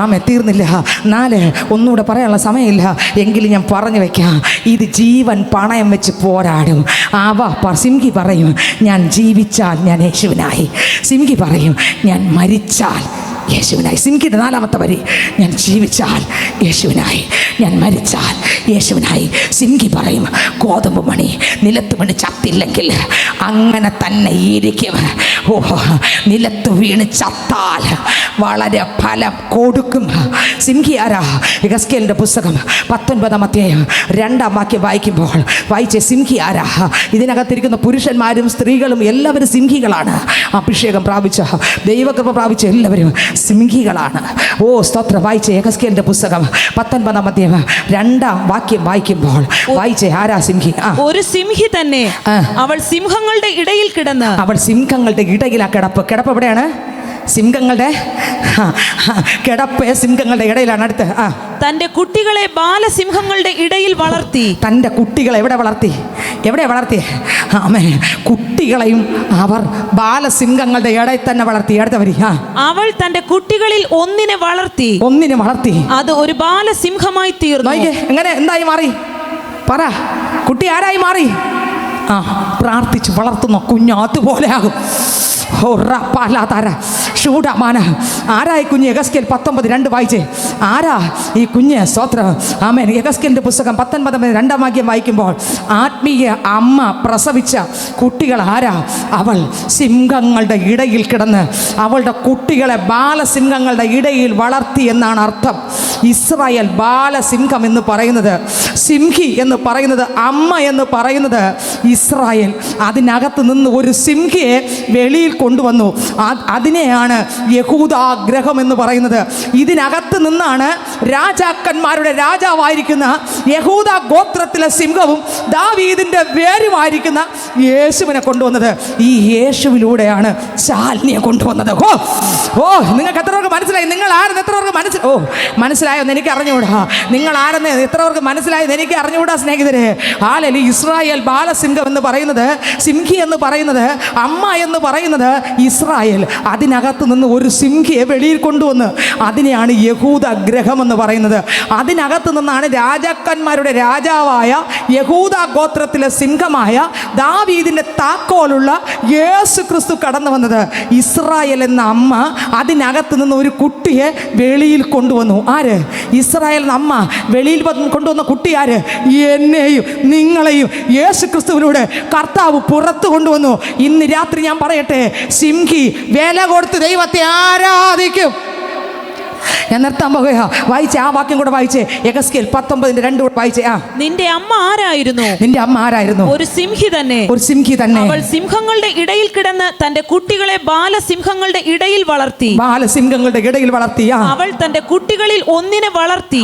ആമേ. തീർന്നില്ല. 4 ഒന്നുകൂടെ പറയാനുള്ള സമയമില്ല, എങ്കിലും ഞാൻ പറഞ്ഞു വെക്കാം. ഇത് ജീവൻ പണയം വെച്ച് പോരാടും. സിംഹി പറയും, ഞാൻ ജീവിച്ചാൽ ഞാൻ യേശുവിനായി. സിംഹി പറയും, ഞാൻ മരിച്ചാൽ യേശുവിനായി. സിംഹിയുടെ 4-ാമത്തെ വരി, ഞാൻ ജീവിച്ചാൽ യേശുവിനായി, ഞാൻ മരിച്ചാൽ യേശുവിനായി. സിംഹി പറയും, ഗോതമ്പ് മണി നിലത്ത് വീണ് ചത്തില്ലെങ്കിൽ അങ്ങനെ തന്നെ ഇരിക്കും. ഓ, നിലത്ത് വീണ് ചത്താൽ വളരെ ഫലം കൊടുക്കും. സിംഹി ആരാ? യെഹെസ്കേലിൻ്റെ പുസ്തകം 19-ാം അധ്യായം 2-ാം വാക്യം വായിക്കുമ്പോൾ വായിച്ചേ, സിംഹി ആരാ? ഇതിനകത്തിരിക്കുന്ന പുരുഷന്മാരും സ്ത്രീകളും എല്ലാവരും സിംഹികളാണ്. അഭിഷേകം പ്രാപിച്ച, ദൈവകൃപ പ്രാപിച്ച എല്ലാവരും സിംഹികളാണ്. ഓ സ്തോത്രം. വായിച്ചേ, യെഹെസ്കേലിൻ്റെ പുസ്തകം 19-ാം അധ്യായം 2-ാം വാക്യം വായിക്കുമ്പോൾ വായിച്ചേ, ആരാ സിംഹി? ഒരു സിംഹി തന്നെ, അവൾ സിംഹങ്ങളുടെ ഇടയിൽ കിടന്ന്. അവൾ സിംഹങ്ങളുടെ ഇടയിലാ കിടപ്പ്. കിടപ്പ് എവിടെയാണ്? സിംഹങ്ങളുടെ കിടപ്പ് സിംഹങ്ങളുടെ ഇടയിലാണ്. അടുത്ത് തന്റെ കുട്ടികളെ ബാലസിംഹങ്ങളുടെ ഇടയിൽ വളർത്തി. തൻ്റെ കുട്ടികളെ എവിടെ വളർത്തി? എവിടെ വളർത്തി? ആമേ. കുട്ടികളെയും അവർ ബാലസിംഹങ്ങളുടെ ഇടയിൽ തന്നെ വളർത്തി. അടുത്ത വരി. അവൾ തന്റെ കുട്ടികളിൽ ഒന്നിനെ വളർത്തി. അത് ഒരു ബാലസിംഹമായി തീർന്നു. എങ്ങനെ, എന്തായി മാറി? പറ. കുട്ടി ആരായി മാറി? പ്രാർത്ഥിച്ച് വളർത്തുന്ന കുഞ്ഞ് അതുപോലെ ആകും. ആരായി കുഞ്ഞ്? യെഹെസ്കേൽ 19:2 വായിച്ചേ. ആരാ ഈ കുഞ്ഞ്? സ്തോത്രം. ആമേൻ. യെഹെസ്കേലിന്റെ പുസ്തകം 19:2 വാക്യം വായിക്കുമ്പോൾ ആത്മീയ അമ്മ പ്രസവിച്ച കുട്ടികൾ ആരാ? അവൾ സിംഹങ്ങളുടെ ഇടയിൽ കിടന്ന് അവളുടെ കുട്ടികളെ ബാലസിംഹങ്ങളുടെ ഇടയിൽ വളർത്തി എന്നാണ് അർത്ഥം. ഇസ്രായേൽ ബാലസിംഹം എന്ന് പറയുന്നത്, സിംഹി എന്ന് പറയുന്നത്, അമ്മ എന്ന് പറയുന്നത് ഇസ്രായേൽ. അതിനകത്ത് നിന്ന് ഒരു സിംഹിയെ വെളിയിൽ കൊണ്ടുവന്നു. അതിനെയാണ് യഹൂദാഗ്രഹം എന്ന് പറയുന്നത്. ഇതിനകത്ത് നിന്നാണ് രാജാക്കന്മാരുടെ രാജാവായിരിക്കുന്ന യഹൂദ ഗോത്രത്തിലെ സിംഹവും ദാവീദിന്റെ വേരുമായിരിക്കുന്ന യേശുവിനെ കൊണ്ടുവന്നത്. ഈ യേശുവിലൂടെയാണ് ശാലിനിയെ കൊണ്ടുവന്നത്. നിങ്ങൾക്ക് എത്രവർക്ക് മനസ്സിലായി? നിങ്ങൾ ആരെന്ന് എത്രവർക്ക് മനസ്സിലായോന്ന് എനിക്ക് അറിഞ്ഞുകൂടാ. നിങ്ങൾ ആരെന്ന് എത്രവർക്ക് മനസ്സിലായെന്ന് എനിക്ക് അറിഞ്ഞുകൂടാ സ്നേഹിതരെ. ഹല്ലേലൂയ. ഇസ്രായേൽ ബാലസിംഹം എന്ന് പറയുന്നത്, സിംഹി എന്ന് പറയുന്നത്, അമ്മ എന്ന് പറയുന്നത് ഇസ്രായേൽ. അതിനകത്ത് നിന്ന് ഒരു സിംഹിയെ വെളിയിൽ കൊണ്ടുവന്ന് അതിനെയാണ് യഹൂദ ഗ്രഹം എന്ന് പറയുന്നത്. അതിനകത്ത് നിന്നാണ് രാജാക്കന്മാരുടെ രാജാവായ യഹൂദ ഗോത്രത്തിലെ സിംഹമായ ദാവീദിന്റെ താക്കോലുള്ള യേശു ക്രിസ്തു കടന്നു വന്നത്. ഇസ്രായേൽ എന്ന അമ്മ അതിനകത്ത് നിന്ന് ഒരു കുട്ടിയെ വെളിയിൽ കൊണ്ടുവന്നു. ആര്? ഇസ്രായേൽ എന്ന അമ്മ വെളിയിൽ കൊണ്ടുവന്ന കുട്ടി ആര്? എന്നെയും നിങ്ങളെയും യേശു ക്രിസ്തുവിലൂടെ കർത്താവ് പുറത്തു കൊണ്ടുവന്നു. ഇന്ന് രാത്രി ഞാൻ പറയട്ടെ, സിംഹി വില കൊടുത്ത് ദൈവത്തെ ആരാധിക്കും. ഞാൻ നിർത്താൻ പോകുക. വായിച്ചേ, ആ വാക്യം കൂടെ വായിച്ചേ. യെഹെസ്കേൽ 19:2 കൂടെ വായിച്ചേ. നിന്റെ അമ്മ ആരായിരുന്നു? നിന്റെ അമ്മ ആരായിരുന്നു? ഒരു സിംഹി തന്നെ. ഒരു സിംഹി തന്നെ. അവൾ സിംഹങ്ങളുടെ ഇടയിൽ കിടന്ന് തന്റെ കുട്ടികളെ ബാലസിംഹങ്ങളുടെ ഇടയിൽ വളർത്തി. ബാലസിംഹങ്ങളുടെ ഇടയിൽ വളർത്തി. അവൾ തന്റെ കുട്ടികളിൽ ഒന്നിനെ വളർത്തി.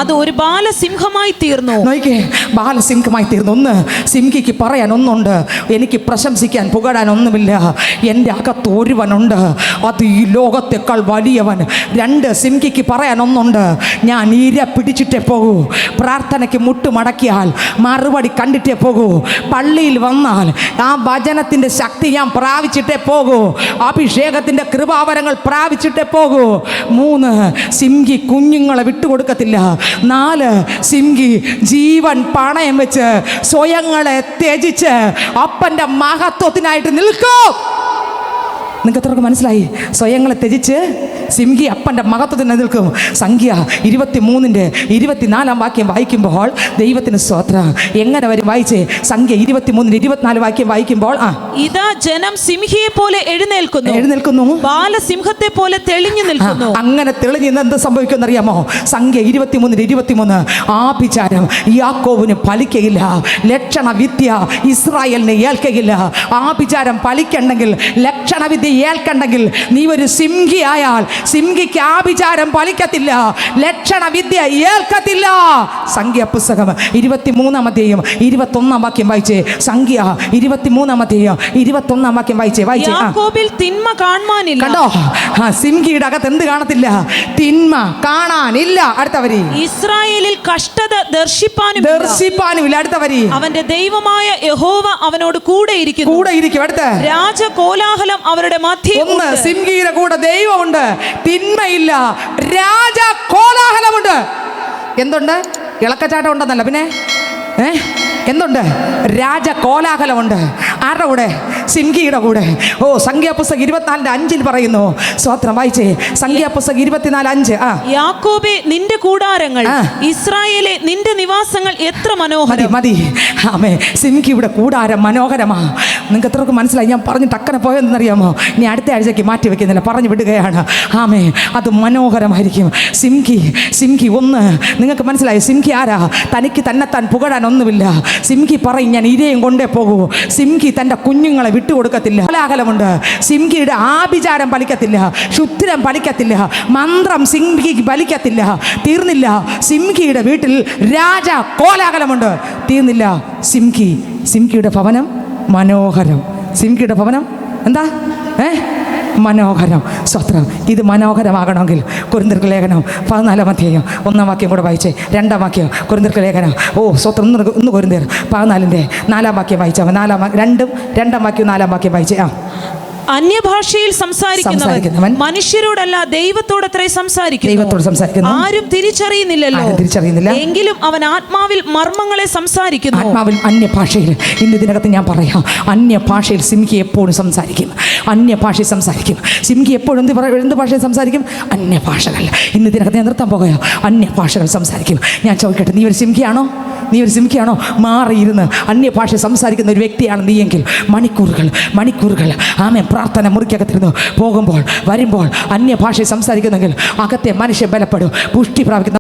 അത് ഒരു ബാലസിംഹമായി തീർന്നു. നോക്കിക്കേ, ബാലസിംഹമായി തീർന്നു. ഒന്ന് സിംഹിക്ക് പറയാൻ ഒന്നുണ്ട്, എനിക്ക് പ്രശംസിക്കാൻ പുകഴാൻ ഒന്നുമില്ല. എൻ്റെ അകത്ത് ഒരുവനുണ്ട്, അത് ഈ ലോകത്തെക്കാൾ വലിയവൻ. രണ്ട്, സിംഹിക്ക് പറയാൻ ഒന്നുണ്ട്, ഞാൻ ഇര പിടിച്ചിട്ടേ പോകൂ. പ്രാർത്ഥനയ്ക്ക് മുട്ടുമടക്കിയാൽ മറുപടി കണ്ടിട്ടേ പോകൂ. പള്ളിയിൽ വന്നാൽ ആ വചനത്തിൻ്റെ ശക്തി ഞാൻ പ്രാപിച്ചിട്ടേ പോകൂ. അഭിഷേകത്തിൻ്റെ കൃപാവരങ്ങൾ പ്രാപിച്ചിട്ടേ പോകൂ. 3, സിംഹി കുഞ്ഞുങ്ങളെ വിട്ടുകൊടുക്കത്തില്ല. 4, സിംഹി ജീവൻ പണയം വെച്ച് സ്വയങ്ങളെ ത്യജിച്ച് അപ്പൻ്റെ മഹത്വത്തിനായിട്ട് നിൽക്കും. നിങ്ങൾക്ക് എത്രയൊക്കെ മനസ്സിലായി? സ്വയങ്ങളെ ത്യജിച്ച് സിംഹി അപ്പൻ്റെ മഹത്വത്തിന് നിൽക്കും. സംഖ്യ 23:24 വാക്യം വായിക്കുമ്പോൾ ദൈവത്തിന് സ്തോത്രം. എങ്ങനെ വരും? വായിച്ചേ. സംഖ്യ 23:24 വാക്യം വായിക്കുമ്പോൾ ഇതാ ജനം സിംഹിയെ പോലെ എഴുന്നേൽക്കുന്നു, ബാലസിംഹത്തെ പോലെ തെളിഞ്ഞു നിൽക്കുന്നു. അങ്ങനെ തെളിഞ്ഞ് എന്ത് സംഭവിക്കുമെന്ന് അറിയാമോ? സംഖ്യ 23:23 ആഭിചാരം യാക്കോബിന് ഫലിക്കയില്ല, ലക്ഷണ വിദ്യ ഇസ്രായേലിന് ഏൽക്കയില്ല. ആഭിചാരം ഫലിക്കണ്ടെങ്കിൽ, ലക്ഷണവിദ്യ ഏൽക്കണ്ടെങ്കിൽ നീ ഒരു സിംഹി ആയാൽ സിംഹിക്ക് ആഭിചാരം ഫലിക്കത്തില്ല, ലക്ഷണ വിദ്യ ഏൽക്കത്തില്ല. സംഖ്യ പുസ്തകം 23:21 വാക്യം വായിച്ചേ. സംഖ്യ 23:21 വാക്യം വായിച്ചേ. യാക്കോബിൽ തിന്മ കാണാനില്ല. കണ്ടോ? സിംഹിയുടെ അകത്ത് എന്ത് കാണത്തില്ല? തിന്മ കാണാനില്ല. അടുത്ത വരി. ഇസ്രായേലിൽ കഷ്ടത ദർശിപ്പാനുമില്ല. അടുത്ത വരി. അവന്റെ ദൈവമായ യഹോവ അവനോട് കൂടെ ഇരിക്കും. അടുത്ത. രാജകോലാഹലം അവരുടെ മധ്യേ. ഒന്ന്, സിംഹിയുടെ കൂടെ ദൈവമുണ്ട്, തിന്മയില്ല. രാജ കോലാഹലമുണ്ട്. എന്തുണ്ട്? ഇളക്കച്ചാട്ടം ഉണ്ടെന്നല്ല, പിന്നെ എന്തുണ്ട്? രാജ കോലാഹലമുണ്ട്. ആരുടെ കൂടെ? സിംഹിയുടെ കൂടെ. ഓ, സംഖ്യാപുസ്തകം 24:5 പറയുന്നു. സ്തോത്രം. വായിച്ചേ. സംഖ്യാപുസ്തകം 24:5. യാക്കോബേ നിന്റെ കൂടാരങ്ങൾ, ഇസ്രായേലേ നിന്റെ നിവാസങ്ങൾ എത്ര മനോഹരം. മതി. ആമേ. സിംഹിയുടെ കൂടാരം മനോഹരമാ. നിങ്ങൾക്ക് എത്രയൊക്കെ മനസ്സിലായി? ഞാൻ പറഞ്ഞ് ടക്കനെ പോയെന്നറിയാമോ? ഇനി അടുത്ത ആഴ്ചയ്ക്ക് മാറ്റി വെക്കുന്നില്ല, പറഞ്ഞു വിടുകയാണ്. ആമേ. അത് മനോഹരമായിരിക്കും. സിംഹി ഒന്ന്. നിങ്ങൾക്ക് മനസ്സിലായി? സിംഹി ആരാ? തനിക്ക് തന്നെത്താൻ പുകഴാൻ ഒന്നുമില്ല. സിംഹി പറയും, ഞാൻ ഇരയും കൊണ്ടേ പോകൂ. സിംഹി തൻ്റെ കുഞ്ഞുങ്ങളെ വിട്ടുകൊടുക്കത്തില്ല. കോലാഹലമുണ്ട്. സിംഹിയുടെ ആഭിചാരം ഫലിക്കത്തില്ല, ശുദ്ധിരം ഫലിക്കത്തില്ല, മന്ത്രം സിംഹിക്ക് ഫലിക്കത്തില്ല. തീർന്നില്ല. സിംഹിയുടെ വീട്ടിൽ രാജ കോലാഹലമുണ്ട്. തീർന്നില്ല. സിംഹിയുടെ ഭവനം മനോഹരം. സിംഹിയുടെ ഭവനം എന്താ? മനോഹരം. സ്വത്രം. ഇത് മനോഹരമാകണമെങ്കിൽ കൊരിന്ത്യർക്ക് ലേഖനം 14 അധ്യായം 1 വാക്യം കൂടെ വായിച്ചേ. 2 വാക്യം കൊരിന്ത്യർക്ക് ലേഖനം. ഓ സ്വത്രം. ഒന്ന് കൊരിന്ത്യർ 14:4 വാക്യം വായിച്ചാൽ 2 വാക്യം 4 വാക്യം വായിച്ചേ. അന്യഭാഷയിൽ സംസാരിക്കുന്നവൻ മനുഷ്യരോടല്ല ദൈവത്തോടത്രേ സംസാരിക്കുന്നു. ആരും തിരിച്ചറിയുന്നില്ലല്ലോ. എങ്കിലും അവൻ ആത്മാവിൽ മർമ്മങ്ങളെ സംസാരിക്കുന്നു. ആത്മാവിൽ അന്യഭാഷയിൽ. ഇന്ന് ഇതിനകത്ത് ഞാൻ പറയാം, അന്യഭാഷയിൽ സിംഹി എപ്പോഴും സംസാരിക്കും. അന്യഭാഷയിൽ സംസാരിക്കും. സിംഹി എപ്പോഴും എന്ത് ഭാഷയിൽ സംസാരിക്കും? അന്യഭാഷകൾ. ഇന്ന് ഇതിനകത്ത് ഞാൻ നിർത്താൻ പോകുക. അന്യഭാഷകൾ സംസാരിക്കും. ഞാൻ ചോദിക്കട്ടെ, നീ ഒരു സിംഹിയാണോ? മാറിയിരുന്ന് അന്യഭാഷ സംസാരിക്കുന്ന ഒരു വ്യക്തിയാണ് നീയെങ്കിൽ മണിക്കൂറുകൾ ആമേ പ്രാർത്ഥന മുറിക്കകത്തിരുന്നു പോകുമ്പോൾ വരുമ്പോൾ അന്യഭാഷ സംസാരിക്കുന്നെങ്കിൽ അകത്തെ മനുഷ്യൻ ബലപ്പെടും, പുഷ്ടി പ്രാപിക്കുന്ന